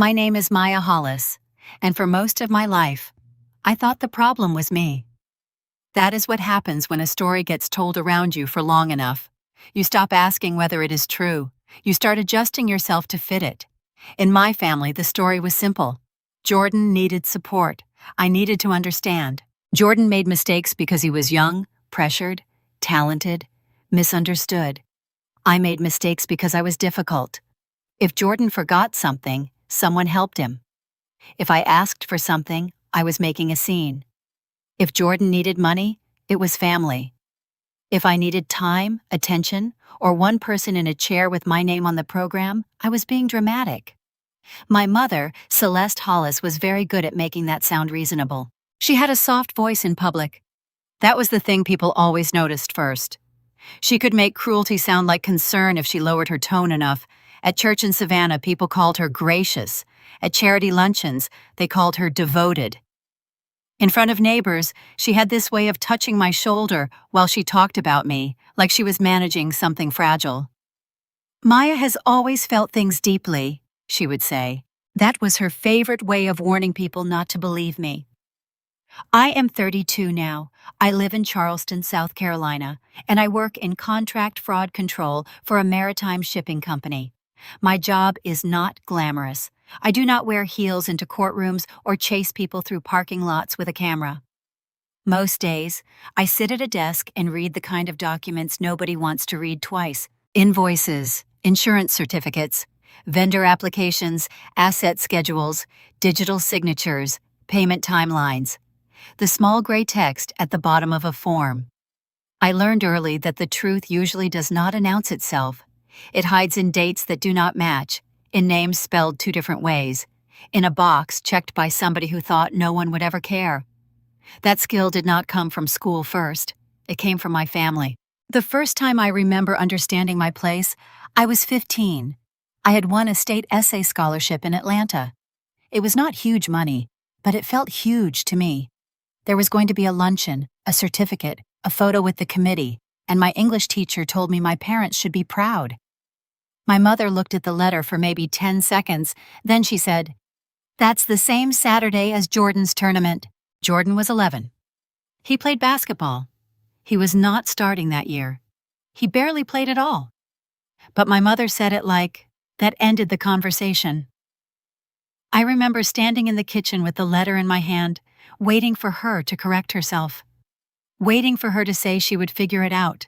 My name is Maya Hollis, and for most of my life, I thought the problem was me. That is what happens when a story gets told around you for long enough. You stop asking whether it is true. You start adjusting yourself to fit it. In my family, the story was simple. Jordan needed support. I needed to understand. Jordan made mistakes because he was young, pressured, talented, misunderstood. I made mistakes because I was difficult. If Jordan forgot something, someone helped him. If I asked for something, I was making a scene. If Jordan needed money, it was family. If I needed time, attention, or one person in a chair with my name on the program, I was being dramatic. My mother, Celeste Hollis, was very good at making that sound reasonable. She had a soft voice in public. That was the thing people always noticed first. She could make cruelty sound like concern if she lowered her tone enough. At church in Savannah, people called her gracious. At charity luncheons, they called her devoted. In front of neighbors, she had this way of touching my shoulder while she talked about me, like she was managing something fragile. Maya has always felt things deeply, she would say. That was her favorite way of warning people not to believe me. I am 32 now. I live in Charleston, South Carolina, and I work in contract fraud control for a maritime shipping company. My job is not glamorous. I do not wear heels into courtrooms or chase people through parking lots with a camera. Most days, I sit at a desk and read the kind of documents nobody wants to read twice. Invoices, insurance certificates, vendor applications, asset schedules, digital signatures, payment timelines. The small gray text at the bottom of a form. I learned early that the truth usually does not announce itself. It hides in dates that do not match, in names spelled two different ways, in a box checked by somebody who thought no one would ever care. That skill did not come from school first. It came from my family. The first time I remember understanding my place, I was 15. I had won a state essay scholarship in Atlanta. It was not huge money, but it felt huge to me. There was going to be a luncheon, a certificate, a photo with the committee, and my English teacher told me my parents should be proud. My mother looked at the letter for maybe 10 seconds, then she said, "That's the same Saturday as Jordan's tournament." Jordan was 11. He played basketball. He was not starting that year. He barely played at all. But my mother said it like, that ended the conversation. I remember standing in the kitchen with the letter in my hand, waiting for her to correct herself. Waiting for her to say she would figure it out.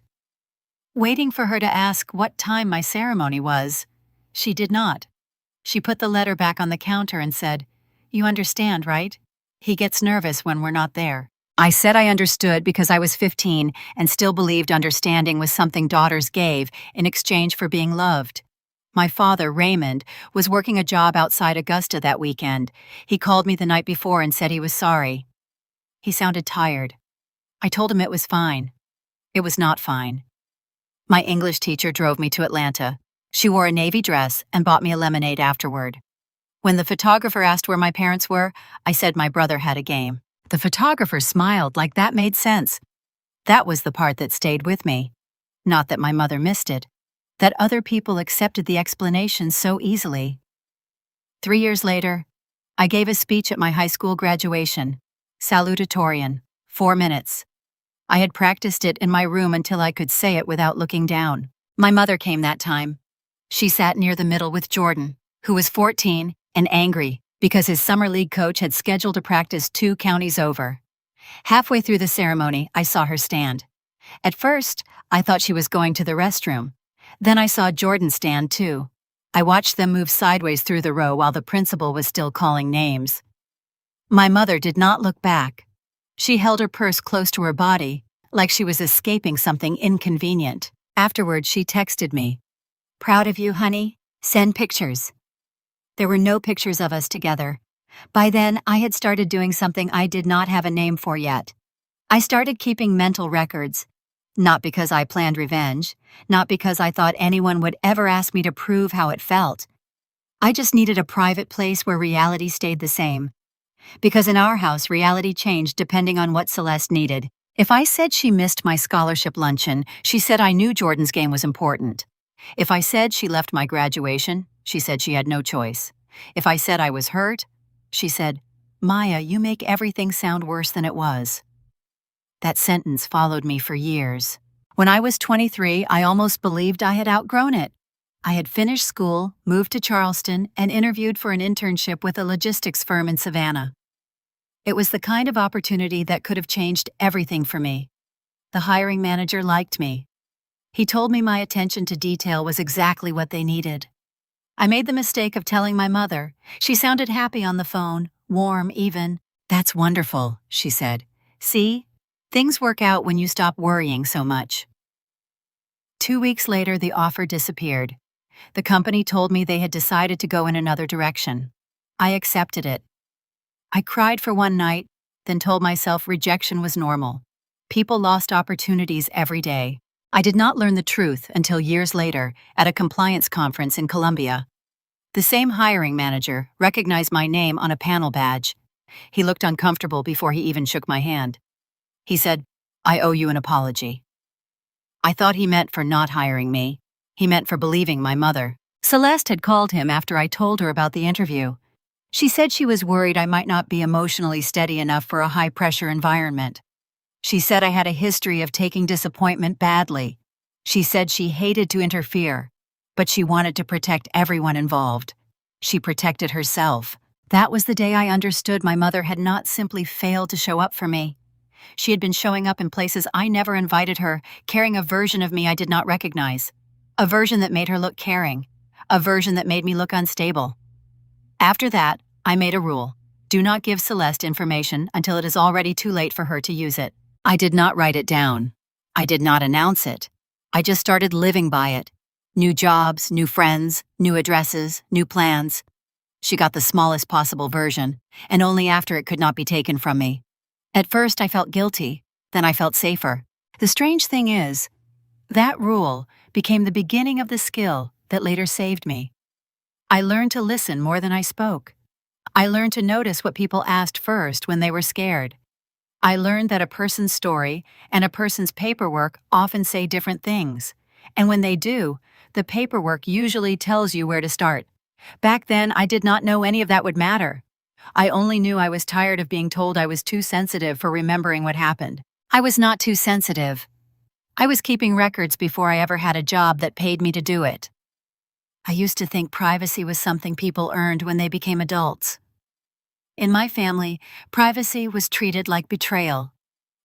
Waiting for her to ask what time my ceremony was. She did not. She put the letter back on the counter and said, "You understand, right? He gets nervous when we're not there." I said I understood because I was 15 and still believed understanding was something daughters gave in exchange for being loved. My father, Raymond, was working a job outside Augusta that weekend. He called me the night before and said he was sorry. He sounded tired. I told him it was fine. It was not fine. My English teacher drove me to Atlanta. She wore a navy dress and bought me a lemonade afterward. When the photographer asked where my parents were, I said my brother had a game. The photographer smiled like that made sense. That was the part that stayed with me. Not that my mother missed it. That other people accepted the explanation so easily. 3 years later, I gave a speech at my high school graduation. Salutatorian, 4 minutes. I had practiced it in my room until I could say it without looking down. My mother came that time. She sat near the middle with Jordan, who was 14 and angry because his summer league coach had scheduled a practice 2 counties over. Halfway through the ceremony, I saw her stand. At first, I thought she was going to the restroom. Then I saw Jordan stand too. I watched them move sideways through the row while the principal was still calling names. My mother did not look back. She held her purse close to her body, like she was escaping something inconvenient. Afterwards, she texted me, "Proud of you, honey. Send pictures." There were no pictures of us together. By then, I had started doing something I did not have a name for yet. I started keeping mental records. Not because I planned revenge, not because I thought anyone would ever ask me to prove how it felt. I just needed a private place where reality stayed the same. Because in our house, reality changed depending on what Celeste needed. If I said she missed my scholarship luncheon, she said I knew Jordan's game was important. If I said she left my graduation, she said she had no choice. If I said I was hurt, she said, "Maya, you make everything sound worse than it was." That sentence followed me for years. When I was 23, I almost believed I had outgrown it. I had finished school, moved to Charleston, and interviewed for an internship with a logistics firm in Savannah. It was the kind of opportunity that could have changed everything for me. The hiring manager liked me. He told me my attention to detail was exactly what they needed. I made the mistake of telling my mother. She sounded happy on the phone, warm even. "That's wonderful," she said. "See? Things work out when you stop worrying so much." 2 weeks later, the offer disappeared. The company told me they had decided to go in another direction. I accepted it. I cried for one night, then told myself rejection was normal. People lost opportunities every day. I did not learn the truth until years later at a compliance conference in Columbia. The same hiring manager recognized my name on a panel badge. He looked uncomfortable before he even shook my hand. He said, "I owe you an apology." I thought he meant for not hiring me. He meant for believing my mother. Celeste had called him after I told her about the interview. She said she was worried I might not be emotionally steady enough for a high-pressure environment. She said I had a history of taking disappointment badly. She said she hated to interfere, but she wanted to protect everyone involved. She protected herself. That was the day I understood my mother had not simply failed to show up for me. She had been showing up in places I never invited her, carrying a version of me I did not recognize. A version that made her look caring. A version that made me look unstable. After that, I made a rule. Do not give Celeste information until it is already too late for her to use it. I did not write it down. I did not announce it. I just started living by it. New jobs, new friends, new addresses, new plans. She got the smallest possible version, and only after it could not be taken from me. At first, I felt guilty, then I felt safer. The strange thing is, that rule became the beginning of the skill that later saved me. I learned to listen more than I spoke. I learned to notice what people asked first when they were scared. I learned that a person's story and a person's paperwork often say different things, and when they do, the paperwork usually tells you where to start. Back then, I did not know any of that would matter. I only knew I was tired of being told I was too sensitive for remembering what happened. I was not too sensitive. I was keeping records before I ever had a job that paid me to do it. I used to think privacy was something people earned when they became adults. In my family, privacy was treated like betrayal.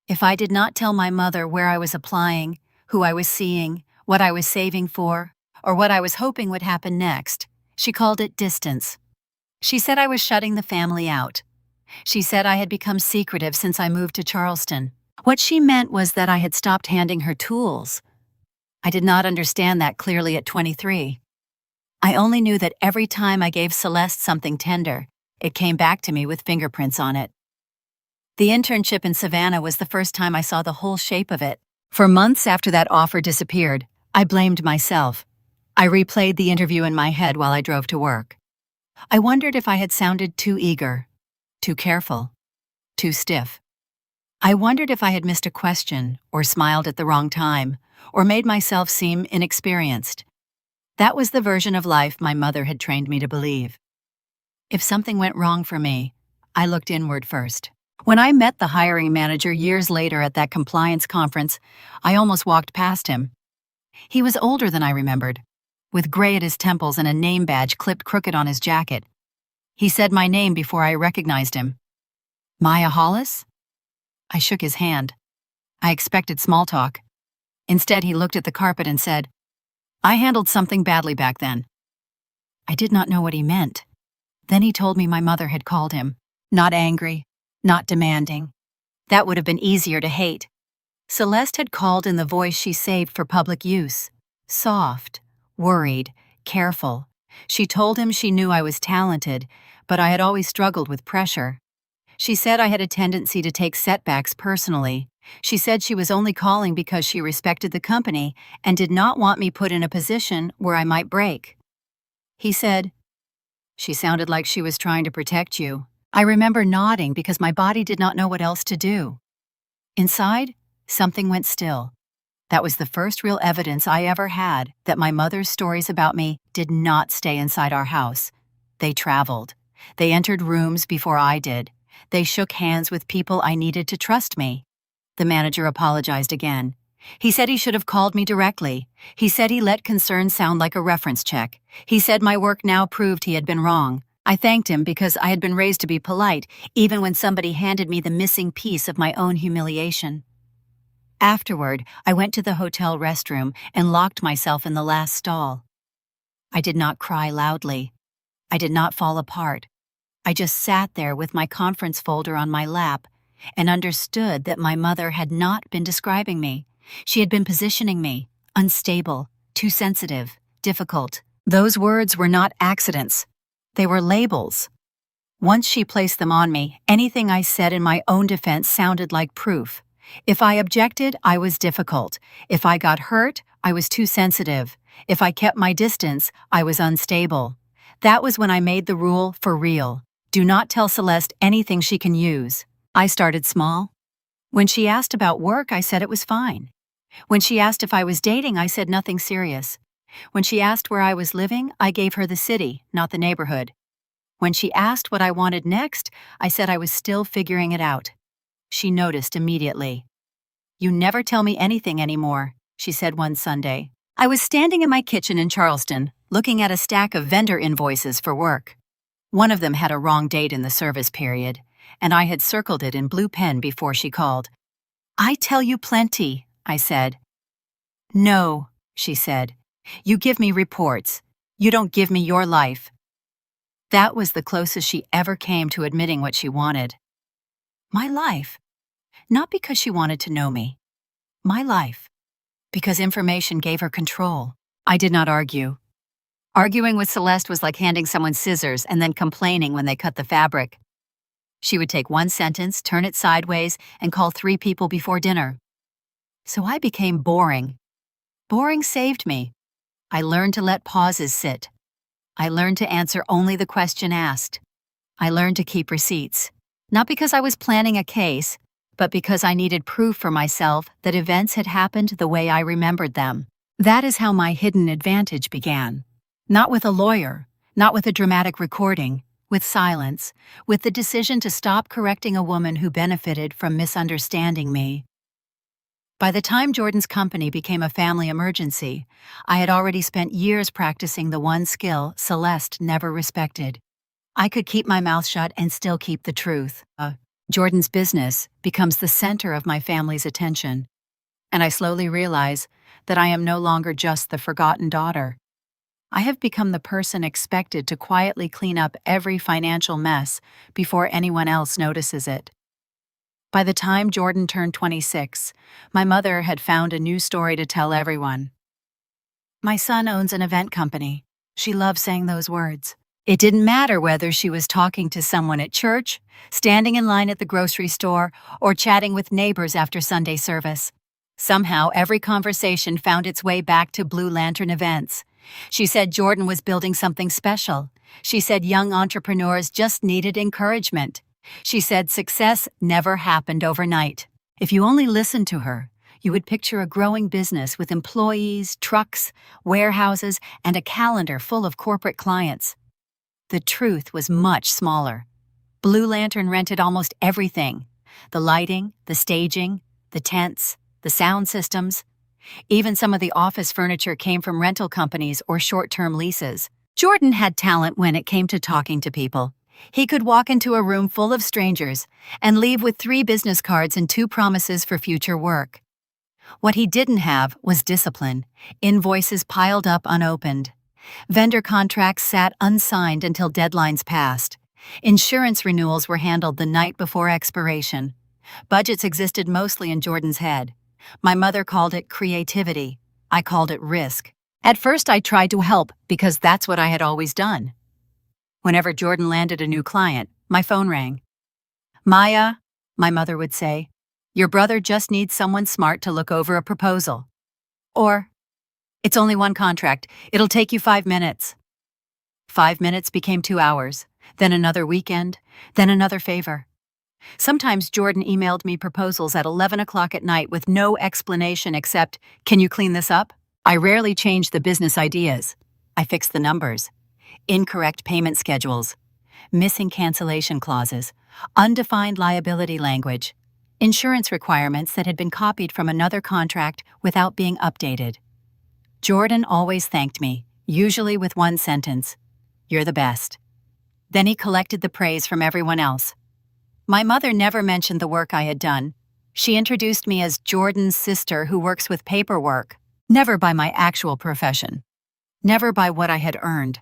If I did not tell my mother where I was applying, who I was seeing, what I was saving for, or what I was hoping would happen next, she called it distance. She said I was shutting the family out. She said I had become secretive since I moved to Charleston. What she meant was that I had stopped handing her tools. I did not understand that clearly at 23. I only knew that every time I gave Celeste something tender, it came back to me with fingerprints on it. The internship in Savannah was the first time I saw the whole shape of it. For months after that offer disappeared, I blamed myself. I replayed the interview in my head while I drove to work. I wondered if I had sounded too eager, too careful, too stiff. I wondered if I had missed a question, or smiled at the wrong time, or made myself seem inexperienced. That was the version of life my mother had trained me to believe. If something went wrong for me, I looked inward first. When I met the hiring manager years later at that compliance conference, I almost walked past him. He was older than I remembered, with gray at his temples and a name badge clipped crooked on his jacket. He said my name before I recognized him. "Maya Hollis?" I shook his hand. I expected small talk. Instead, he looked at the carpet and said, "I handled something badly back then." I did not know what he meant. Then he told me my mother had called him. Not angry, not demanding. That would have been easier to hate. Celeste had called in the voice she saved for public use. Soft, worried, careful. She told him she knew I was talented, but I had always struggled with pressure. She said I had a tendency to take setbacks personally. She said she was only calling because she respected the company and did not want me put in a position where I might break. He said, "She sounded like she was trying to protect you." I remember nodding because my body did not know what else to do. Inside, something went still. That was the first real evidence I ever had that my mother's stories about me did not stay inside our house. They traveled. They entered rooms before I did. They shook hands with people I needed to trust me. The manager apologized again. He said he should have called me directly. He said he let concern sound like a reference check. He said my work now proved he had been wrong. I thanked him because I had been raised to be polite, even when somebody handed me the missing piece of my own humiliation. Afterward, I went to the hotel restroom and locked myself in the last stall. I did not cry loudly. I did not fall apart. I just sat there with my conference folder on my lap and understood that my mother had not been describing me. She had been positioning me, unstable, too sensitive, difficult. Those words were not accidents. They were labels. Once she placed them on me, anything I said in my own defense sounded like proof. If I objected, I was difficult. If I got hurt, I was too sensitive. If I kept my distance, I was unstable. That was when I made the rule for real. Do not tell Celeste anything she can use. I started small. When she asked about work, I said it was fine. When she asked if I was dating, I said nothing serious. When she asked where I was living, I gave her the city, not the neighborhood. When she asked what I wanted next, I said I was still figuring it out. She noticed immediately. "You never tell me anything anymore," she said one Sunday. I was standing in my kitchen in Charleston, looking at a stack of vendor invoices for work. One of them had a wrong date in the service period, and I had circled it in blue pen before she called. "I tell you plenty," I said. "No," she said. "You give me reports. You don't give me your life." That was the closest she ever came to admitting what she wanted. My life. Not because she wanted to know me. My life. Because information gave her control. I did not argue. Arguing with Celeste was like handing someone scissors and then complaining when they cut the fabric. She would take one sentence, turn it sideways, and call 3 people before dinner. So I became boring. Boring saved me. I learned to let pauses sit. I learned to answer only the question asked. I learned to keep receipts. Not because I was planning a case, but because I needed proof for myself that events had happened the way I remembered them. That is how my hidden advantage began. Not with a lawyer, not with a dramatic recording, with silence, with the decision to stop correcting a woman who benefited from misunderstanding me. By the time Jordan's company became a family emergency, I had already spent years practicing the one skill Celeste never respected. I could keep my mouth shut and still keep the truth. Jordan's business becomes the center of my family's attention, and I slowly realize that I am no longer just the forgotten daughter. I have become the person expected to quietly clean up every financial mess before anyone else notices it. By the time Jordan turned 26, my mother had found a new story to tell everyone. "My son owns an event company." She loved saying those words. It didn't matter whether she was talking to someone at church, standing in line at the grocery store, or chatting with neighbors after Sunday service. Somehow, every conversation found its way back to Blue Lantern events. She said Jordan was building something special. She said young entrepreneurs just needed encouragement. She said success never happened overnight. If you only listened to her, you would picture a growing business with employees, trucks, warehouses, and a calendar full of corporate clients. The truth was much smaller. Blue Lantern rented almost everything: the lighting, the staging, the tents, the sound systems. Even some of the office furniture came from rental companies or short-term leases. Jordan had talent when it came to talking to people. He could walk into a room full of strangers and leave with 3 business cards and 2 promises for future work. What he didn't have was discipline. Invoices piled up unopened. Vendor contracts sat unsigned until deadlines passed. Insurance renewals were handled the night before expiration. Budgets existed mostly in Jordan's head. My mother called it creativity. I called it risk. At first, I tried to help because that's what I had always done. Whenever Jordan landed a new client, my phone rang. "Maya," my mother would say, "your brother just needs someone smart to look over a proposal." Or, "It's only one contract. It'll take you 5 minutes." 5 minutes became 2 hours, then another weekend, then another favor. Sometimes Jordan emailed me proposals at 11 o'clock at night with no explanation except, "Can you clean this up?" I rarely changed the business ideas. I fixed the numbers. incorrect payment schedules, missing cancellation clauses, undefined liability language, insurance requirements that had been copied from another contract without being updated. Jordan always thanked me, usually with one sentence, "You're the best." Then he collected the praise from everyone else. My mother never mentioned the work I had done. She introduced me as Jordan's sister who works with paperwork, never by my actual profession, never by what I had earned.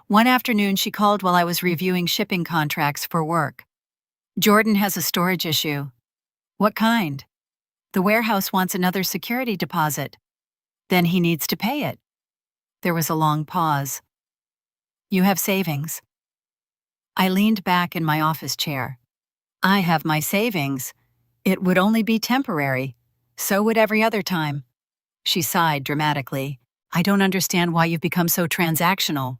One afternoon, she called while I was reviewing shipping contracts for work. "Jordan has a storage issue." "What kind?" "The warehouse wants another security deposit." "Then he needs to pay it." There was a long pause. "You have savings." I leaned back in my office chair. "I have my savings. It would only be temporary. So would every other time." She sighed dramatically. "I don't understand why you've become so transactional."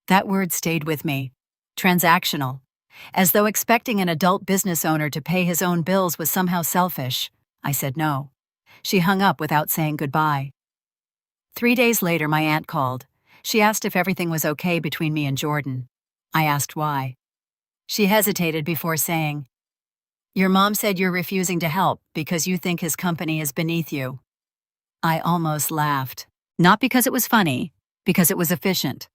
That word stayed with me. Transactional. As though expecting an adult business owner to pay his own bills was somehow selfish. I said no. She hung up without saying goodbye. 3 days later, my aunt called. She asked if everything was okay between me and Jordan. I asked why. She hesitated before saying, "Your mom said you're refusing to help because you think his company is beneath you." I almost laughed. Not because it was funny, because it was efficient.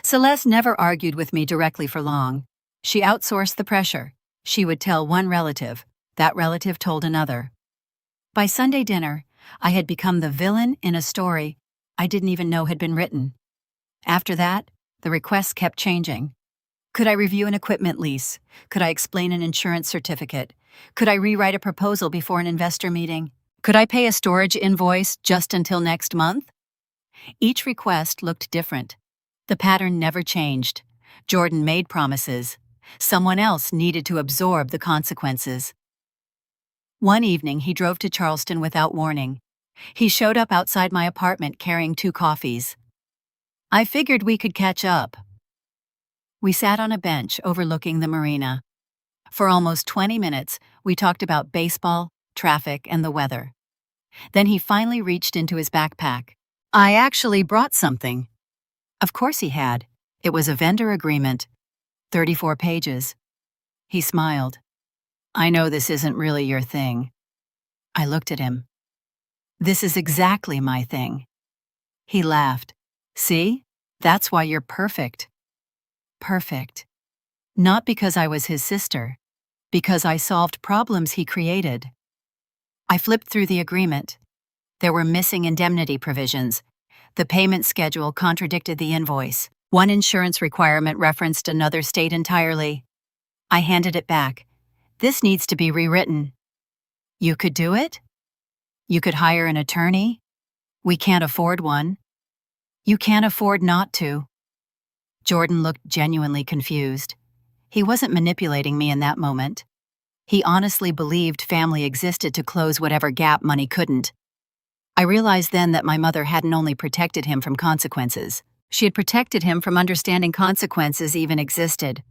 Celeste never argued with me directly for long. She outsourced the pressure. She would tell one relative. That relative told another. By Sunday dinner, I had become the villain in a story I didn't even know had been written. After that, the requests kept changing. Could I review an equipment lease? Could I explain an insurance certificate? Could I rewrite a proposal before an investor meeting? Could I pay a storage invoice just until next month? Each request looked different. The pattern never changed. Jordan made promises. Someone else needed to absorb the consequences. One evening, he drove to Charleston without warning. He showed up outside my apartment carrying 2 coffees. I figured we could catch up. We sat on a bench overlooking the marina. For almost 20 minutes, we talked about baseball, traffic, and the weather. Then he finally reached into his backpack. "I actually brought something." Of course he had. It was a vendor agreement. 34 pages. He smiled. "I know this isn't really your thing." I looked at him. "This is exactly my thing." He laughed. "See? That's why you're perfect." Perfect. Not because I was his sister. Because I solved problems he created. I flipped through the agreement. There were missing indemnity provisions. The payment schedule contradicted the invoice. One insurance requirement referenced another state entirely. I handed it back. "This needs to be rewritten." "You could do it?" "You could hire an attorney." "We can't afford one." "You can't afford not to." Jordan looked genuinely confused. He wasn't manipulating me in that moment. He honestly believed family existed to close whatever gap money couldn't. I realized then that my mother hadn't only protected him from consequences, she had protected him from understanding consequences even existed.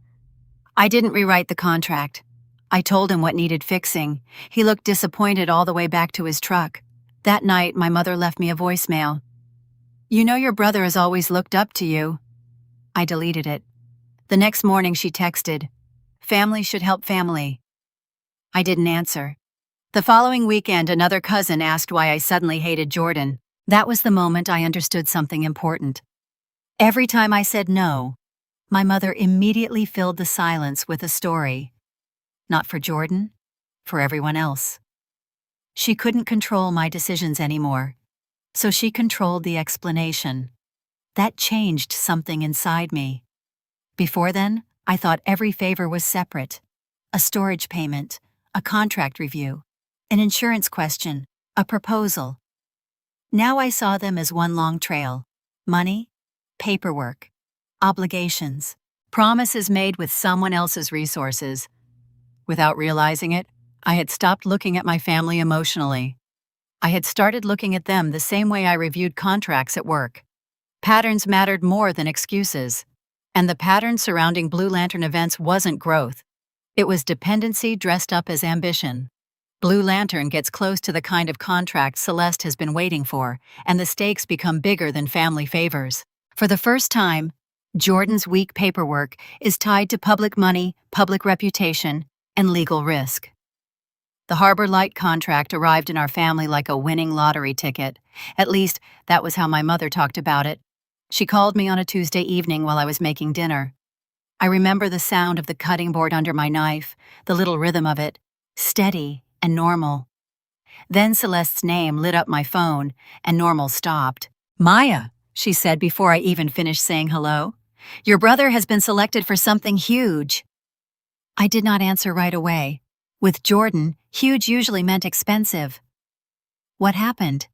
I didn't rewrite the contract. I told him what needed fixing. He looked disappointed all the way back to his truck. That night, my mother left me a voicemail. "You know your brother has always looked up to you." I deleted it. The next morning she texted, "Family should help family." I didn't answer. The following weekend, another cousin asked why I suddenly hated Jordan. That was the moment I understood something important. Every time I said no, my mother immediately filled the silence with a story. Not for Jordan, for everyone else. She couldn't control my decisions anymore, so she controlled the explanation. That changed something inside me. Before then, I thought every favor was separate. A storage payment, a contract review, an insurance question, a proposal. Now I saw them as one long trail. Money, paperwork, obligations, promises made with someone else's resources. Without realizing it, I had stopped looking at my family emotionally. I had started looking at them the same way I reviewed contracts at work. Patterns mattered more than excuses. And the pattern surrounding Blue Lantern events wasn't growth. It was dependency dressed up as ambition. Blue Lantern gets close to the kind of contract Celeste has been waiting for, and the stakes become bigger than family favors. For the first time, Jordan's weak paperwork is tied to public money, public reputation, and legal risk. The Harbor Light contract arrived in our family like a winning lottery ticket. At least, that was how my mother talked about it. She called me on a Tuesday evening while I was making dinner. I remember the sound of the cutting board under my knife, the little rhythm of it, steady and normal. Then Celeste's name lit up my phone, and normal stopped. "Maya," she said before I even finished saying hello, "your brother has been selected for something huge." I did not answer right away. With Jordan, huge usually meant expensive. What happened?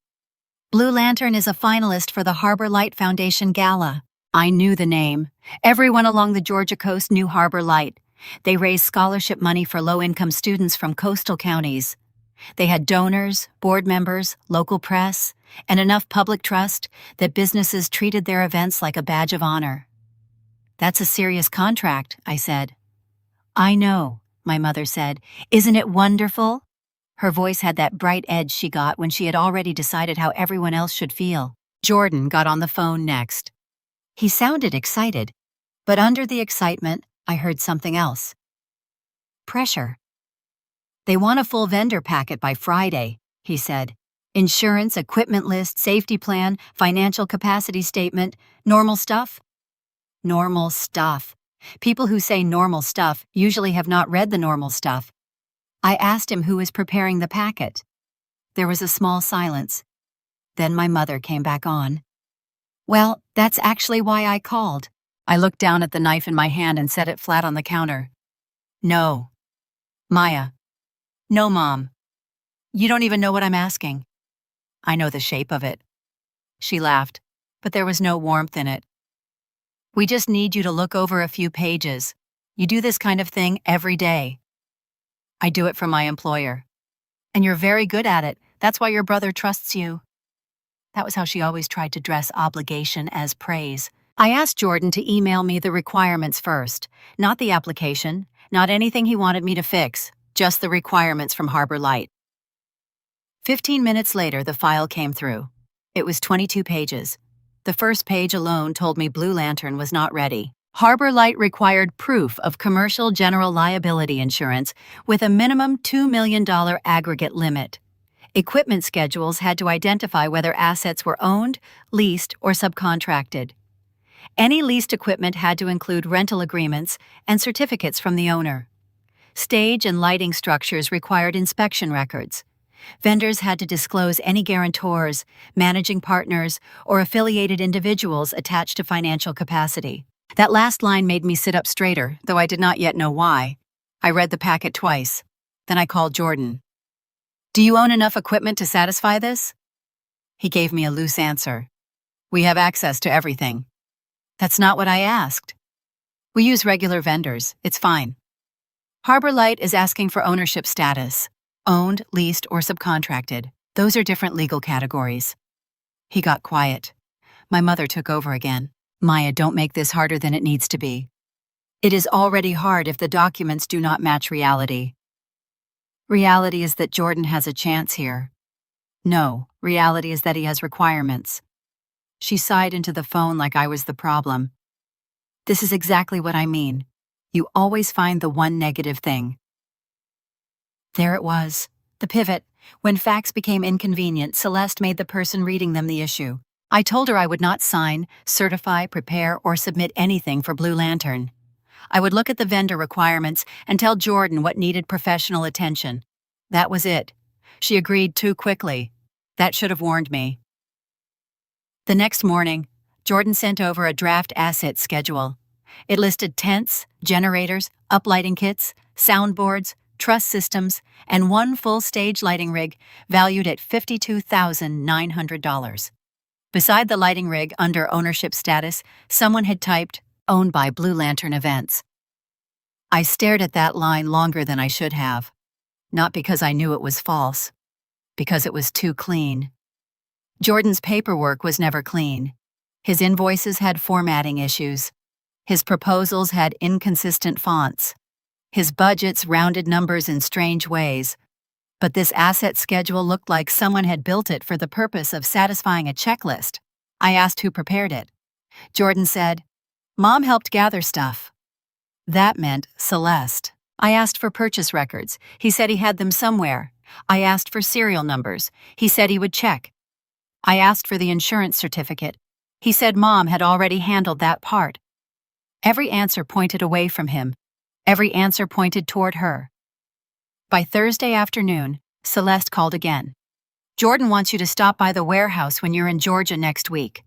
Blue Lantern is a finalist for the Harbor Light Foundation Gala. I knew the name. Everyone along the Georgia coast knew Harbor Light. They raised scholarship money for low-income students from coastal counties. They had donors, board members, local press, and enough public trust that businesses treated their events like a badge of honor. "That's a serious contract," I said. "I know," my mother said. "Isn't it wonderful?" Her voice had that bright edge she got when she had already decided how everyone else should feel. Jordan got on the phone next. He sounded excited, but under the excitement, I heard something else. Pressure. "They want a full vendor packet by Friday," he said. "Insurance, equipment list, safety plan, financial capacity statement, normal stuff?" Normal stuff. People who say normal stuff usually have not read the normal stuff. I asked him who was preparing the packet. There was a small silence. Then my mother came back on. "Well, that's actually why I called." I looked down at the knife in my hand and set it flat on the counter. "No." "Maya." "No, Mom. You don't even know what I'm asking." "I know the shape of it." She laughed, but there was no warmth in it. "We just need you to look over a few pages. You do this kind of thing every day." "I do it for my employer." "And you're very good at it. That's why your brother trusts you." That was how she always tried to dress obligation as praise. I asked Jordan to email me the requirements first, not the application, not anything he wanted me to fix, just the requirements from Harbor Light. 15 minutes later, the file came through. It was 22 pages. The first page alone told me Blue Lantern was not ready. Harbor Light required proof of commercial general liability insurance with a minimum $2 million aggregate limit. Equipment schedules had to identify whether assets were owned, leased, or subcontracted. Any leased equipment had to include rental agreements and certificates from the owner. Stage and lighting structures required inspection records. Vendors had to disclose any guarantors, managing partners, or affiliated individuals attached to financial capacity. That last line made me sit up straighter, though I did not yet know why. I read the packet twice. Then I called Jordan. "Do you own enough equipment to satisfy this?" He gave me a loose answer. "We have access to everything." "That's not what I asked." "We use regular vendors. It's fine." Harbor Light is asking for ownership status. Owned, leased, or subcontracted. Those are different legal categories. He got quiet. My mother took over again. "Maya, don't make this harder than it needs to be. It is already hard if the documents do not match reality." "Reality is that Jordan has a chance here." "No, reality is that he has requirements." She sighed into the phone like I was the problem. "This is exactly what I mean. You always find the one negative thing." There it was, the pivot. When facts became inconvenient, Celeste made the person reading them the issue. I told her I would not sign, certify, prepare, or submit anything for Blue Lantern. I would look at the vendor requirements and tell Jordan what needed professional attention. That was it. She agreed too quickly. That should have warned me. The next morning, Jordan sent over a draft asset schedule. It listed tents, generators, uplighting kits, soundboards, truss systems, and one full stage lighting rig valued at $52,900. Beside the lighting rig, under ownership status, someone had typed, "Owned by Blue Lantern Events." I stared at that line longer than I should have. Not because I knew it was false, because it was too clean. Jordan's paperwork was never clean. His invoices had formatting issues. His proposals had inconsistent fonts. His budgets rounded numbers in strange ways. But this asset schedule looked like someone had built it for the purpose of satisfying a checklist. I asked who prepared it. Jordan said, "Mom helped gather stuff." That meant Celeste. I asked for purchase records. He said he had them somewhere. I asked for serial numbers. He said he would check. I asked for the insurance certificate. He said Mom had already handled that part. Every answer pointed away from him. Every answer pointed toward her. By Thursday afternoon, Celeste called again. "Jordan wants you to stop by the warehouse when you're in Georgia next week."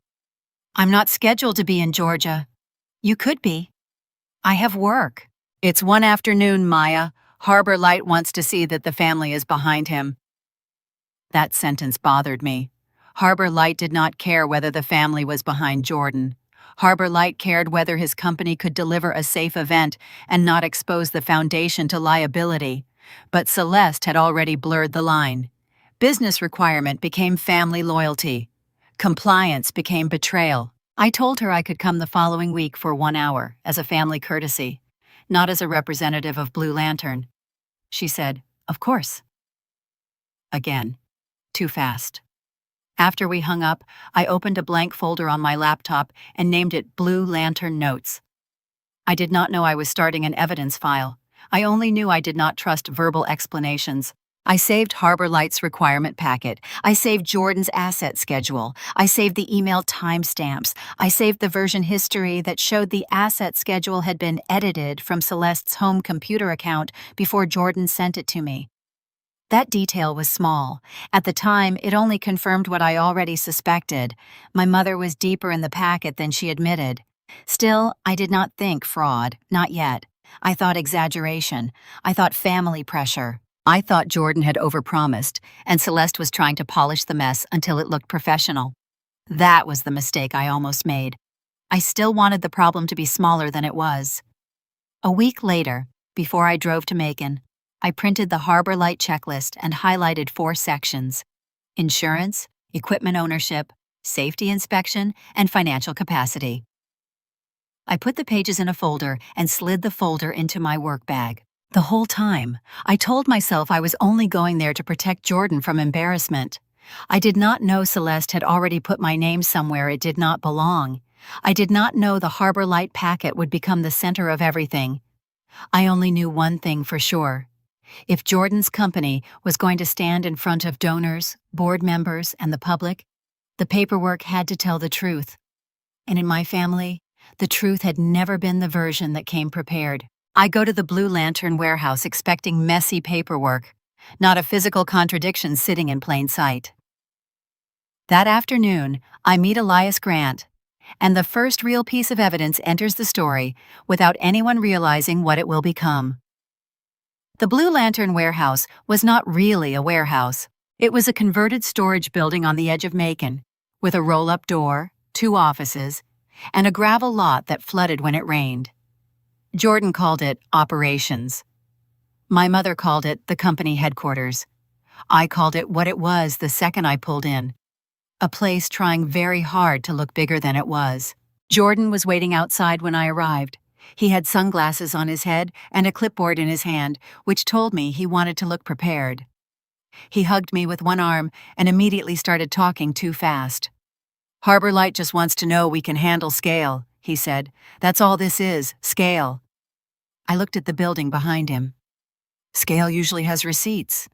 "I'm not scheduled to be in Georgia." "You could be." "I have work." "It's one afternoon, Maya. Harbor Light wants to see that the family is behind him." That sentence bothered me. Harbor Light did not care whether the family was behind Jordan. Harbor Light cared whether his company could deliver a safe event and not expose the foundation to liability. But Celeste had already blurred the line. Business requirement became family loyalty. Compliance became betrayal. I told her I could come the following week for 1 hour as a family courtesy, not as a representative of Blue Lantern. She said, "Of course." Again, too fast. After we hung up, I opened a blank folder on my laptop and named it Blue Lantern Notes. I did not know I was starting an evidence file. I only knew I did not trust verbal explanations. I saved Harbor Light's requirement packet. I saved Jordan's asset schedule. I saved the email timestamps. I saved the version history that showed the asset schedule had been edited from Celeste's home computer account before Jordan sent it to me. That detail was small. At the time, it only confirmed what I already suspected. My mother was deeper in the packet than she admitted. Still, I did not think fraud, not yet. I thought exaggeration. I thought family pressure. I thought Jordan had overpromised, and Celeste was trying to polish the mess until it looked professional. That was the mistake I almost made. I still wanted the problem to be smaller than it was. A week later, before I drove to Macon, I printed the Harbor Light checklist and highlighted 4 sections: insurance, equipment ownership, safety inspection, and financial capacity. I put the pages in a folder and slid the folder into my work bag. The whole time, I told myself I was only going there to protect Jordan from embarrassment. I did not know Celeste had already put my name somewhere it did not belong. I did not know the Harbor Light packet would become the center of everything. I only knew one thing for sure. If Jordan's company was going to stand in front of donors, board members, and the public, the paperwork had to tell the truth. And in my family, the truth had never been the version that came prepared. I go to the Blue Lantern warehouse expecting messy paperwork, not a physical contradiction sitting in plain sight. That afternoon, I meet Elias Grant, and the first real piece of evidence enters the story without anyone realizing what it will become. The Blue Lantern warehouse was not really a warehouse. It was a converted storage building on the edge of Macon, with a roll-up door, 2 offices, and a gravel lot that flooded when it rained. Jordan called it operations. My mother called it the company headquarters. I called it what it was the second I pulled in. A place trying very hard to look bigger than it was. Jordan was waiting outside when I arrived. He had sunglasses on his head and a clipboard in his hand, which told me he wanted to look prepared. He hugged me with one arm and immediately started talking too fast. "Harbor Light just wants to know we can handle scale," he said. "That's all this is, scale." I looked at the building behind him. "Scale usually has receipts."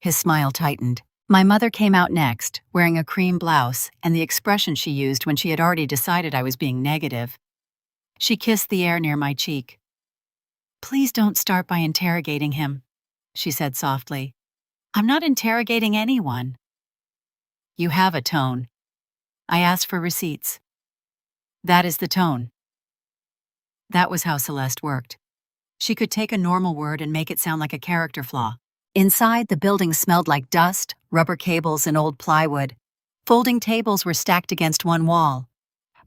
His smile tightened. My mother came out next, wearing a cream blouse and the expression she used when she had already decided I was being negative. She kissed the air near my cheek. "Please don't start by interrogating him," she said softly. "I'm not interrogating anyone." "You have a tone." I asked for receipts. "That is the tone." That was how Celeste worked. She could take a normal word and make it sound like a character flaw. Inside, the building smelled like dust, rubber cables, and old plywood. Folding tables were stacked against one wall.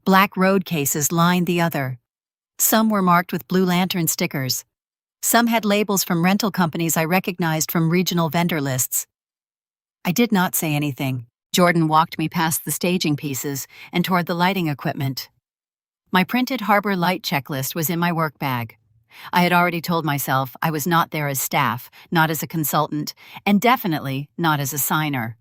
Black road cases lined the other. Some were marked with Blue Lantern stickers. Some had labels from rental companies I recognized from regional vendor lists. I did not say anything. Jordan walked me past the staging pieces and toward the lighting equipment. My printed Harbor Light checklist was in my work bag. I had already told myself I was not there as staff, not as a consultant, and definitely not as a signer.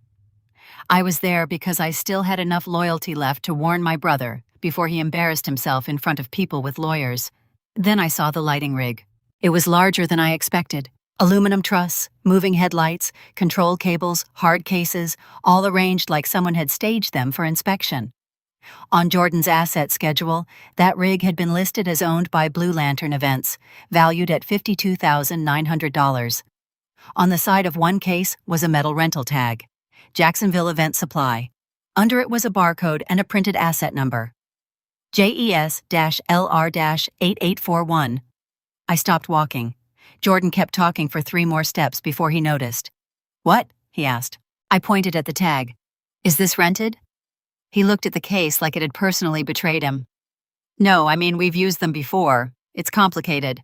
I was there because I still had enough loyalty left to warn my brother, before he embarrassed himself in front of people with lawyers. Then I saw the lighting rig. It was larger than I expected. Aluminum truss, moving headlights, control cables, hard cases, all arranged like someone had staged them for inspection. On Jordan's asset schedule, that rig had been listed as owned by Blue Lantern Events, valued at $52,900. On the side of one case was a metal rental tag, Jacksonville Event Supply. Under it was a barcode and a printed asset number, JES-LR-8841. I stopped walking. Jordan kept talking for 3 more steps before he noticed. "What?" he asked. I pointed at the tag. "Is this rented?" He looked at the case like it had personally betrayed him. "No, I mean we've used them before. It's complicated."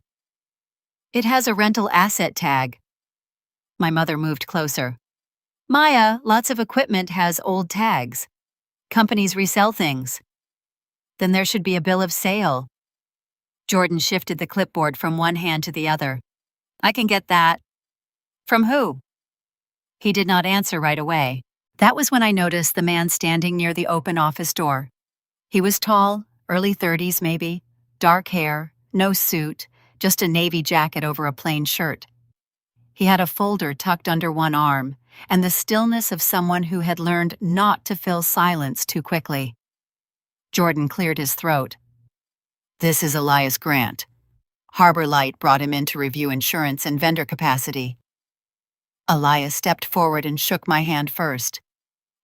"It has a rental asset tag." My mother moved closer. "Maya, lots of equipment has old tags. Companies resell things. Then there should be a bill of sale." Jordan shifted the clipboard from one hand to the other. "I can get that." "From who?" He did not answer right away. That was when I noticed the man standing near the open office door. He was tall, early 30s maybe, dark hair, no suit, just a navy jacket over a plain shirt. He had a folder tucked under one arm, and the stillness of someone who had learned not to fill silence too quickly. Jordan cleared his throat. "This is Elias Grant. Harbor Light brought him in to review insurance and vendor capacity." Elias stepped forward and shook my hand first.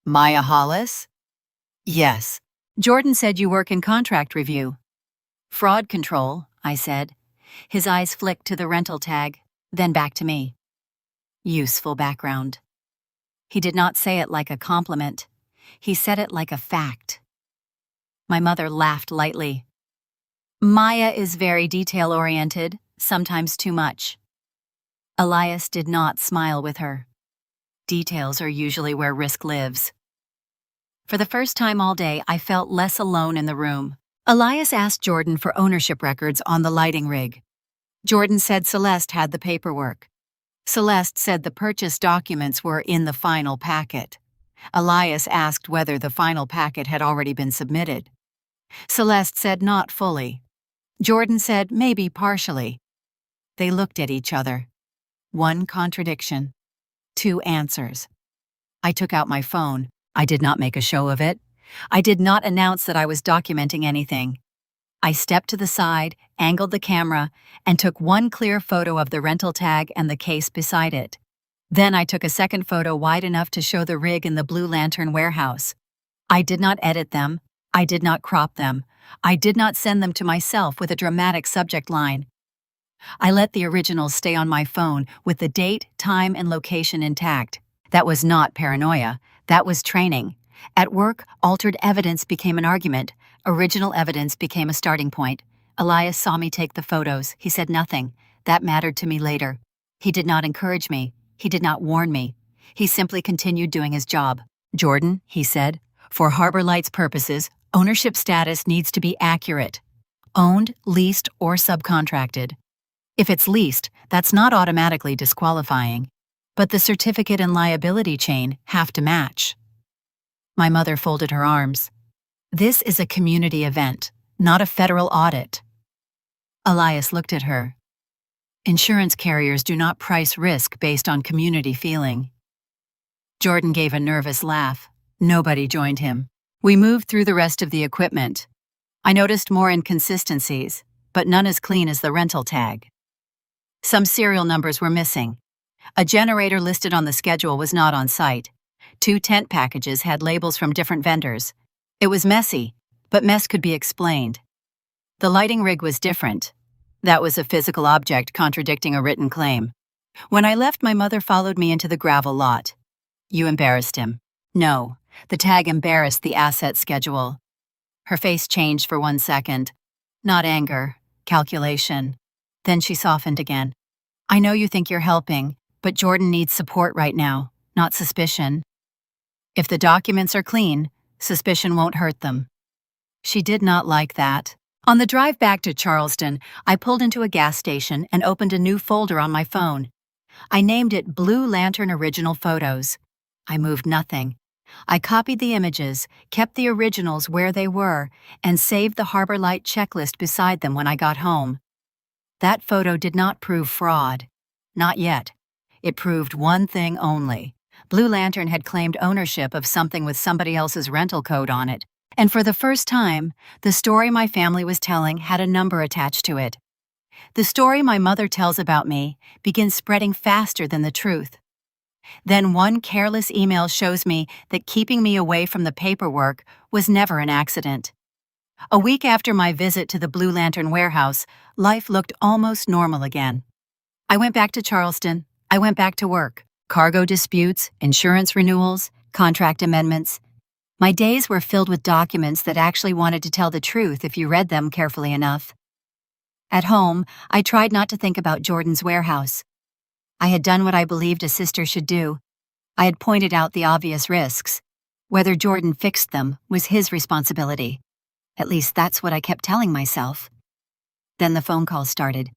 "Maya Hollis?" "Yes." "Jordan said you work in contract review." "Fraud control," I said. His eyes flicked to the rental tag, then back to me. Useful background. He did not say it like a compliment. He said it like a fact. My mother laughed lightly. "Maya is very detail-oriented, sometimes too much." Elias did not smile with her. Details are usually where risk lives. For the first time all day, I felt less alone in the room. Elias asked Jordan for ownership records on the lighting rig. Jordan said Celeste had the paperwork. Celeste said the purchase documents were in the final packet. Elias asked whether the final packet had already been submitted. Celeste said not fully. Jordan said maybe partially. They looked at each other. One contradiction. 2 answers. I took out my phone. I did not make a show of it. I did not announce that I was documenting anything. I stepped to the side, angled the camera, and took one clear photo of the rental tag and the case beside it. Then I took a second photo wide enough to show the rig in the Blue Lantern warehouse. I did not edit them. I did not crop them. I did not send them to myself with a dramatic subject line. I let the originals stay on my phone with the date, time, and location intact. That was not paranoia. That was training. At work, altered evidence became an argument. Original evidence became a starting point. Elias saw me take the photos. He said nothing. That mattered to me later. He did not encourage me. He did not warn me. He simply continued doing his job. "Jordan," he said, "for Harbor Light's purposes, ownership status needs to be accurate. Owned, leased, or subcontracted. If it's leased, that's not automatically disqualifying. But the certificate and liability chain have to match." My mother folded her arms. "This is a community event, not a federal audit." Elias looked at her. "Insurance carriers do not price risk based on community feeling." Jordan gave a nervous laugh. Nobody joined him. We moved through the rest of the equipment. I noticed more inconsistencies, but none as clean as the rental tag. Some serial numbers were missing. A generator listed on the schedule was not on site. 2 tent packages had labels from different vendors. It was messy, but mess could be explained. The lighting rig was different. That was a physical object contradicting a written claim. When I left, my mother followed me into the gravel lot. "You embarrassed him." "No, the tag embarrassed the asset schedule." Her face changed for 1 second. Not anger, calculation. Then she softened again. "I know you think you're helping, but Jordan needs support right now, not suspicion. If the documents are clean, suspicion won't hurt them." She did not like that. On the drive back to Charleston, I pulled into a gas station and opened a new folder on my phone. I named it Blue Lantern Original Photos. I moved nothing. I copied the images, kept the originals where they were, and saved the Harbor Light checklist beside them when I got home. That photo did not prove fraud. Not yet. It proved one thing only. Blue Lantern had claimed ownership of something with somebody else's rental code on it, and for the first time, the story my family was telling had a number attached to it. The story my mother tells about me begins spreading faster than the truth. Then one careless email shows me that keeping me away from the paperwork was never an accident. A week after my visit to the Blue Lantern warehouse, life looked almost normal again. I went back to Charleston. I went back to work. Cargo disputes, insurance renewals, contract amendments. My days were filled with documents that actually wanted to tell the truth if you read them carefully enough. At home, I tried not to think about Jordan's warehouse. I had done what I believed a sister should do. I had pointed out the obvious risks. Whether Jordan fixed them was his responsibility. At least that's what I kept telling myself. Then the phone calls started.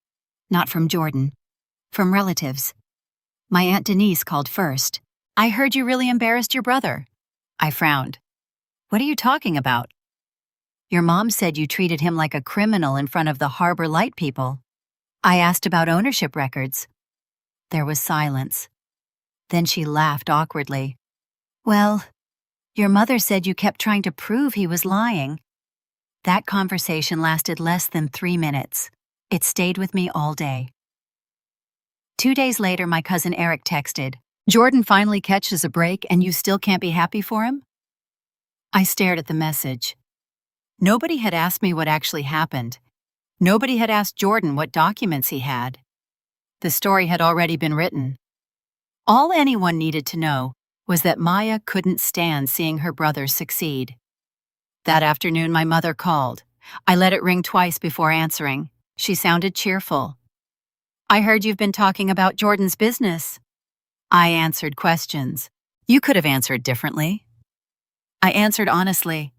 Not from Jordan. From relatives. My Aunt Denise called first. "I heard you really embarrassed your brother." I frowned. "What are you talking about?" "Your mom said you treated him like a criminal in front of the Harbor Light people." I asked about ownership records. There was silence. Then she laughed awkwardly. "Well, your mother said you kept trying to prove he was lying." That conversation lasted less than 3 minutes. It stayed with me all day. 2 days later, my cousin Eric texted, "Jordan finally catches a break and you still can't be happy for him?" I stared at the message. Nobody had asked me what actually happened. Nobody had asked Jordan what documents he had. The story had already been written. All anyone needed to know was that Maya couldn't stand seeing her brothers succeed. That afternoon, my mother called. I let it ring twice before answering. She sounded cheerful. "I heard you've been talking about Jordan's business." I answered questions. "You could have answered differently." I answered honestly.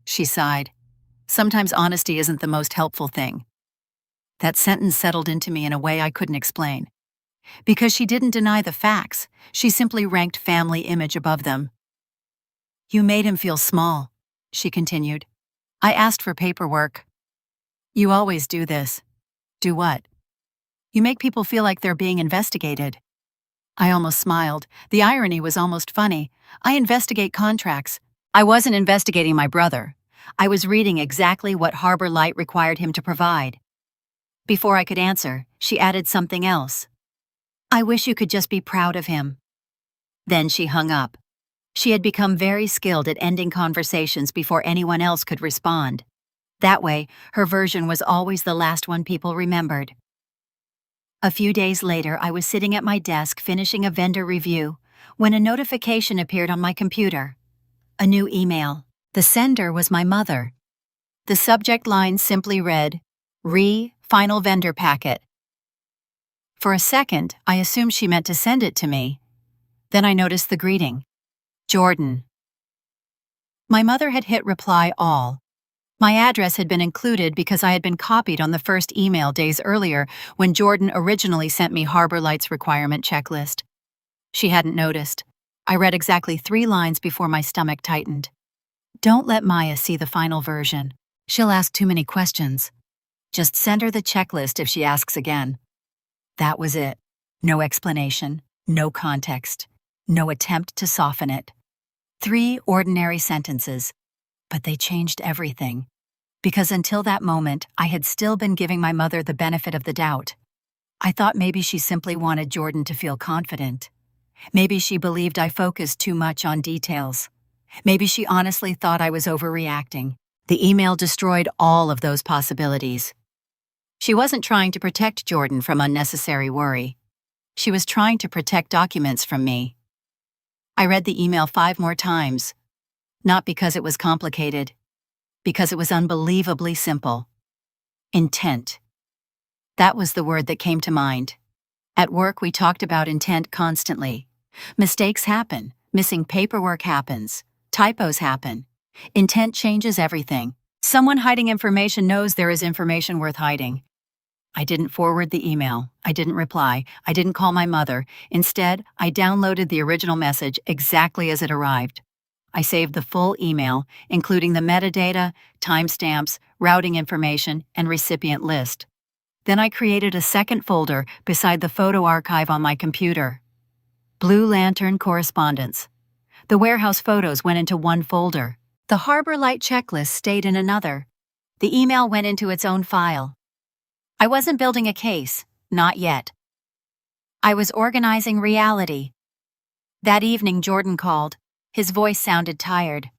She sighed. Sometimes honesty isn't the most helpful thing. That sentence settled into me in a way I couldn't explain. Because she didn't deny the facts, she simply ranked family image above them. "You made him feel small," she continued. "I asked for paperwork." "You always do this." "Do what?" "You make people feel like they're being investigated." I almost smiled. The irony was almost funny. I investigate contracts. I wasn't investigating my brother. I was reading exactly what Harbor Light required him to provide. Before I could answer, she added something else. "I wish you could just be proud of him." Then she hung up. She had become very skilled at ending conversations before anyone else could respond. That way, her version was always the last one people remembered. A few days later, I was sitting at my desk finishing a vendor review when a notification appeared on my computer. A new email. The sender was my mother. The subject line simply read, "Final vendor packet." For a second, I assumed she meant to send it to me. Then I noticed the greeting. Jordan. My mother had hit reply all. My address had been included because I had been copied on the first email days earlier when Jordan originally sent me Harbor Light's requirement checklist. She hadn't noticed. I read exactly 3 lines before my stomach tightened. "Don't let Maya see the final version. She'll ask too many questions. Just send her the checklist if she asks again." That was it. No explanation, no context, no attempt to soften it. 3 ordinary sentences, but they changed everything. Because until that moment, I had still been giving my mother the benefit of the doubt. I thought maybe she simply wanted Jordan to feel confident. Maybe she believed I focused too much on details. Maybe she honestly thought I was overreacting. The email destroyed all of those possibilities. She wasn't trying to protect Jordan from unnecessary worry. She was trying to protect documents from me. I read the email 5 more times. Not because it was complicated, because it was unbelievably simple. Intent. That was the word that came to mind. At work, we talked about intent constantly. Mistakes happen. Missing paperwork happens. Typos happen. Intent changes everything. Someone hiding information knows there is information worth hiding. I didn't forward the email. I didn't reply. I didn't call my mother. Instead, I downloaded the original message exactly as it arrived. I saved the full email, including the metadata, timestamps, routing information, and recipient list. Then I created a second folder beside the photo archive on my computer. Blue Lantern Correspondence. The warehouse photos went into one folder. The Harbor Light checklist stayed in another. The email went into its own file. I wasn't building a case, not yet. I was organizing reality. That evening, Jordan called. His voice sounded tired.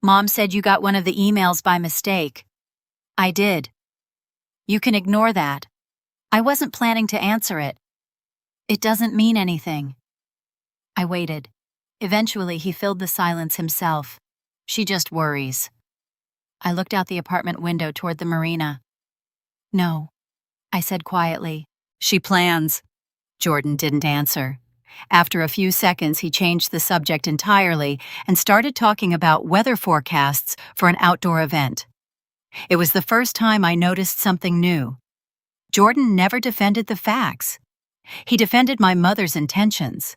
"Mom said you got one of the emails by mistake." "I did." "You can ignore that." I wasn't planning to answer it. "It doesn't mean anything." I waited. Eventually, he filled the silence himself. "She just worries." I looked out the apartment window toward the marina. "No," I said quietly. "She plans." Jordan didn't answer. After a few seconds, he changed the subject entirely and started talking about weather forecasts for an outdoor event. It was the first time I noticed something new. Jordan never defended the facts. He defended my mother's intentions.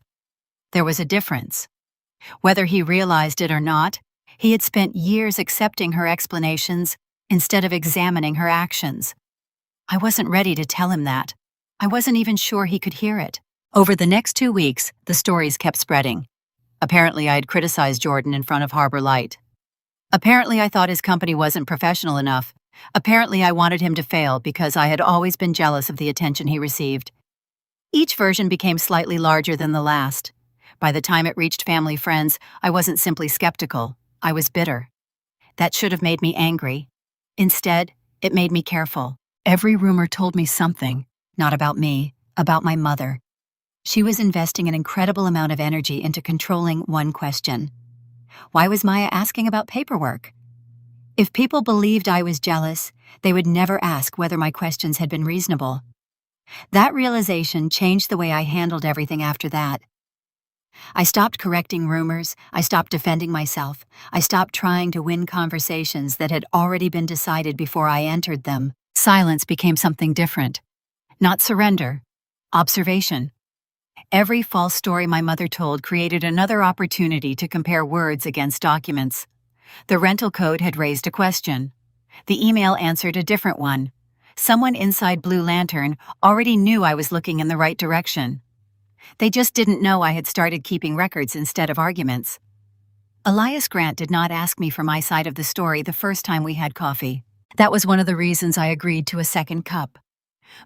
There was a difference. Whether he realized it or not, he had spent years accepting her explanations instead of examining her actions. I wasn't ready to tell him that. I wasn't even sure he could hear it. Over the next 2 weeks, the stories kept spreading. Apparently, I had criticized Jordan in front of Harbor Light. Apparently, I thought his company wasn't professional enough. Apparently, I wanted him to fail because I had always been jealous of the attention he received. Each version became slightly larger than the last. By the time it reached family friends, I wasn't simply skeptical. I was bitter. That should have made me angry. Instead, it made me careful. Every rumor told me something, not about me, about my mother. She was investing an incredible amount of energy into controlling one question. Why was Maya asking about paperwork? If people believed I was jealous, they would never ask whether my questions had been reasonable. That realization changed the way I handled everything after that. I stopped correcting rumors, I stopped defending myself, I stopped trying to win conversations that had already been decided before I entered them. Silence became something different. Not surrender, observation. Every false story my mother told created another opportunity to compare words against documents. The rental code had raised a question. The email answered a different one. Someone inside Blue Lantern already knew I was looking in the right direction. They just didn't know I had started keeping records instead of arguments. Elias Grant did not ask me for my side of the story the first time we had coffee. That was one of the reasons I agreed to a second cup.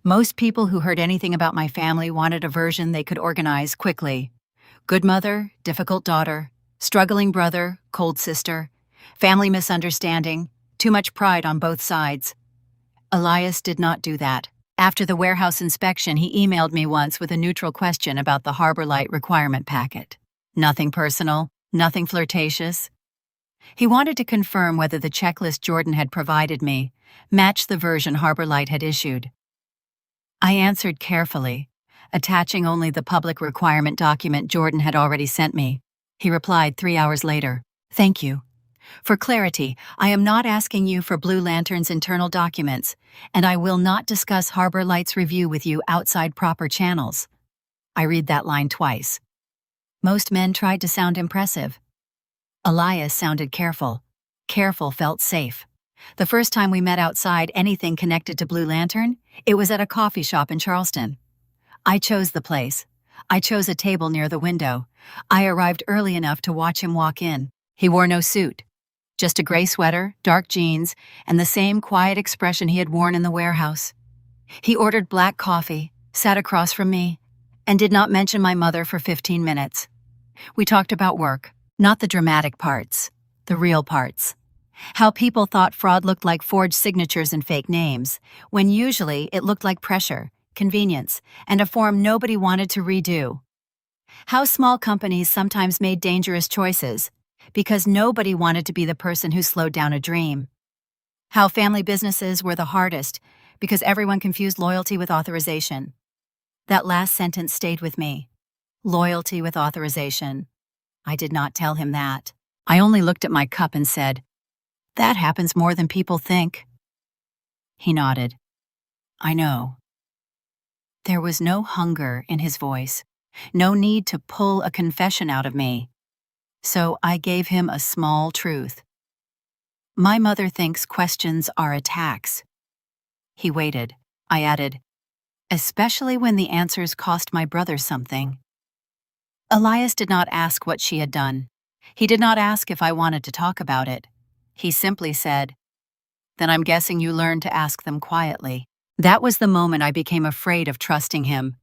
Most people who heard anything about my family wanted a version they could organize quickly. Good mother, difficult daughter, struggling brother, cold sister, family misunderstanding, too much pride on both sides. Elias did not do that. After the warehouse inspection, he emailed me once with a neutral question about the Harbor Light requirement packet. Nothing personal, nothing flirtatious. He wanted to confirm whether the checklist Jordan had provided me matched the version Harbor Light had issued. I answered carefully, attaching only the public requirement document Jordan had already sent me. He replied 3 hours later, "Thank you. For clarity, I am not asking you for Blue Lantern's internal documents, and I will not discuss Harbor Light's review with you outside proper channels." I read that line twice. Most men tried to sound impressive. Elias sounded careful. Careful felt safe. The first time we met outside anything connected to Blue Lantern, it was at a coffee shop in Charleston. I chose the place. I chose a table near the window. I arrived early enough to watch him walk in. He wore no suit. Just a gray sweater, dark jeans, and the same quiet expression he had worn in the warehouse. He ordered black coffee, sat across from me, and did not mention my mother for 15 minutes. We talked about work, not the dramatic parts, the real parts. How people thought fraud looked like forged signatures and fake names, when usually it looked like pressure, convenience, and a form nobody wanted to redo. How small companies sometimes made dangerous choices, because nobody wanted to be the person who slowed down a dream. How family businesses were the hardest, because everyone confused loyalty with authorization. That last sentence stayed with me. Loyalty with authorization. I did not tell him that. I only looked at my cup and said, "That happens more than people think." He nodded. "I know." There was no hunger in his voice, no need to pull a confession out of me. So I gave him a small truth. My mother thinks questions are attacks. He waited. I added, especially when the answers cost my brother something. Elias did not ask what she had done. He did not ask if I wanted to talk about it. He simply said, "Then I'm guessing you learned to ask them quietly." That was the moment I became afraid of trusting him.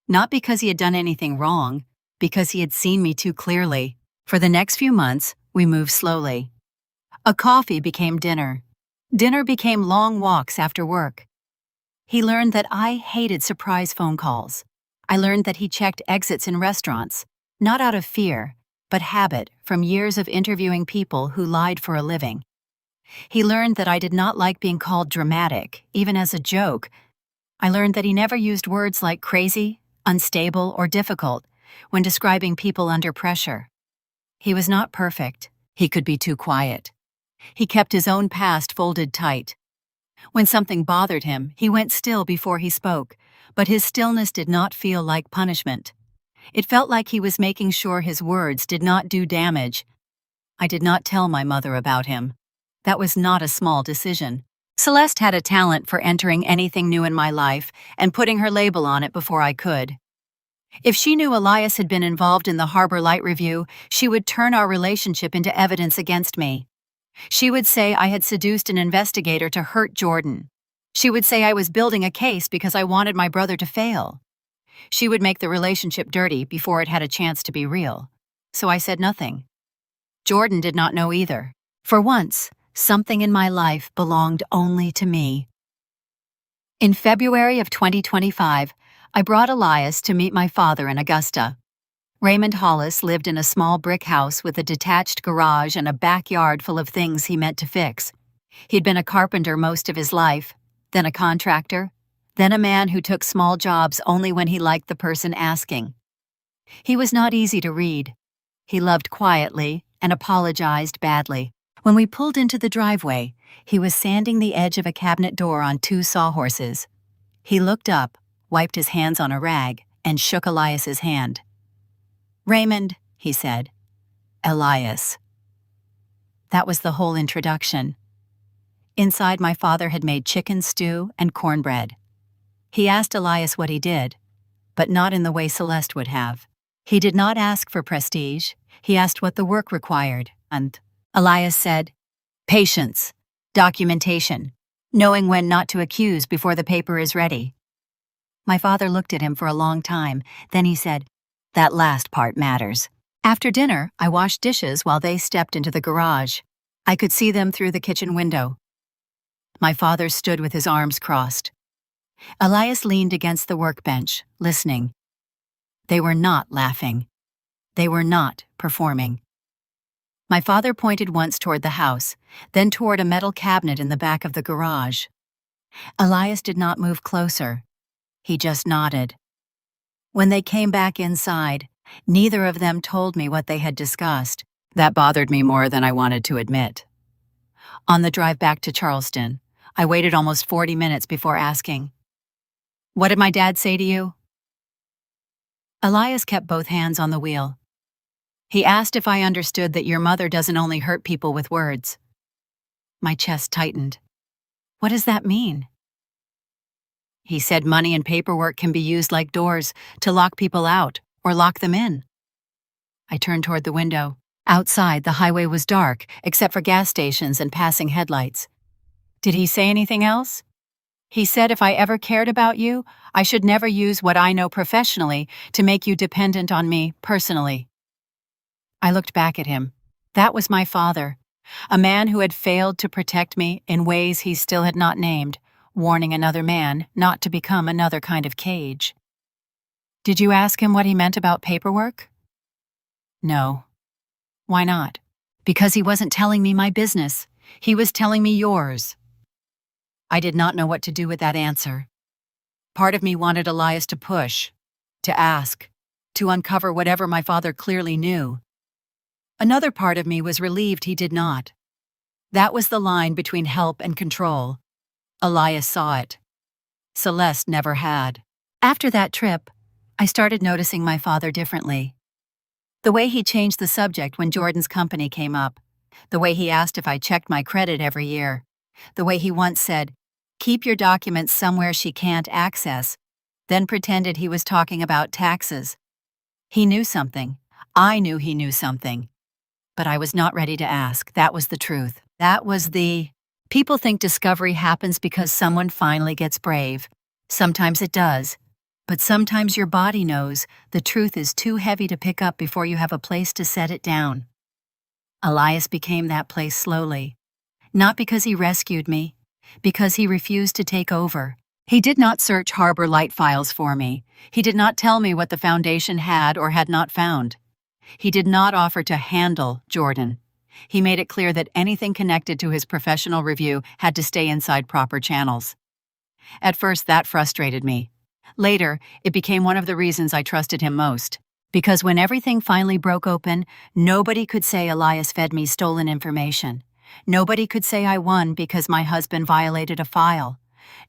Not because he had done anything wrong, because he had seen me too clearly. For the next few months, we moved slowly. A coffee became dinner. Dinner became long walks after work. He learned that I hated surprise phone calls. I learned that he checked exits in restaurants, not out of fear, but habit from years of interviewing people who lied for a living. He learned that I did not like being called dramatic, even as a joke. I learned that he never used words like crazy, unstable, or difficult when describing people under pressure. He was not perfect. He could be too quiet. He kept his own past folded tight. When something bothered him, he went still before he spoke, but his stillness did not feel like punishment. It felt like he was making sure his words did not do damage. I did not tell my mother about him. That was not a small decision. Celeste had a talent for entering anything new in my life and putting her label on it before I could. If she knew Elias had been involved in the Harbor Light Review, she would turn our relationship into evidence against me. She would say I had seduced an investigator to hurt Jordan. She would say I was building a case because I wanted my brother to fail. She would make the relationship dirty before it had a chance to be real. So I said nothing. Jordan did not know either. For once, something in my life belonged only to me. In February of 2025, I brought Elias to meet my father in Augusta. Raymond Hollis lived in a small brick house with a detached garage and a backyard full of things he meant to fix. He'd been a carpenter most of his life, then a contractor, then a man who took small jobs only when he liked the person asking. He was not easy to read. He loved quietly and apologized badly. When we pulled into the driveway, he was sanding the edge of a cabinet door on 2 sawhorses. He looked up, wiped his hands on a rag, and shook Elias's hand. "Raymond," he said. "Elias." That was the whole introduction. Inside, my father had made chicken stew and cornbread. He asked Elias what he did, but not in the way Celeste would have. He did not ask for prestige. He asked what the work required, and Elias said, "Patience, documentation, knowing when not to accuse before the paper is ready." My father looked at him for a long time, then he said, "That last part matters." After dinner, I washed dishes while they stepped into the garage. I could see them through the kitchen window. My father stood with his arms crossed. Elias leaned against the workbench, listening. They were not laughing. They were not performing. My father pointed once toward the house, then toward a metal cabinet in the back of the garage. Elias did not move closer. He just nodded. When they came back inside, neither of them told me what they had discussed. That bothered me more than I wanted to admit. On the drive back to Charleston, I waited almost 40 minutes before asking, "What did my dad say to you?" Elias kept both hands on the wheel. He asked if I understood that your mother doesn't only hurt people with words. My chest tightened. What does that mean? He said money and paperwork can be used like doors to lock people out or lock them in. I turned toward the window. Outside, the highway was dark, except for gas stations and passing headlights. Did he say anything else? He said if I ever cared about you, I should never use what I know professionally to make you dependent on me personally. I looked back at him. That was my father, a man who had failed to protect me in ways he still had not named, warning another man not to become another kind of cage. Did you ask him what he meant about paperwork? No. Why not? Because he wasn't telling me my business. He was telling me yours. I did not know what to do with that answer. Part of me wanted Elias to push, to ask, to uncover whatever my father clearly knew. Another part of me was relieved he did not. That was the line between help and control. Elias saw it. Celeste never had. After that trip, I started noticing my father differently. The way he changed the subject when Jordan's company came up. The way he asked if I checked my credit every year. The way he once said, "Keep your documents somewhere she can't access," then pretended he was talking about taxes. He knew something. I knew he knew something. But I was not ready to ask. That was the truth. People think discovery happens because someone finally gets brave. Sometimes it does. But sometimes your body knows the truth is too heavy to pick up before you have a place to set it down. Elias became that place slowly. Not because he rescued me, because he refused to take over. He did not search Harbor Light files for me. He did not tell me what the Foundation had or had not found. He did not offer to handle Jordan. He made it clear that anything connected to his professional review had to stay inside proper channels. At first, that frustrated me. Later, it became one of the reasons I trusted him most. Because when everything finally broke open, nobody could say Elias fed me stolen information. Nobody could say I won because my husband violated a file.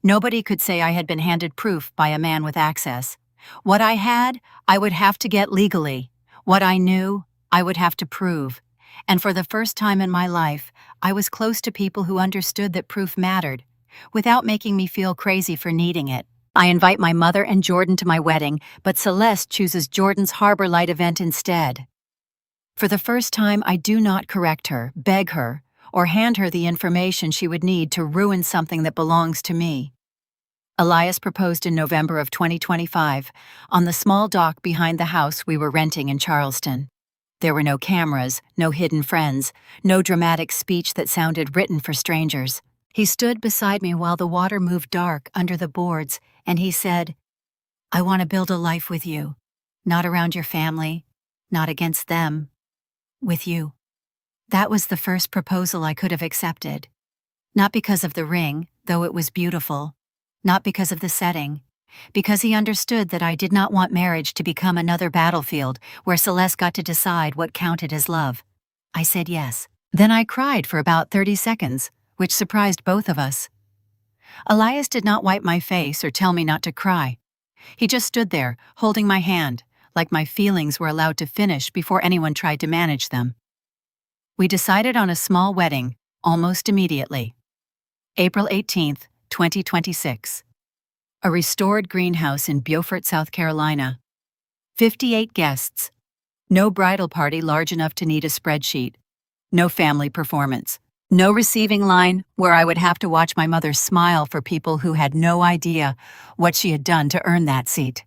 Nobody could say I had been handed proof by a man with access. What I had, I would have to get legally. What I knew, I would have to prove. And for the first time in my life, I was close to people who understood that proof mattered, without making me feel crazy for needing it. I invite my mother and Jordan to my wedding, but Celeste chooses Jordan's Harbor Light event instead. For the first time, I do not correct her, beg her, or hand her the information she would need to ruin something that belongs to me. Elias proposed in November of 2025, on the small dock behind the house we were renting in Charleston. There were no cameras, no hidden friends, no dramatic speech that sounded written for strangers. He stood beside me while the water moved dark under the boards, and he said, "I want to build a life with you. Not around your family, not against them. With you." That was the first proposal I could have accepted. Not because of the ring, though it was beautiful. Not because of the setting. Because he understood that I did not want marriage to become another battlefield where Celeste got to decide what counted as love. I said yes. Then I cried for about 30 seconds, which surprised both of us. Elias did not wipe my face or tell me not to cry. He just stood there, holding my hand, like my feelings were allowed to finish before anyone tried to manage them. We decided on a small wedding, almost immediately. April 18th, 2026. A restored greenhouse in Beaufort, South Carolina. 58 guests. No bridal party large enough to need a spreadsheet. No family performance. No receiving line where I would have to watch my mother smile for people who had no idea what she had done to earn that seat.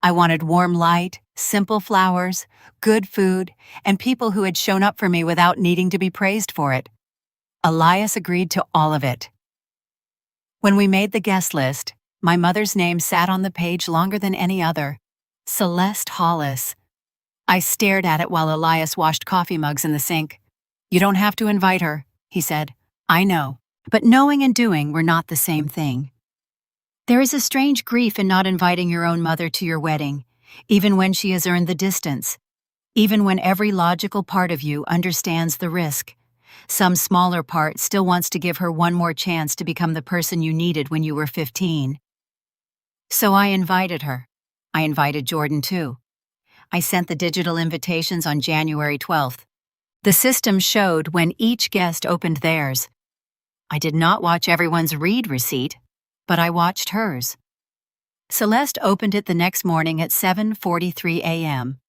I wanted warm light, simple flowers, good food, and people who had shown up for me without needing to be praised for it. Elias agreed to all of it. When we made the guest list, my mother's name sat on the page longer than any other. Celeste Hollis. I stared at it while Elias washed coffee mugs in the sink. "You don't have to invite her," he said. "I know. But knowing and doing were not the same thing." There is a strange grief in not inviting your own mother to your wedding, even when she has earned the distance, even when every logical part of you understands the risk. Some smaller part still wants to give her one more chance to become the person you needed when you were 15. So I invited her. I invited Jordan too. I sent the digital invitations on January 12th. The system showed when each guest opened theirs. I did not watch everyone's read receipt, but I watched hers. Celeste opened it the next morning at 7:43 a.m.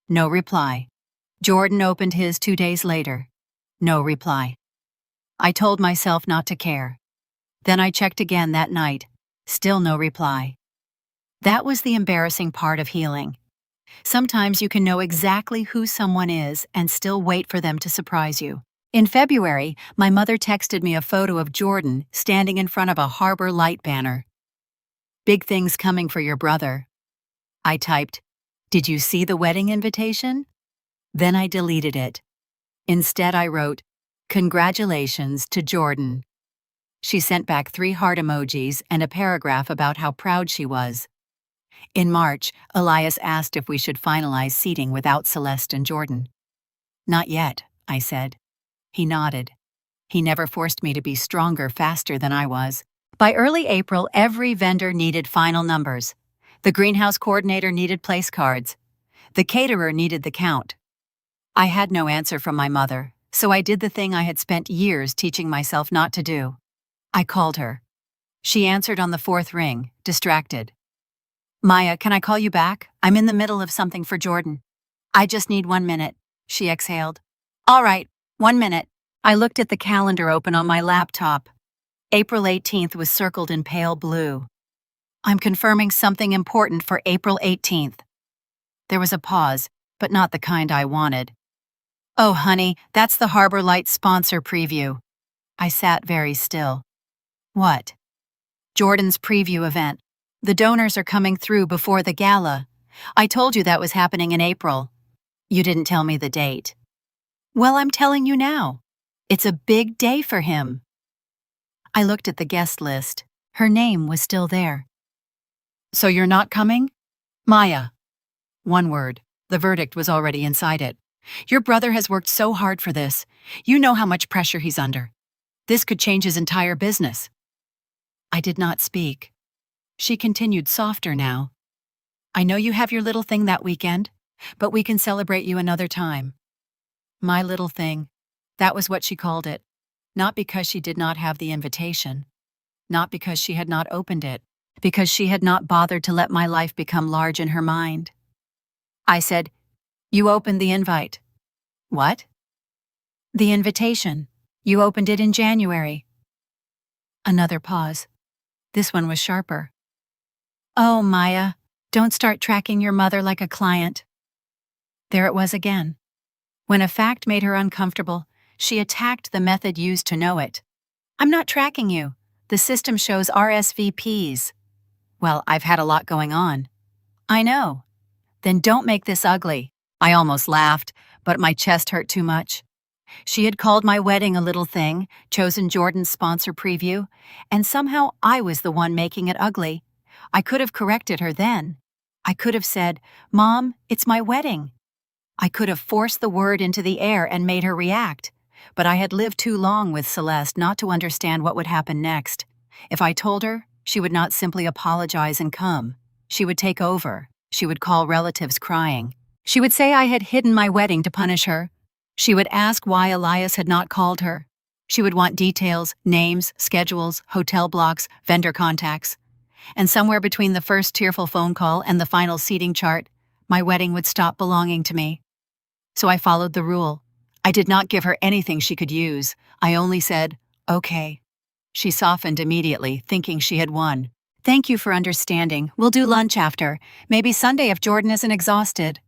No reply. Jordan opened his 2 days later. No reply. I told myself not to care. Then I checked again that night. Still no reply. That was the embarrassing part of healing. Sometimes you can know exactly who someone is and still wait for them to surprise you. In February, my mother texted me a photo of Jordan standing in front of a Harbor Light banner. "Big things coming for your brother." I typed, "Did you see the wedding invitation?" Then I deleted it. Instead, I wrote, "Congratulations to Jordan." She sent back 3 heart emojis and a paragraph about how proud she was. In March, Elias asked if we should finalize seating without Celeste and Jordan. "Not yet," I said. He nodded. He never forced me to be stronger faster than I was. By early April, every vendor needed final numbers. The greenhouse coordinator needed place cards. The caterer needed the count. I had no answer from my mother, so I did the thing I had spent years teaching myself not to do. I called her. She answered on the fourth ring, distracted. Maya, can I call you back? I'm in the middle of something for Jordan. I just need 1 minute, she exhaled. All right, 1 minute. I looked at the calendar open on my laptop. April 18th was circled in pale blue. I'm confirming something important for April 18th. There was a pause, but not the kind I wanted. Oh, honey, that's the Harbor Lights sponsor preview. I sat very still. What? Jordan's preview event. The donors are coming through before the gala. I told you that was happening in April. You didn't tell me the date. Well, I'm telling you now. It's a big day for him. I looked at the guest list. Her name was still there. So you're not coming? Maya. One word. The verdict was already inside it. Your brother has worked so hard for this. You know how much pressure he's under. This could change his entire business. I did not speak. She continued softer now. I know you have your little thing that weekend, but we can celebrate you another time. My little thing. That was what she called it. Not because she did not have the invitation. Not because she had not opened it. Because she had not bothered to let my life become large in her mind. I said, You opened the invite. What? The invitation. You opened it in January. Another pause. This one was sharper. Oh, Maya, don't start tracking your mother like a client. There it was again. When a fact made her uncomfortable, she attacked the method used to know it. I'm not tracking you. The system shows RSVPs. Well, I've had a lot going on. I know. Then don't make this ugly. I almost laughed, but my chest hurt too much. She had called my wedding a little thing, chosen Jordan's sponsor preview, and somehow I was the one making it ugly. I could have corrected her then. I could have said, Mom, it's my wedding. I could have forced the word into the air and made her react, but I had lived too long with Celeste not to understand what would happen next. If I told her, she would not simply apologize and come. She would take over. She would call relatives crying. She would say I had hidden my wedding to punish her. She would ask why Elias had not called her. She would want details, names, schedules, hotel blocks, vendor contacts. And somewhere between the first tearful phone call and the final seating chart, my wedding would stop belonging to me. So I followed the rule. I did not give her anything she could use. I only said, okay. She softened immediately, thinking she had won. Thank you for understanding. We'll do lunch after. Maybe Sunday if Jordan isn't exhausted.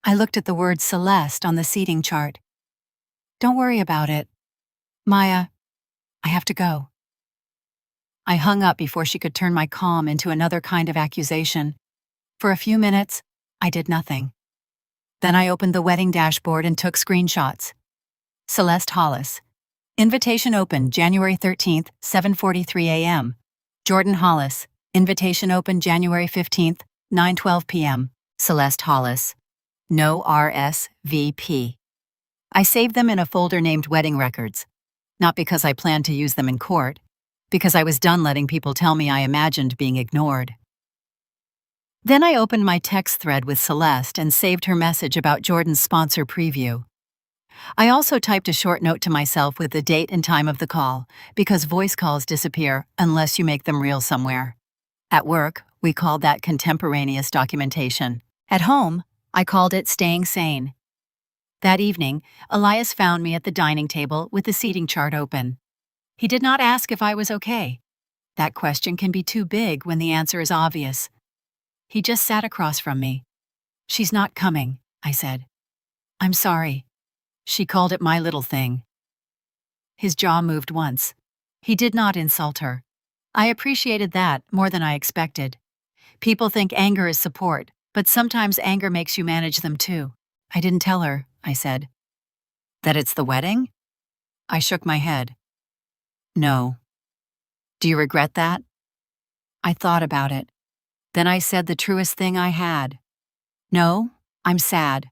I looked at the word Celeste on the seating chart. Don't worry about it. Maya, I have to go. I hung up before she could turn my calm into another kind of accusation. For a few minutes, I did nothing. Then I opened the wedding dashboard and took screenshots. Celeste Hollis. Invitation opened January 13th, 7:43 a.m. Jordan Hollis. Invitation opened January 15th, 9:12 p.m. Celeste Hollis. No RSVP. I saved them in a folder named Wedding Records. Not because I planned to use them in court, because I was done letting people tell me I imagined being ignored. Then I opened my text thread with Celeste and saved her message about Jordan's sponsor preview. I also typed a short note to myself with the date and time of the call, because voice calls disappear unless you make them real somewhere. At work, we called that contemporaneous documentation. At home, I called it staying sane. That evening, Elias found me at the dining table with the seating chart open. He did not ask if I was okay. That question can be too big when the answer is obvious. He just sat across from me. She's not coming, I said. I'm sorry. She called it my little thing. His jaw moved once. He did not insult her. I appreciated that more than I expected. People think anger is support, but sometimes anger makes you manage them too. I didn't tell her, I said. That it's the wedding? I shook my head. No. Do you regret that? I thought about it. Then I said the truest thing I had. No, I'm sad,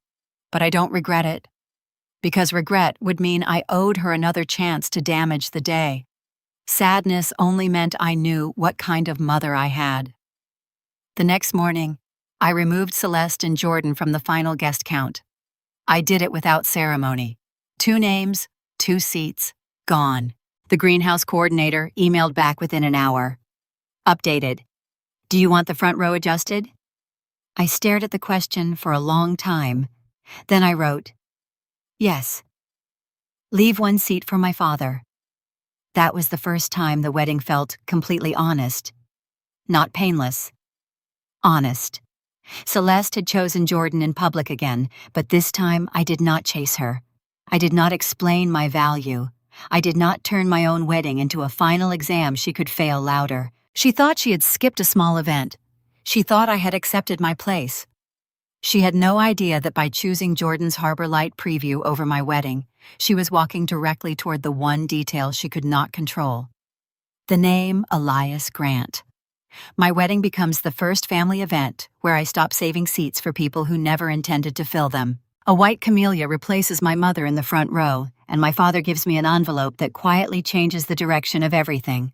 but I don't regret it. Because regret would mean I owed her another chance to damage the day. Sadness only meant I knew what kind of mother I had. The next morning, I removed Celeste and Jordan from the final guest count. I did it without ceremony. 2 names, 2 seats, gone. The greenhouse coordinator emailed back within an hour. Updated. Do you want the front row adjusted? I stared at the question for a long time. Then I wrote, yes. Leave 1 seat for my father. That was the first time the wedding felt completely honest. Not painless. Honest. Celeste had chosen Jordan in public again, but this time I did not chase her. I did not explain my value. I did not turn my own wedding into a final exam she could fail louder. She thought she had skipped a small event. She thought I had accepted my place. She had no idea that by choosing Jordan's Harbor Light preview over my wedding, she was walking directly toward the one detail she could not control. The name Elias Grant. My wedding becomes the first family event where I stop saving seats for people who never intended to fill them. A white camellia replaces my mother in the front row, and my father gives me an envelope that quietly changes the direction of everything.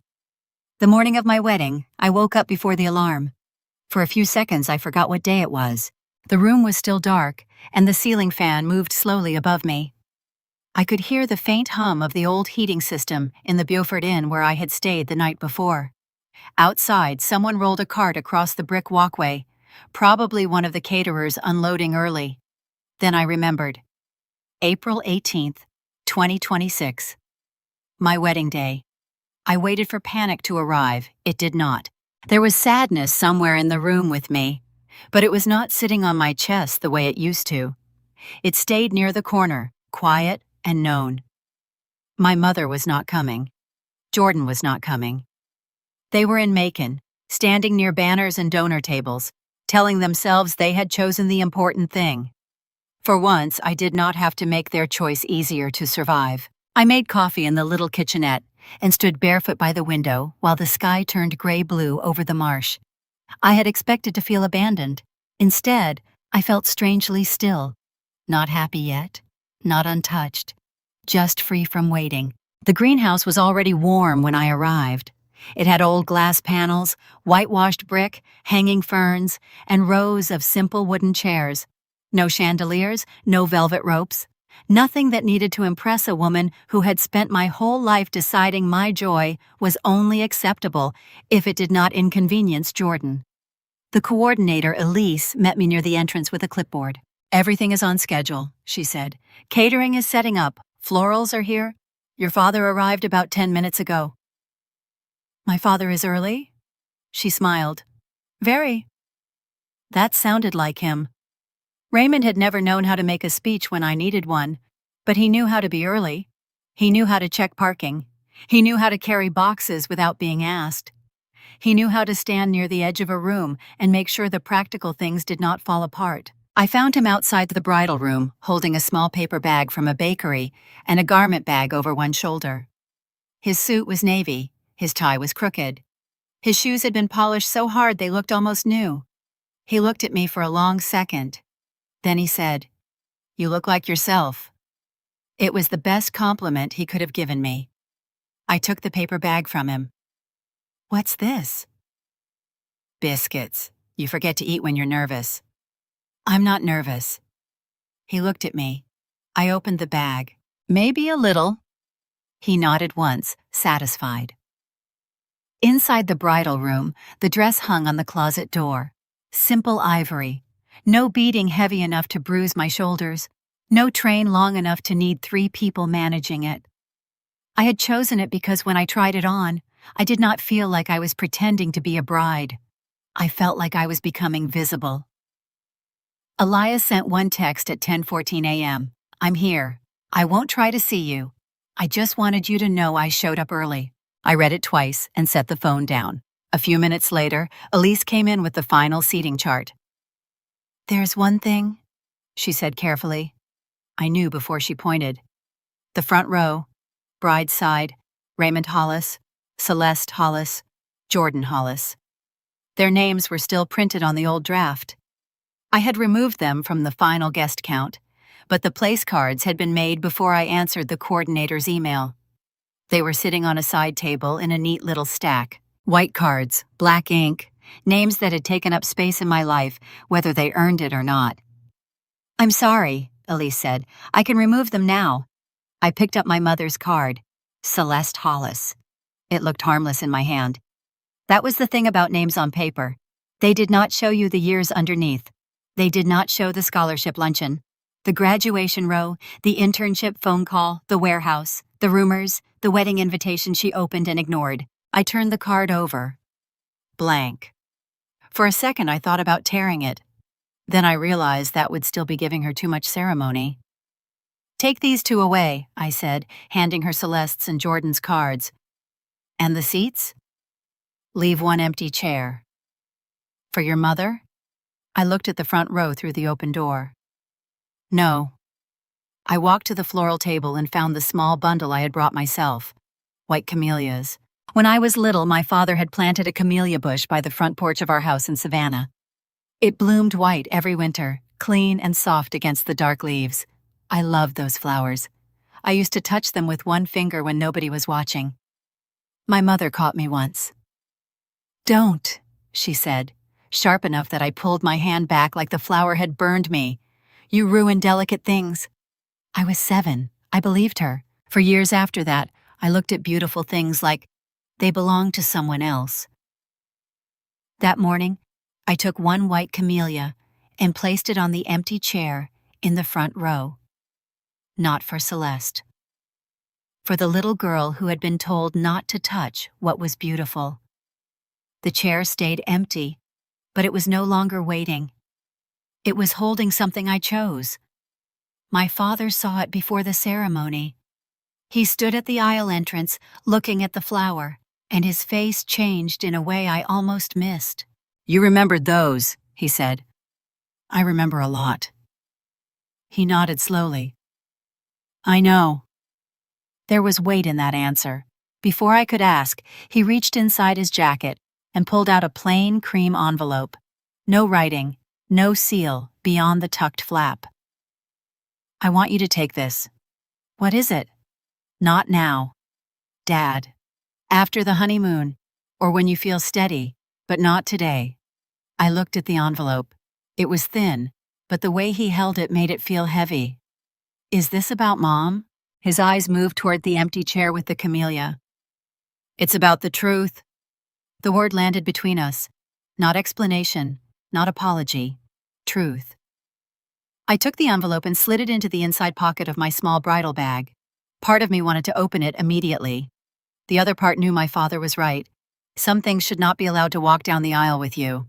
The morning of my wedding, I woke up before the alarm. For a few seconds, I forgot what day it was. The room was still dark, and the ceiling fan moved slowly above me. I could hear the faint hum of the old heating system in the Beaufort Inn where I had stayed the night before. Outside, someone rolled a cart across the brick walkway, probably one of the caterers unloading early. Then I remembered. April 18th, 2026. My wedding day. I waited for panic to arrive. It did not. There was sadness somewhere in the room with me, but it was not sitting on my chest the way it used to. It stayed near the corner, quiet and known. My mother was not coming. Jordan was not coming. They were in Macon, standing near banners and donor tables, telling themselves they had chosen the important thing. For once, I did not have to make their choice easier to survive. I made coffee in the little kitchenette and stood barefoot by the window while the sky turned gray-blue over the marsh. I had expected to feel abandoned. Instead, I felt strangely still. Not happy yet, not untouched, just free from waiting. The greenhouse was already warm when I arrived. It had old glass panels, whitewashed brick, hanging ferns, and rows of simple wooden chairs. No chandeliers, no velvet ropes. Nothing that needed to impress a woman who had spent my whole life deciding my joy was only acceptable if it did not inconvenience Jordan. The coordinator, Elise, met me near the entrance with a clipboard. Everything is on schedule, she said. Catering is setting up. Florals are here. Your father arrived about 10 minutes ago. My father is early? She smiled. Very. That sounded like him. Raymond had never known how to make a speech when I needed one, but he knew how to be early. He knew how to check parking. He knew how to carry boxes without being asked. He knew how to stand near the edge of a room and make sure the practical things did not fall apart. I found him outside the bridal room, holding a small paper bag from a bakery and a garment bag over one shoulder. His suit was navy. His tie was crooked. His shoes had been polished so hard they looked almost new. He looked at me for a long second. Then he said, "You look like yourself." It was the best compliment he could have given me. I took the paper bag from him. "What's this?" "Biscuits. You forget to eat when you're nervous." "I'm not nervous." He looked at me. I opened the bag. "Maybe a little." He nodded once, satisfied. Inside the bridal room, the dress hung on the closet door. Simple ivory. No beading heavy enough to bruise my shoulders. No train long enough to need 3 people managing it. I had chosen it because when I tried it on, I did not feel like I was pretending to be a bride. I felt like I was becoming visible. Elias sent one text at 10:14 a.m. "I'm here. I won't try to see you. I just wanted you to know I showed up early." I read it twice and set the phone down. A few minutes later, Elise came in with the final seating chart. "There's one thing," she said carefully. I knew before she pointed. The front row, bride's side, Raymond Hollis, Celeste Hollis, Jordan Hollis. Their names were still printed on the old draft. I had removed them from the final guest count, but the place cards had been made before I answered the coordinator's email. They were sitting on a side table in a neat little stack. White cards, black ink, names that had taken up space in my life, whether they earned it or not. "I'm sorry," Elise said. I can remove them now. I picked up my mother's card. Celeste Hollis. It looked harmless in my hand. That was the thing about names on paper. They did not show you the years underneath. They did not show the scholarship luncheon, the graduation row, the internship phone call, the warehouse, the rumors, the wedding invitation she opened and ignored. I turned the card over. Blank. For a second, I thought about tearing it. Then I realized that would still be giving her too much ceremony. Take these two away, I said, handing her Celeste's and Jordan's cards. And the seats? Leave one empty chair. For your mother? I looked at the front row through the open door. No. I walked to the floral table and found the small bundle I had brought myself. White camellias. When I was little, my father had planted a camellia bush by the front porch of our house in Savannah. It bloomed white every winter, clean and soft against the dark leaves. I loved those flowers. I used to touch them with one finger when nobody was watching. My mother caught me once. Don't, she said, sharp enough that I pulled my hand back like the flower had burned me. You ruin delicate things. I was 7. I believed her. For years after that, I looked at beautiful things like they belonged to someone else. That morning, I took one white camellia and placed it on the empty chair in the front row. Not for Celeste. For the little girl who had been told not to touch what was beautiful. The chair stayed empty, but it was no longer waiting. It was holding something I chose. My father saw it before the ceremony. He stood at the aisle entrance, looking at the flower, and his face changed in a way I almost missed. You remembered those, he said. I remember a lot. He nodded slowly. I know. There was weight in that answer. Before I could ask, he reached inside his jacket and pulled out a plain cream envelope. No writing, no seal beyond the tucked flap. I want you to take this. What is it? Not now. Dad. After the honeymoon, or when you feel steady, but not today. I looked at the envelope. It was thin, but the way he held it made it feel heavy. Is this about Mom? His eyes moved toward the empty chair with the camellia. It's about the truth. The word landed between us. Not explanation, not apology. Truth. I took the envelope and slid it into the inside pocket of my small bridal bag. Part of me wanted to open it immediately. The other part knew my father was right. Some things should not be allowed to walk down the aisle with you.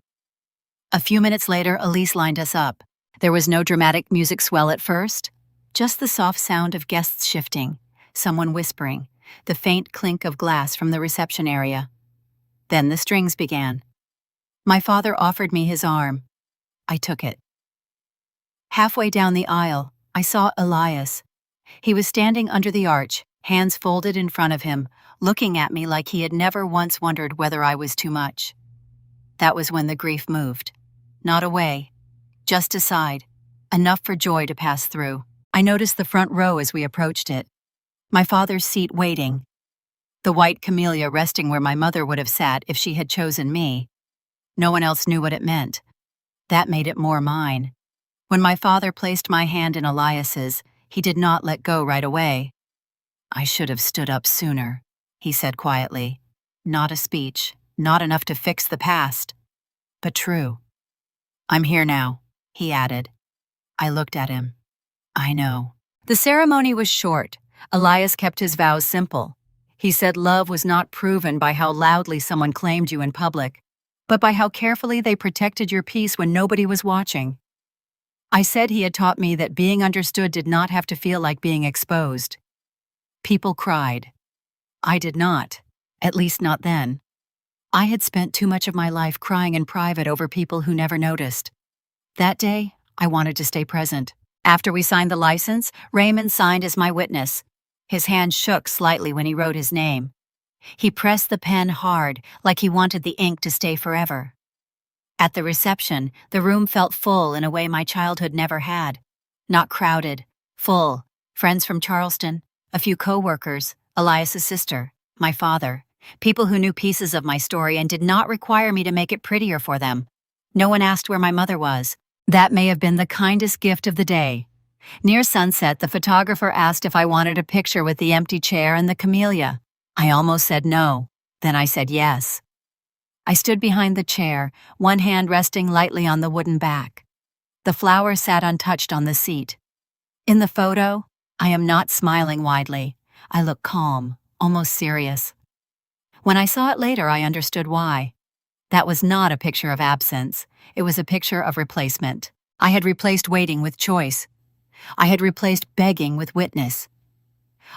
A few minutes later, Elise lined us up. There was no dramatic music swell at first, just the soft sound of guests shifting, someone whispering, the faint clink of glass from the reception area. Then the strings began. My father offered me his arm. I took it. Halfway down the aisle, I saw Elias. He was standing under the arch, hands folded in front of him, looking at me like he had never once wondered whether I was too much. That was when the grief moved. Not away, just aside, enough for joy to pass through. I noticed the front row as we approached it. My father's seat waiting. The white camellia resting where my mother would have sat if she had chosen me. No one else knew what it meant. That made it more mine. When my father placed my hand in Elias's, he did not let go right away. I should have stood up sooner, he said quietly. Not a speech, not enough to fix the past. But true. I'm here now, he added. I looked at him. I know. The ceremony was short. Elias kept his vows simple. He said love was not proven by how loudly someone claimed you in public, but by how carefully they protected your peace when nobody was watching. I said he had taught me that being understood did not have to feel like being exposed. People cried. I did not, at least not then. I had spent too much of my life crying in private over people who never noticed. That day, I wanted to stay present. After we signed the license, Raymond signed as my witness. His hand shook slightly when he wrote his name. He pressed the pen hard, like he wanted the ink to stay forever. At the reception, the room felt full in a way my childhood never had. Not crowded, full. Friends from Charleston, a few co-workers, Elias's sister, my father, people who knew pieces of my story and did not require me to make it prettier for them. No one asked where my mother was. That may have been the kindest gift of the day. Near sunset, the photographer asked if I wanted a picture with the empty chair and the camellia. I almost said no. Then I said yes. I stood behind the chair, one hand resting lightly on the wooden back. The flower sat untouched on the seat. In the photo, I am not smiling widely. I look calm, almost serious. When I saw it later, I understood why. That was not a picture of absence. It was a picture of replacement. I had replaced waiting with choice. I had replaced begging with witness.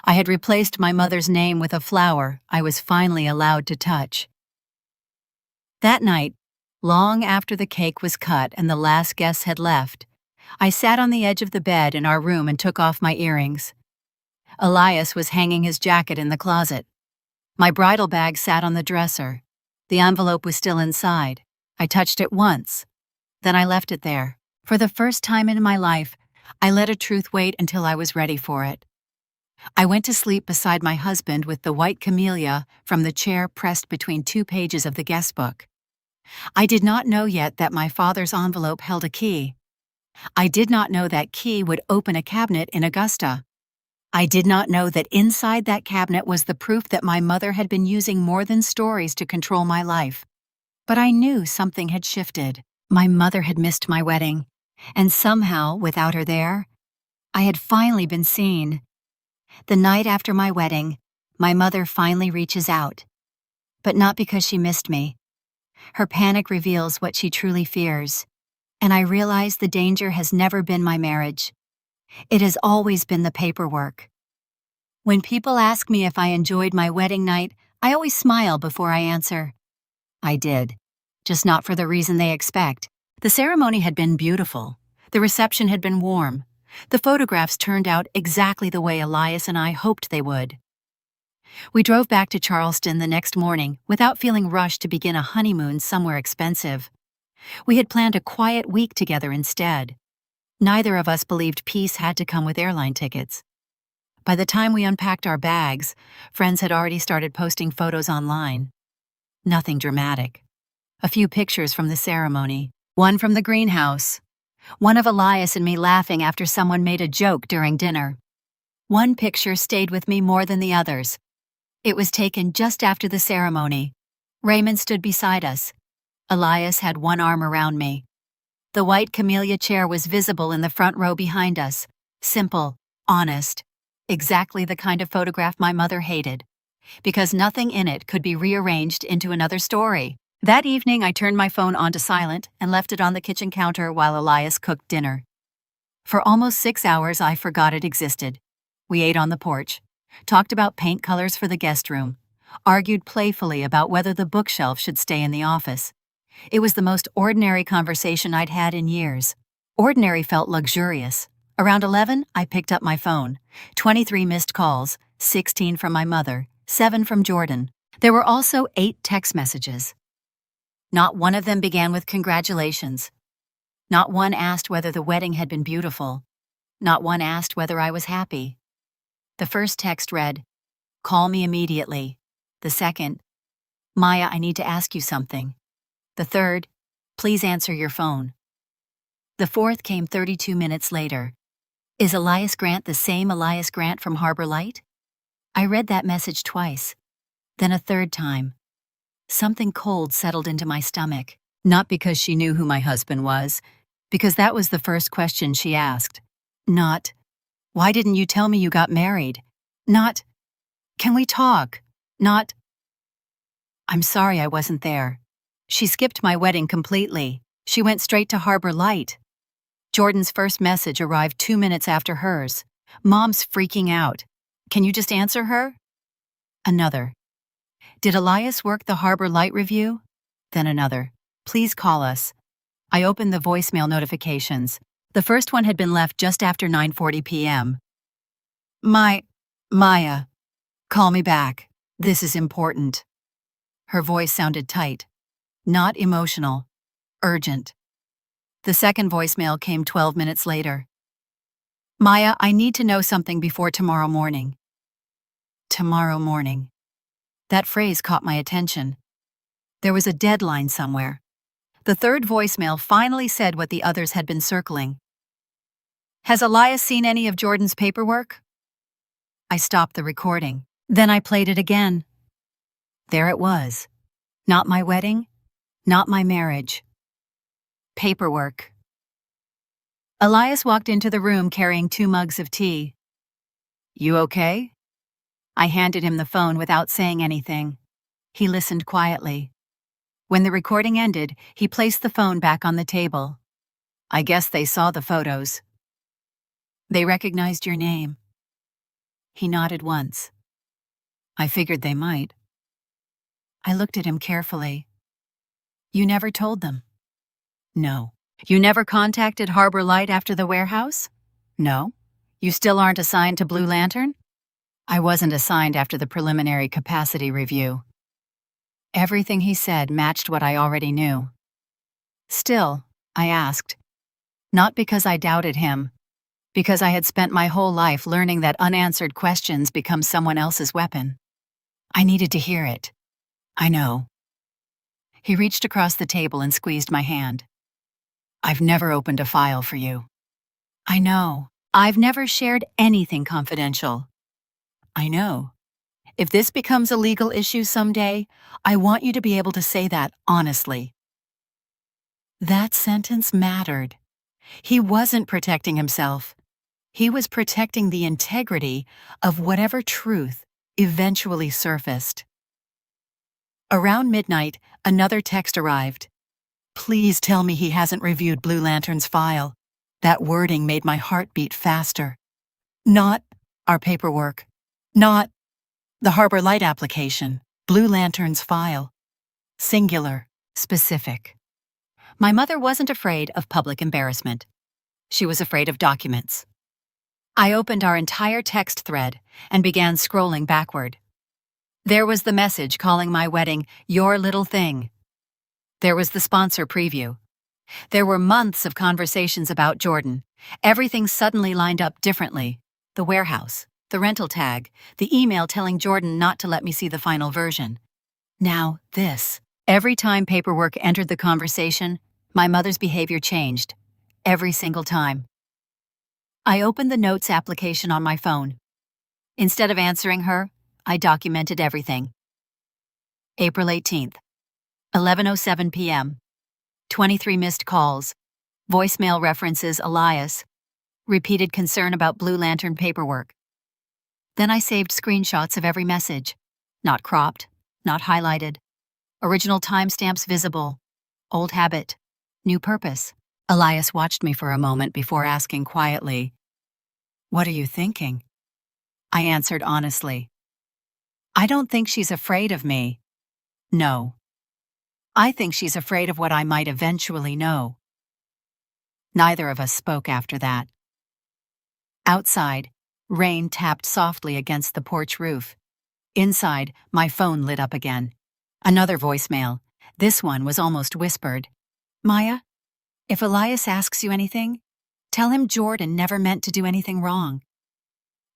I had replaced my mother's name with a flower I was finally allowed to touch. That night, long after the cake was cut and the last guests had left, I sat on the edge of the bed in our room and took off my earrings. Elias was hanging his jacket in the closet. My bridal bag sat on the dresser. The envelope was still inside. I touched it once. Then I left it there. For the first time in my life, I let a truth wait until I was ready for it. I went to sleep beside my husband with the white camellia from the chair pressed between 2 pages of the guest book. I did not know yet that my father's envelope held a key. I did not know that key would open a cabinet in Augusta. I did not know that inside that cabinet was the proof that my mother had been using more than stories to control my life. But I knew something had shifted. My mother had missed my wedding, and somehow, without her there, I had finally been seen. The night after my wedding, my mother finally reaches out. But not because she missed me. Her panic reveals what she truly fears, and I realize the danger has never been my marriage. It has always been the paperwork. When people ask me if I enjoyed my wedding night, I always smile before I answer. I did, just not for the reason they expect. The ceremony had been beautiful. The reception had been warm. The photographs turned out exactly the way Elias and I hoped they would. We drove back to Charleston the next morning without feeling rushed to begin a honeymoon somewhere expensive. We had planned a quiet week together instead. Neither of us believed peace had to come with airline tickets. By the time we unpacked our bags, friends had already started posting photos online. Nothing dramatic. A few pictures from the ceremony. One from the greenhouse. One of Elias and me laughing after someone made a joke during dinner. One picture stayed with me more than the others. It was taken just after the ceremony. Raymond stood beside us. Elias had one arm around me. The white camellia chair was visible in the front row behind us. Simple, honest. Exactly the kind of photograph my mother hated. Because nothing in it could be rearranged into another story. That evening, I turned my phone onto silent and left it on the kitchen counter while Elias cooked dinner. For almost 6 hours, I forgot it existed. We ate on the porch, talked about paint colors for the guest room, argued playfully about whether the bookshelf should stay in the office. It was the most ordinary conversation I'd had in years. Ordinary felt luxurious. Around 11, I picked up my phone. 23 missed calls, 16 from my mother, 7 from Jordan. There were also 8 text messages. Not one of them began with congratulations. Not one asked whether the wedding had been beautiful. Not one asked whether I was happy. The first text read, "Call me immediately." The second, "Maya, I need to ask you something." The third, "Please answer your phone." The fourth came 32 minutes later. "Is Elias Grant the same Elias Grant from Harbor Light?" I read that message twice, then a third time. Something cold settled into my stomach, not because she knew who my husband was, because that was the first question she asked. Not, "Why didn't you tell me you got married?" Not, "Can we talk?" Not, "I'm sorry I wasn't there." She skipped my wedding completely. She went straight to Harbor Light. Jordan's first message arrived 2 minutes after hers. "Mom's freaking out. Can you just answer her?" Another. "Did Elias work the Harbor Light review?" Then another. "Please call us." I opened the voicemail notifications. The first one had been left just after 9:40 p.m. Maya, call me back. This is important." Her voice sounded tight. Not emotional. Urgent. The second voicemail came 12 minutes later. "Maya, I need to know something before tomorrow morning." Tomorrow morning. That phrase caught my attention. There was a deadline somewhere. The third voicemail finally said what the others had been circling. Has Elias seen any of Jordan's paperwork? I stopped the recording. Then I played it again. There it was. Not my wedding, not my marriage. Paperwork. Elias walked into the room carrying 2 mugs of tea. You okay? I handed him the phone without saying anything. He listened quietly. When the recording ended, he placed the phone back on the table. I guess they saw the photos. They recognized your name. He nodded once. I figured they might. I looked at him carefully. You never told them? No. You never contacted Harbor Light after the warehouse? No. You still aren't assigned to Blue Lantern? I wasn't assigned after the preliminary capacity review. Everything he said matched what I already knew. Still, I asked. Not because I doubted him, because I had spent my whole life learning that unanswered questions become someone else's weapon. I needed to hear it. I know. He reached across the table and squeezed my hand. I've never opened a file for you. I know. I've never shared anything confidential. I know. If this becomes a legal issue someday, I want you to be able to say that honestly. That sentence mattered. He wasn't protecting himself. He was protecting the integrity of whatever truth eventually surfaced. Around midnight, another text arrived. Please tell me he hasn't reviewed Blue Lantern's file. That wording made my heart beat faster. Not our paperwork. Not the Harbor Light application. Blue Lantern's file. Singular. Specific. My mother wasn't afraid of public embarrassment. She was afraid of documents. I opened our entire text thread and began scrolling backward. There was the message calling my wedding your little thing. There was the sponsor preview. There were months of conversations about Jordan. Everything suddenly lined up differently. The warehouse, the rental tag, the email telling Jordan not to let me see the final version. Now, this. Every time paperwork entered the conversation, my mother's behavior changed. Every single time. I opened the notes application on my phone. Instead of answering her, I documented everything. April 18th, 11:07 p.m. 23 missed calls. Voicemail references Elias. Repeated concern about Blue Lantern paperwork. Then I saved screenshots of every message. Not cropped, not highlighted. Original timestamps visible. Old habit. New purpose. Elias watched me for a moment before asking quietly, "What are you thinking?" I answered honestly. I don't think she's afraid of me. No. I think she's afraid of what I might eventually know. Neither of us spoke after that. Outside, rain tapped softly against the porch roof. Inside, my phone lit up again. Another voicemail. This one was almost whispered. Maya, if Elias asks you anything, tell him Jordan never meant to do anything wrong.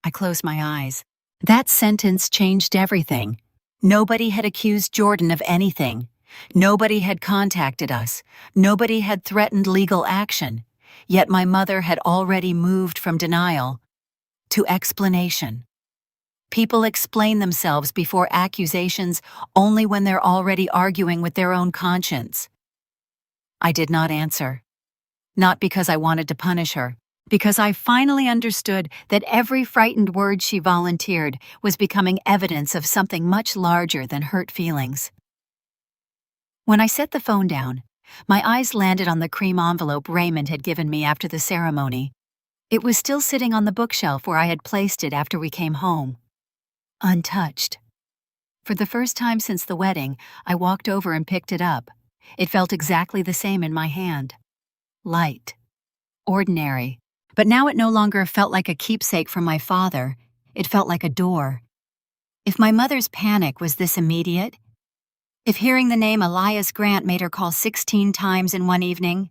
I closed my eyes. That sentence changed everything. Nobody had accused Jordan of anything. Nobody had contacted us. Nobody had threatened legal action. Yet my mother had already moved from denial to explanation. People explain themselves before accusations only when they're already arguing with their own conscience. I did not answer. Not because I wanted to punish her, because I finally understood that every frightened word she volunteered was becoming evidence of something much larger than hurt feelings. When I set the phone down, my eyes landed on the cream envelope Raymond had given me after the ceremony. It was still sitting on the bookshelf where I had placed it after we came home. Untouched. For the first time since the wedding, I walked over and picked it up. It felt exactly the same in my hand. Light. Ordinary. But now it no longer felt like a keepsake from my father. It felt like a door. If my mother's panic was this immediate, if hearing the name Elias Grant made her call 16 times in one evening,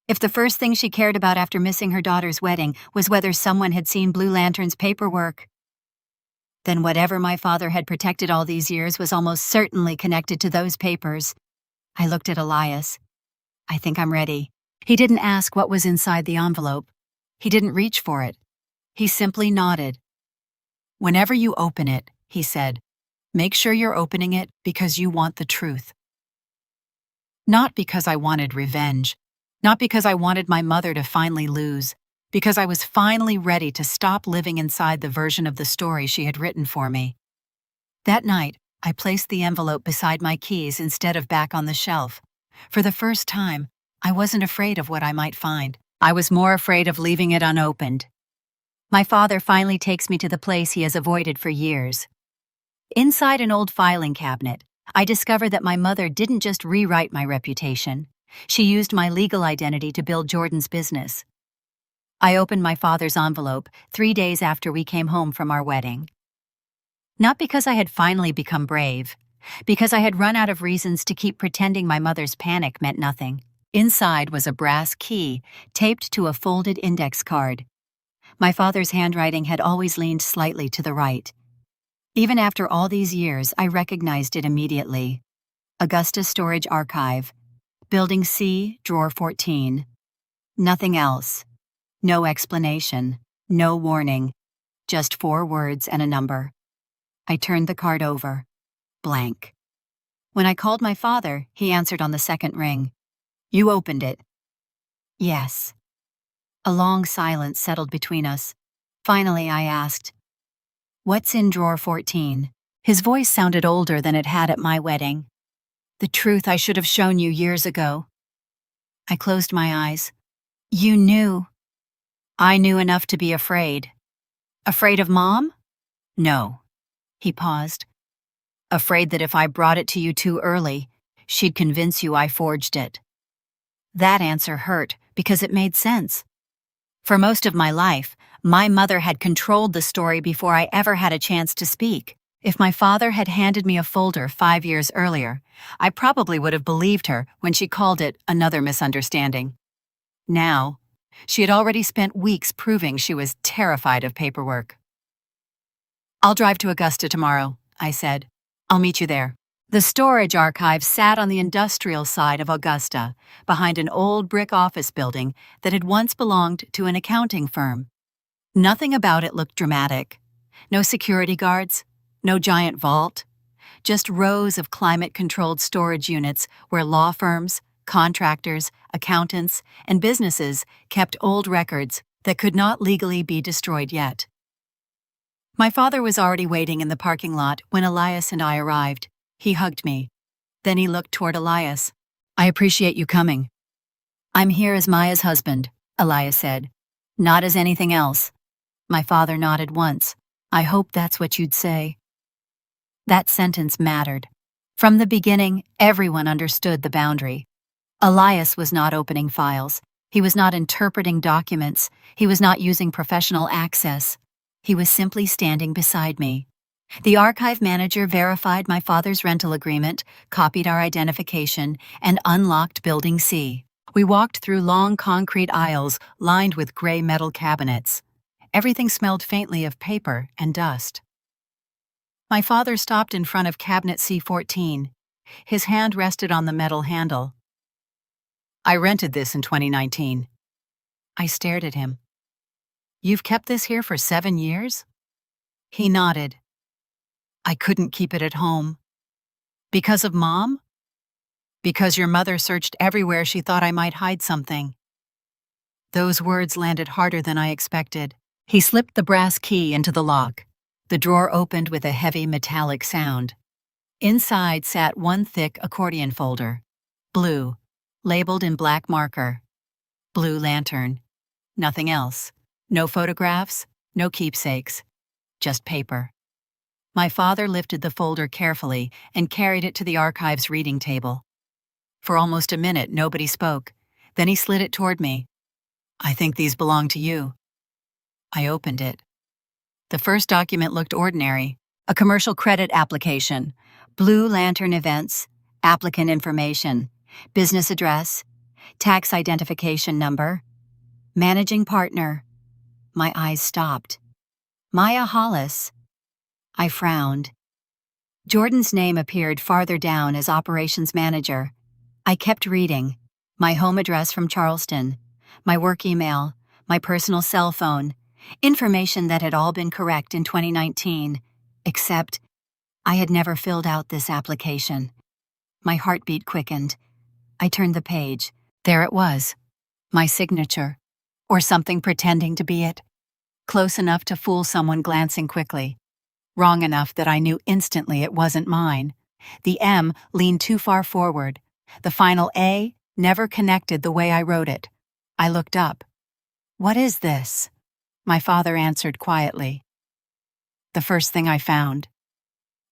if the first thing she cared about after missing her daughter's wedding was whether someone had seen Blue Lantern's paperwork, then whatever my father had protected all these years was almost certainly connected to those papers. I looked at Elias. I think I'm ready. He didn't ask what was inside the envelope. He didn't reach for it. He simply nodded. "Whenever you open it," he said, "make sure you're opening it because you want the truth." Not because I wanted revenge, not because I wanted my mother to finally lose, because I was finally ready to stop living inside the version of the story she had written for me. That night, I placed the envelope beside my keys instead of back on the shelf. For the first time, I wasn't afraid of what I might find. I was more afraid of leaving it unopened. My father finally takes me to the place he has avoided for years. Inside an old filing cabinet, I discover that my mother didn't just rewrite my reputation. She used my legal identity to build Jordan's business. I opened my father's envelope 3 days after we came home from our wedding. Not because I had finally become brave, because I had run out of reasons to keep pretending my mother's panic meant nothing. Inside was a brass key taped to a folded index card. My father's handwriting had always leaned slightly to the right. Even after all these years, I recognized it immediately. Augusta Storage Archive, Building C, Drawer 14. Nothing else. No explanation, no warning, just 4 words and a number. I turned the card over. Blank. When I called my father, he answered on the second ring. "You opened it." "Yes." A long silence settled between us. Finally, I asked, "What's in drawer 14? His voice sounded older than it had at my wedding. "The truth I should have shown you years ago." I closed my eyes. "You knew." "I knew enough to be afraid." "Afraid of Mom?" "No." He paused. "Afraid that if I brought it to you too early, she'd convince you I forged it." That answer hurt because it made sense. For most of my life, my mother had controlled the story before I ever had a chance to speak. If my father had handed me a folder 5 years earlier, I probably would have believed her when she called it another misunderstanding. Now, she had already spent weeks proving she was terrified of paperwork. "I'll drive to Augusta tomorrow," I said. "I'll meet you there." The storage archive sat on the industrial side of Augusta, behind an old brick office building that had once belonged to an accounting firm. Nothing about it looked dramatic. No security guards, no giant vault, just rows of climate-controlled storage units where law firms, contractors, accountants, and businesses kept old records that could not legally be destroyed yet. My father was already waiting in the parking lot when Elias and I arrived. He hugged me. Then he looked toward Elias. "I appreciate you coming." "I'm here as Maya's husband," Elias said. "Not as anything else." My father nodded once. "I hope that's what you'd say." That sentence mattered. From the beginning, everyone understood the boundary. Elias was not opening files. He was not interpreting documents. He was not using professional access. He was simply standing beside me. The archive manager verified my father's rental agreement, copied our identification, and unlocked Building C. We walked through long concrete aisles lined with gray metal cabinets. Everything smelled faintly of paper and dust. My father stopped in front of cabinet C14. His hand rested on the metal handle. "I rented this in 2019. I stared at him. "You've kept this here for 7 years?" He nodded. "I couldn't keep it at home." "Because of Mom?" "Because your mother searched everywhere she thought I might hide something." Those words landed harder than I expected. He slipped the brass key into the lock. The drawer opened with a heavy metallic sound. Inside sat one thick accordion folder. Blue, labeled in black marker. Blue lantern. Nothing else. No photographs, no keepsakes. Just paper. My father lifted the folder carefully and carried it to the archive's reading table. For almost a minute, nobody spoke. Then he slid it toward me. "I think these belong to you." I opened it. The first document looked ordinary. A commercial credit application. Blue Lantern Events. Applicant information. Business address. Tax identification number. Managing partner. My eyes stopped. Maya Hollis. I frowned. Jordan's name appeared farther down as operations manager. I kept reading. My home address from Charleston. My work email. my personal cell phone, information that had all been correct in 2019, except I had never filled out this application. My heartbeat quickened. I turned the page. There it was. My signature. Or something pretending to be it. Close enough to fool someone glancing quickly. Wrong enough that I knew instantly it wasn't mine. The M leaned too far forward. The final A never connected the way I wrote it. I looked up. "What is this?" My father answered quietly. "The first thing I found."